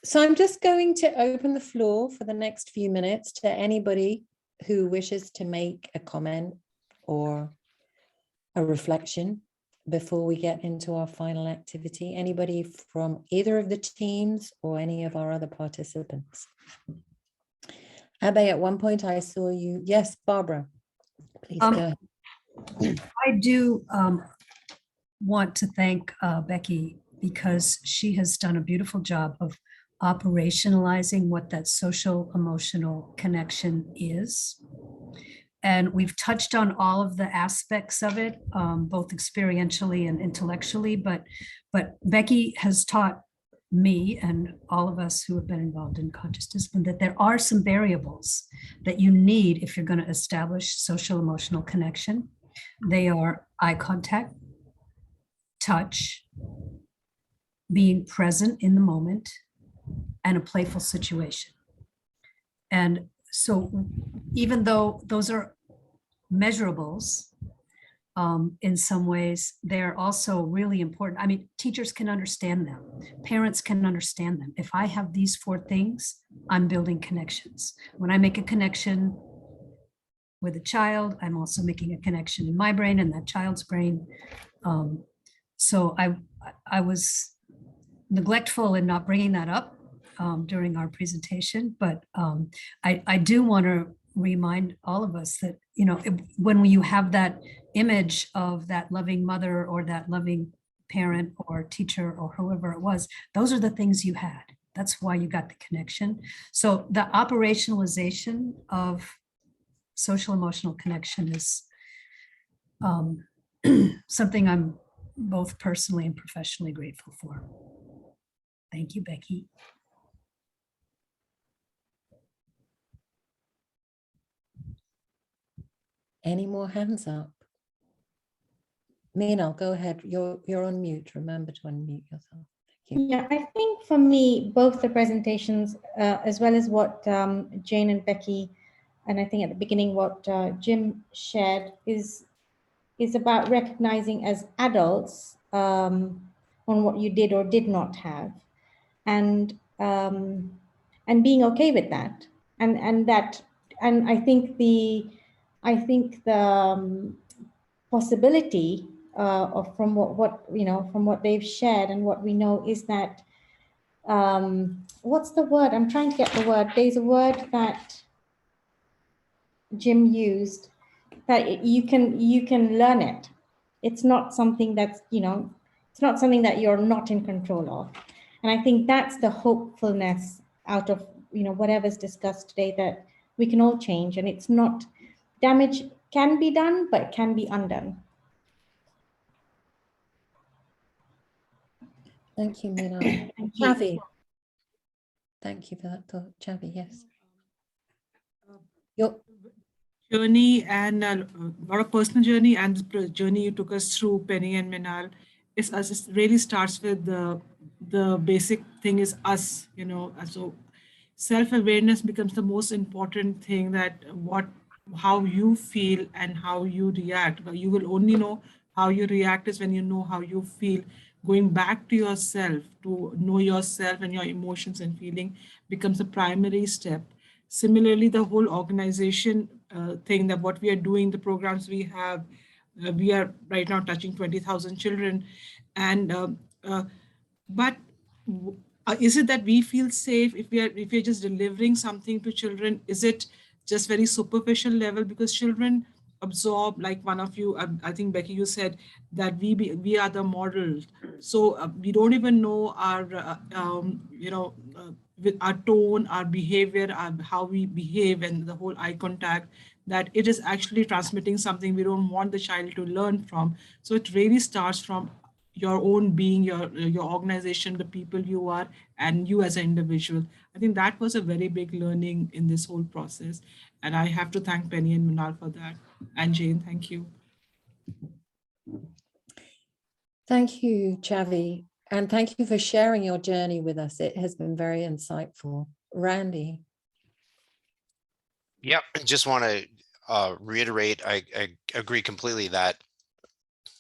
Speaker 1: So I'm just going to open the floor for the next few minutes to anybody who wishes to make a comment or a reflection before we get into our final activity. Anybody from either of the teams or any of our other participants? Abe, at one point I saw you. Yes, Barbara, please go ahead.
Speaker 16: I do want to thank Becky, because she has done a beautiful job of operationalizing what that social emotional connection is. And we've touched on all of the aspects of it, both experientially and intellectually, but Becky has taught me and all of us who have been involved in conscious discipline that there are some variables that you need if you're going to establish social emotional connection. They are eye contact, touch, being present in the moment, and a playful situation. And so even though those are measurables, in some ways, they're also really important. I mean, teachers can understand them. Parents can understand them. If I have these 4 things, I'm building connections. When I make a connection with a child, I'm also making a connection in my brain and that child's brain. So I was neglectful in not bringing that up during our presentation, but I do want to remind all of us that, when you have that image of that loving mother or that loving parent or teacher or whoever it was, those are the things you had. That's why you got the connection. So the operationalization of social emotional connection is something I'm both personally and professionally grateful for. Thank you, Becky.
Speaker 1: Any more hands up? Meenal, go ahead. You're on mute. Remember to unmute yourself. Thank you.
Speaker 3: Yeah, I think for me, both the presentations, as well as what Jane and Becky, and I think at the beginning what Jim shared, is about recognizing as adults on what you did or did not have. And and being okay with that. And I think the possibility of from what they've shared and what we know is that what's the word? I'm trying to get the word. There's a word that Jim used, that you can learn it. It's not something that's, it's not something that you're not in control of. And I think that's the hopefulness out of, whatever's discussed today, that we can all change, and it's not, damage can be done, but it can be undone.
Speaker 1: Thank you, Mina.
Speaker 3: Thank you.
Speaker 1: Chavi. Thank you for that thought, Chavi. Yes. Your
Speaker 6: journey and a lot of personal journey, and the journey you took us through, Penny and Minal, is us. It really starts with the basic thing is us. So self-awareness becomes the most important thing, that how you feel and how you react. You will only know how you react is when you know how you feel. Going back to yourself, to know yourself and your emotions and feeling, becomes a primary step. Similarly, the whole organization thing, that what we are doing, the programs we have, we are right now touching 20,000 children. And but is it that we feel safe if we're just delivering something to children? Is it just very superficial level? Because children absorb, like one of you, I think Becky, you said that we are the models. So we don't even know our with our tone, our behavior, how we behave, and the whole eye contact, that it is actually transmitting something we don't want the child to learn from. So it really starts from your own being, your organization, the people you are, and you as an individual. I think that was a very big learning in this whole process. And I have to thank Penny and Minal for that. And Jane, thank you.
Speaker 1: Thank you, Chavi. And thank you for sharing your journey with us. It has been very insightful. Randy.
Speaker 17: Yeah, I just want to reiterate, I agree completely that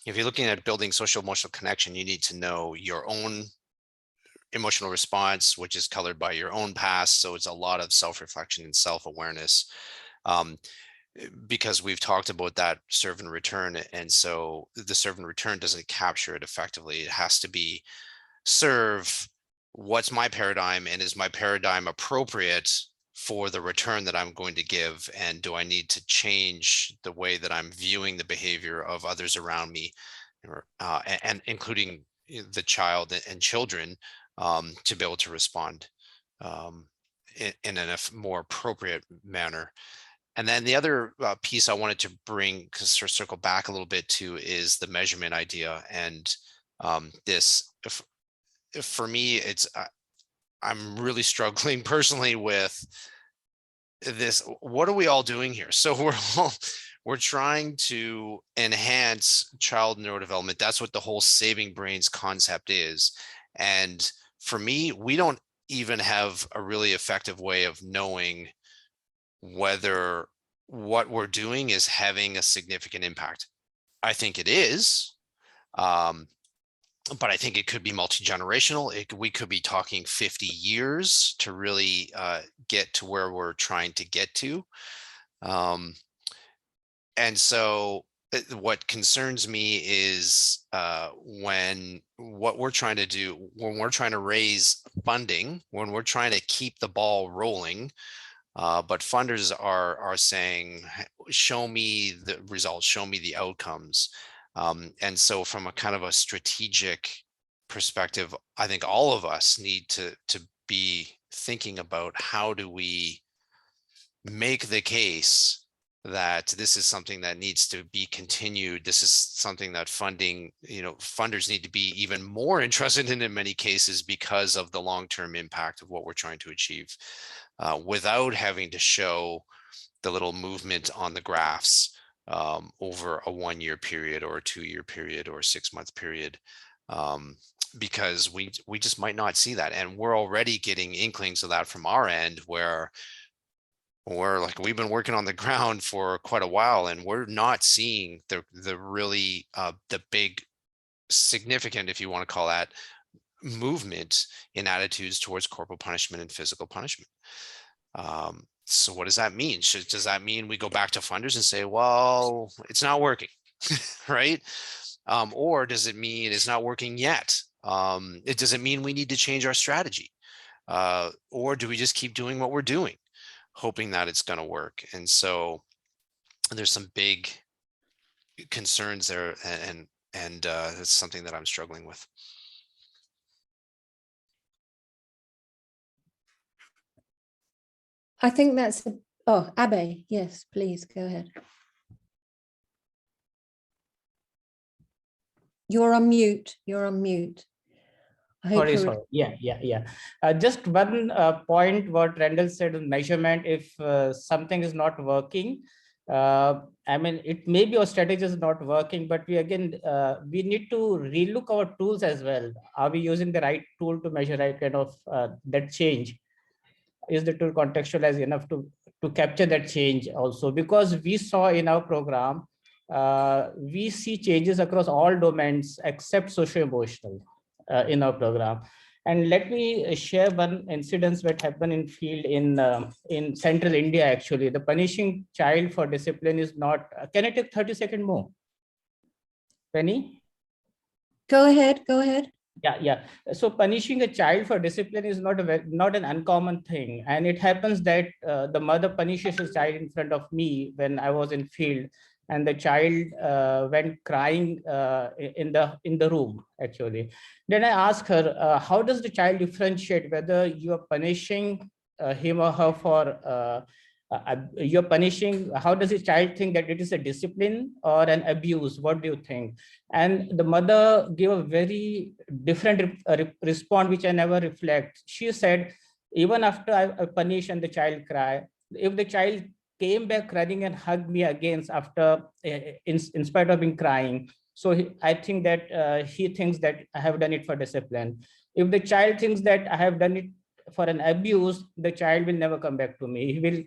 Speaker 17: if you're looking at building social emotional connection, you need to know your own emotional response, which is colored by your own past. So it's a lot of self-reflection and self-awareness, because we've talked about that serve and return. And so the serve and return doesn't capture it effectively. It has to be serve, what's my paradigm, and is my paradigm appropriate for the return that I'm going to give? And do I need to change the way that I'm viewing the behavior of others around me, and including the child and children, to be able to respond in a more appropriate manner? And then the other piece I wanted to bring, because sort of circle back a little bit to, is the measurement idea. And this, for me, I'm really struggling personally with this. What are we all doing here? So we're trying to enhance child neurodevelopment. That's what the whole saving brains concept is. And for me, we don't even have a really effective way of knowing whether what we're doing is having a significant impact. I think it is. But I think it could be multi-generational. We could be talking 50 years to really get to where we're trying to get to. And so what concerns me is when what we're trying to do, when we're trying to raise funding, when we're trying to keep the ball rolling, but funders are saying, show me the results, show me the outcomes. And so from a kind of a strategic perspective, I think all of us need to be thinking about how do we make the case that this is something that needs to be continued. This is something that funders need to be even more interested in many cases, because of the long-term impact of what we're trying to achieve, without having to show the little movement on the graphs over a 1-year period or a 2-year period or a 6-month period, because we just might not see that. And we're already getting inklings of that from our end, where we've been working on the ground for quite a while, and we're not seeing the really the big significant, if you want to call that, movement in attitudes towards corporal punishment and physical punishment. So what does that mean? Does that mean we go back to funders and say, well, it's not working, right? Or does it mean it's not working yet? Does it mean we need to change our strategy? Or do we just keep doing what we're doing, hoping that it's going to work? And so there's some big concerns there, and it's something that I'm struggling with.
Speaker 1: I think that's, oh, Abe, yes, please go ahead. You're on mute, you're on mute.
Speaker 19: Sorry. Yeah. Just one point what Randall said on measurement. If something is not working, I mean, it may be our strategy is not working, but we need to relook our tools as well. Are we using the right tool to measure right kind of that change? Is the tool contextualized enough to capture that change also? Because we saw in our program, we see changes across all domains except socio-emotional in our program. And let me share one incident that happened in field in central India. Actually, the punishing child for discipline is not. Can I take 30 seconds more? Penny?
Speaker 1: Go ahead.
Speaker 19: Yeah. So punishing a child for discipline is not an uncommon thing, and it happens that the mother punishes a child in front of me when I was in field, and the child went crying in the room actually. Then I asked her, how does the child differentiate whether you are punishing him or her for you're punishing? How does the child think that it is a discipline or an abuse? What do you think? And the mother gave a very different response, which I never reflect. She said, even after I punish and the child cry, if the child came back crying and hugged me again after, in spite of being crying, so I think that he thinks that I have done it for discipline. If the child thinks that I have done it for an abuse, the child will never come back to me. He will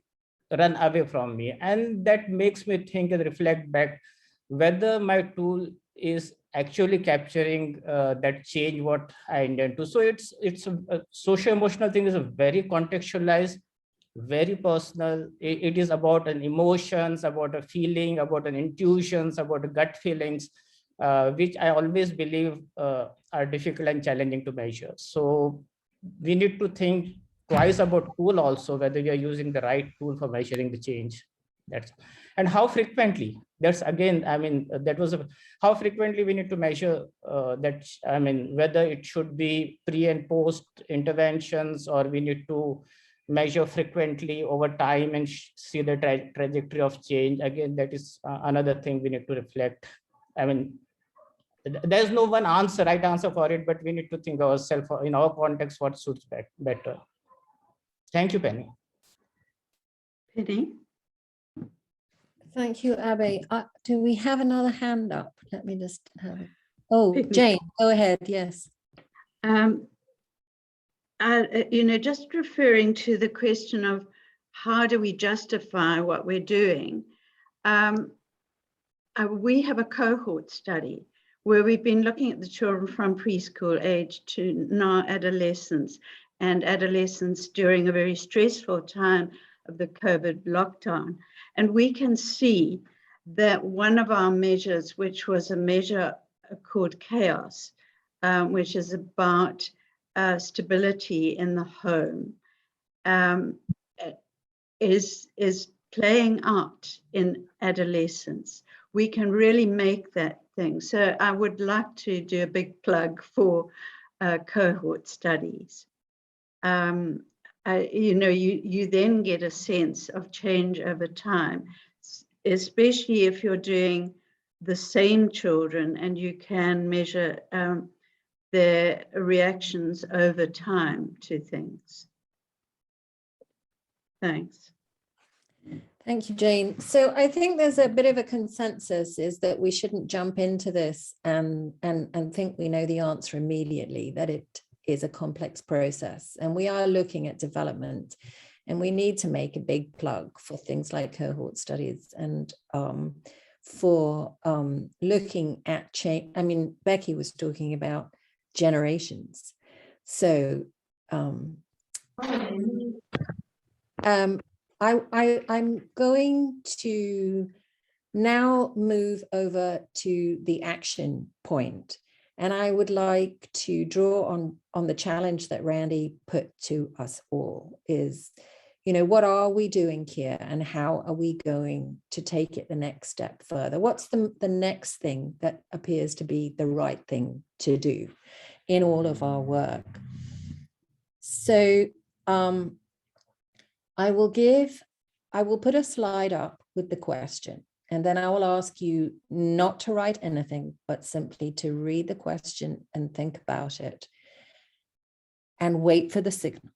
Speaker 19: run away from me. And that makes me think and reflect back whether my tool is actually capturing that change what I intend to. So it's a socio-emotional thing is a very contextualized, very personal. It is about an emotions, about a feeling, about an intuitions, about a gut feelings, which I always believe are difficult and challenging to measure. So we need to think twice about tool also, whether we are using the right tool for measuring the change. And how frequently. That's again, I mean, how frequently we need to measure that. I mean, whether it should be pre and post interventions, or we need to measure frequently over time and see the trajectory of change. Again, that is another thing we need to reflect. I mean, there's no one right answer for it, but we need to think ourselves in our context what suits better. Thank you, Penny.
Speaker 11: Penny?
Speaker 1: Thank you, Abby. Do we have another hand up? Let me just have it. Oh, Jane, go ahead. Yes.
Speaker 11: Just referring to the question of how do we justify what we're doing, we have a cohort study where we've been looking at the children from preschool age to now adolescence, and adolescence during a very stressful time of the COVID lockdown. And we can see that one of our measures, which was a measure called chaos, which is about stability in the home, is playing out in adolescence. We can really make that thing. So I would like to do a big plug for cohort studies. You then get a sense of change over time, especially if you're doing the same children and you can measure their reactions over time to things. Thanks.
Speaker 1: Thank you, Jane. So I think there's a bit of a consensus is that we shouldn't jump into this and think we know the answer immediately, that it is a complex process. And we are looking at development, and we need to make a big plug for things like cohort studies and for looking at change. I mean, Becky was talking about generations. So I'm going to now move over to the action point. And I would like to draw on the challenge that Randy put to us all is, you know, what are we doing here and how are we going to take it the next step further? What's the next thing that appears to be the right thing to do in all of our work? So I will put a slide up with the question, and then I will ask you not to write anything, but simply to read the question and think about it and wait for the signal.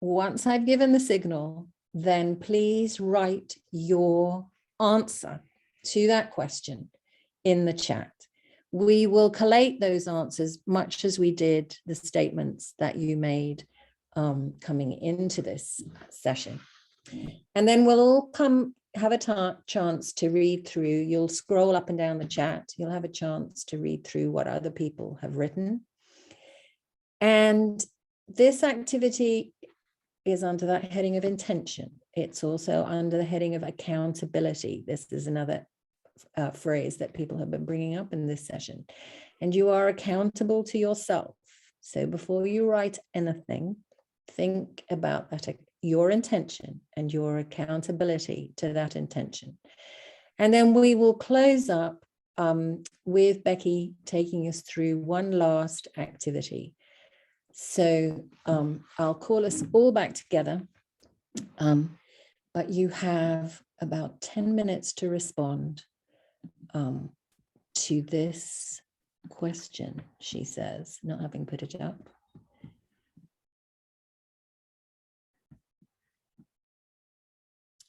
Speaker 1: Once I've given the signal, then please write your answer to that question in the chat. We will collate those answers much as we did the statements that you made coming into this session. And then we'll all have a chance to read through. You'll scroll up and down the chat. You'll have a chance to read through what other people have written. And this activity is under that heading of intention. It's also under the heading of accountability. This is another phrase that people have been bringing up in this session. And you are accountable to yourself. So before you write anything, think about that, your intention and your accountability to that intention. And then we will close up with Becky taking us through one last activity. So I'll call us all back together, but you have about 10 minutes to respond to this question, she says, not having put it up.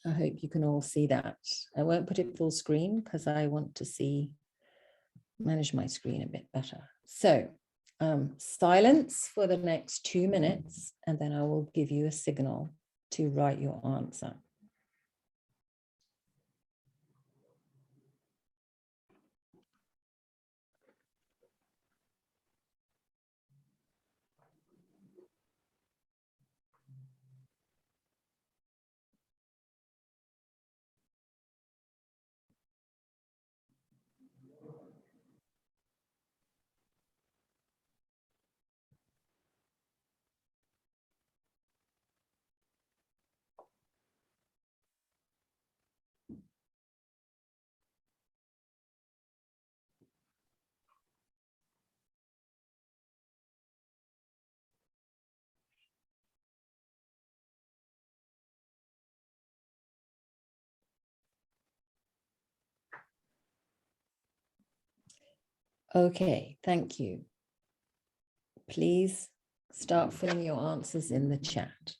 Speaker 1: I hope you can all see that. I won't put it full screen because I want to manage my screen a bit better. So silence for the next 2 minutes, and then I will give you a signal to write your answer. Okay, thank you. Please start filling your answers in the chat.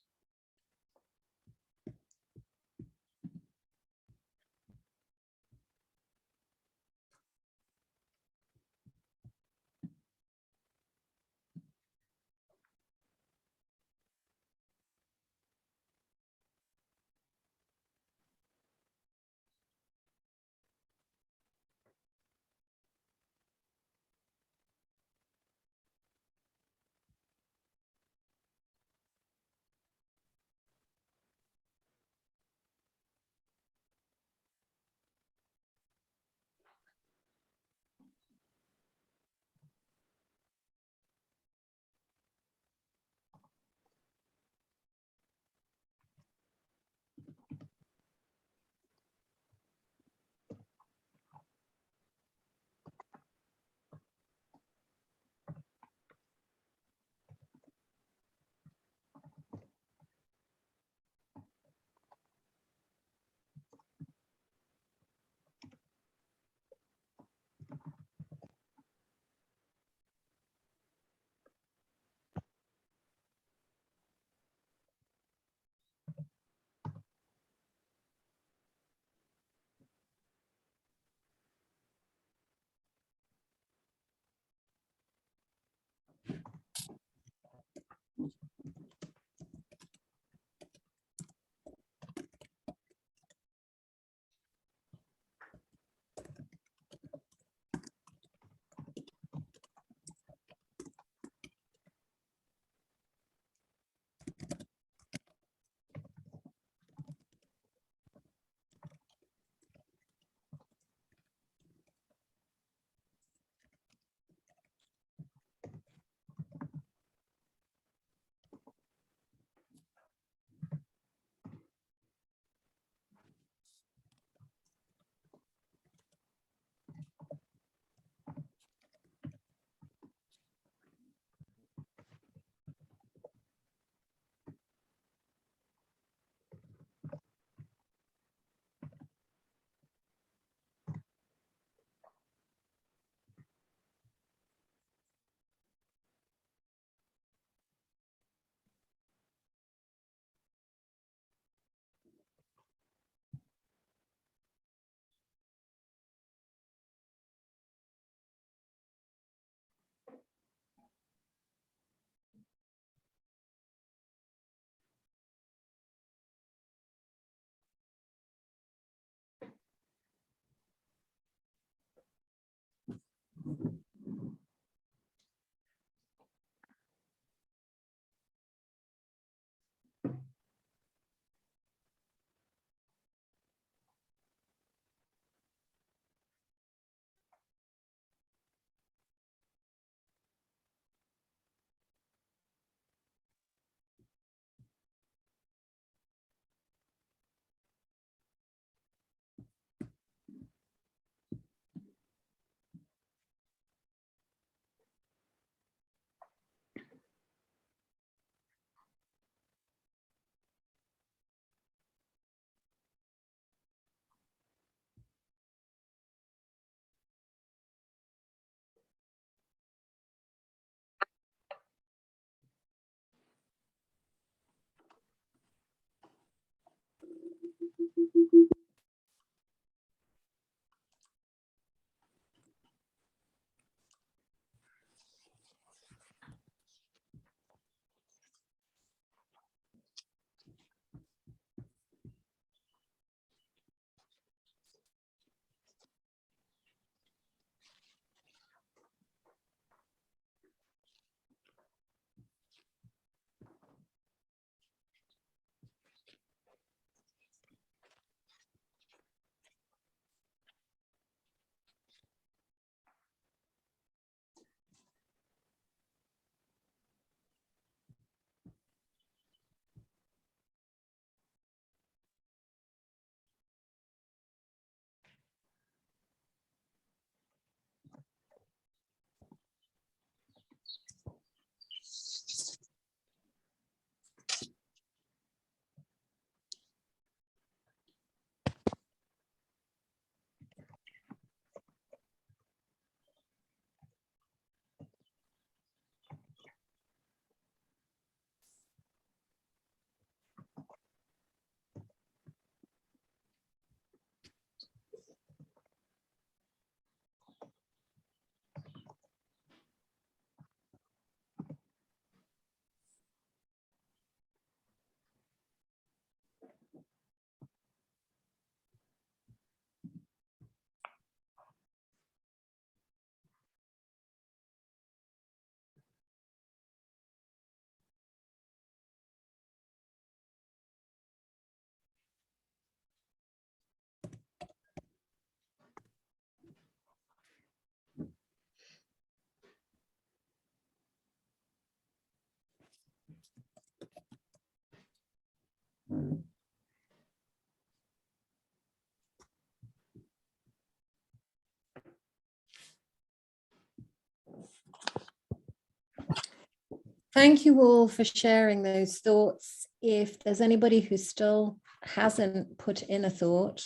Speaker 1: Thank you all for sharing those thoughts. If there's anybody who still hasn't put in a thought,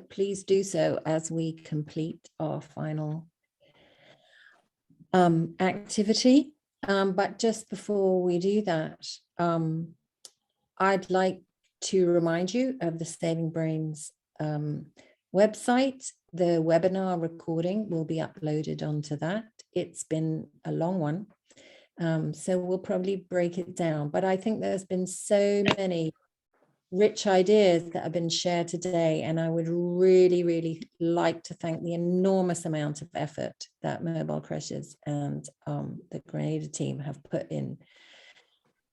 Speaker 1: please do so as we complete our final activity. But just before we do that, I'd like to remind you of the Saving Brains website. The webinar recording will be uploaded onto that. It's been a long one. So we'll probably break it down, but I think there's been so many rich ideas that have been shared today, and I would really, really like to thank the enormous amount of effort that Mobile Creches and the Grenada team have put in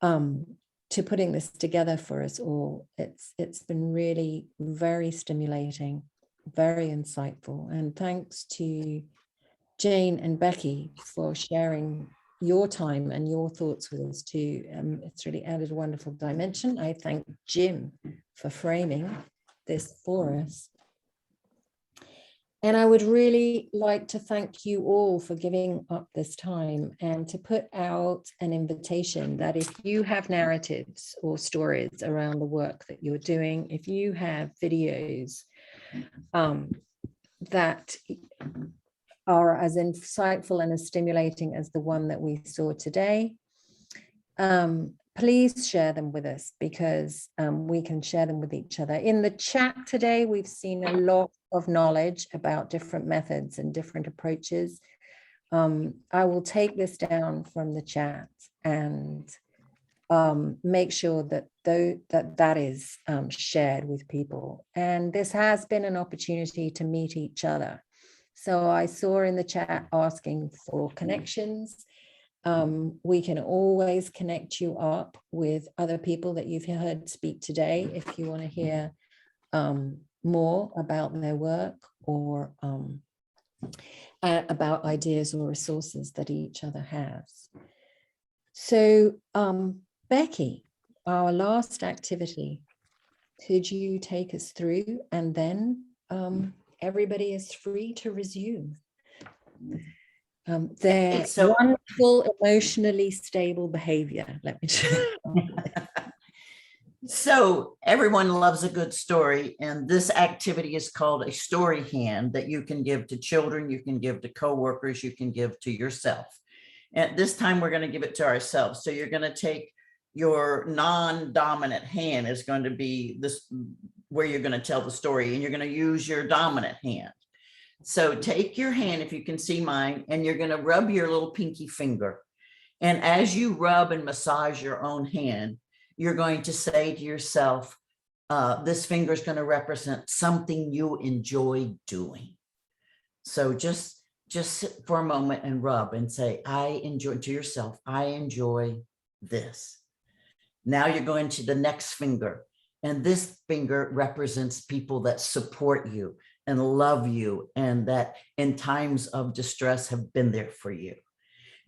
Speaker 1: to putting this together for us all. It's been really very stimulating, very insightful, and thanks to Jane and Becky for sharing your time and your thoughts with us too. It's really added a wonderful dimension. I thank Jim for framing this for us. And I would really like to thank you all for giving up this time and to put out an invitation that if you have narratives or stories around the work that you're doing, if you have videos that are as insightful and as stimulating as the one that we saw today, please share them with us, because we can share them with each other. In the chat today, we've seen a lot of knowledge about different methods and different approaches. I will take this down from the chat and make sure that that is shared with people. And this has been an opportunity to meet each other. So I saw in the chat asking for connections. We can always connect you up with other people that you've heard speak today if you want to hear more about their work or about ideas or resources that each other has. So Becky, our last activity, could you take us through, and then everybody is free to resume their wonderful, emotionally stable behavior. Let me tell you.
Speaker 18: So everyone loves a good story, and this activity is called a story hand that you can give to children, you can give to coworkers, you can give to yourself. And this time we're going to give it to ourselves. So you're going to take your non-dominant hand is going to be this, where you're going to tell the story, and you're going to use your dominant hand. So take your hand, if you can see mine, and you're going to rub your little pinky finger. And as you rub and massage your own hand, you're going to say to yourself, this finger is going to represent something you enjoy doing. So just sit for a moment and rub and say, I enjoy, to yourself, I enjoy this. Now you're going to the next finger, and this finger represents people that support you and love you, and that in times of distress have been there for you.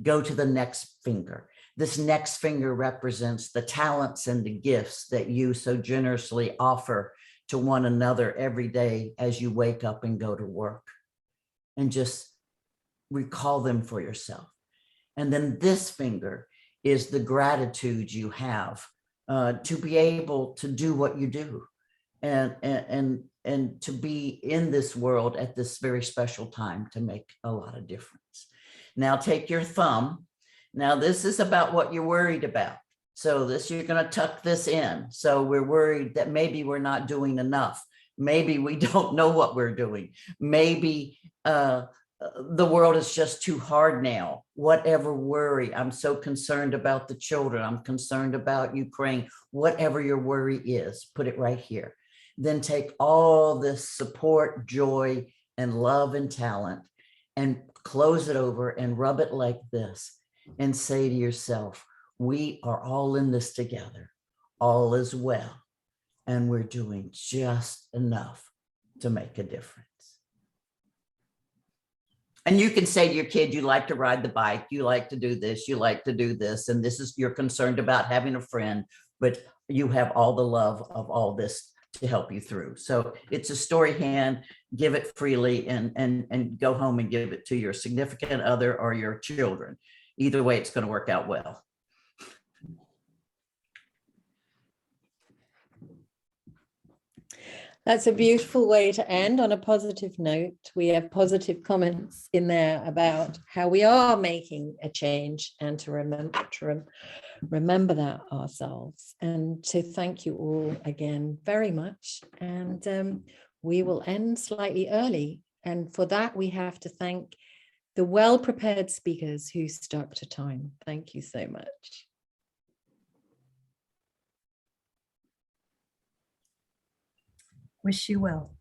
Speaker 18: Go to the next finger. This next finger represents the talents and the gifts that you so generously offer to one another every day as you wake up and go to work. And just recall them for yourself. And then this finger is the gratitude you have to be able to do what you do, and to be in this world at this very special time to make a lot of difference. Now take your thumb. Now this is about what you're worried about. So this, you're going to tuck this in. So we're worried that maybe we're not doing enough. Maybe we don't know what we're doing. Maybe the world is just too hard now. Whatever worry, I'm so concerned about the children. I'm concerned about Ukraine. Whatever your worry is, put it right here. Then take all this support, joy, and love and talent, and close it over and rub it like this, and say to yourself, we are all in this together. All is well, and we're doing just enough to make a difference. And you can say to your kid, you like to ride the bike, you like to do this, you like to do this, and this is, you're concerned about having a friend, but you have all the love of all this to help you through. So it's a story hand, give it freely, and go home and give it to your significant other or your children. Either way, it's going to work out well.
Speaker 1: That's a beautiful way to end, on a positive note. We have positive comments in there about how we are making a change, and to remember that ourselves, and to thank you all again very much. And we will end slightly early. And for that, we have to thank the well-prepared speakers who stuck to time. Thank you so much.
Speaker 16: Wish you well.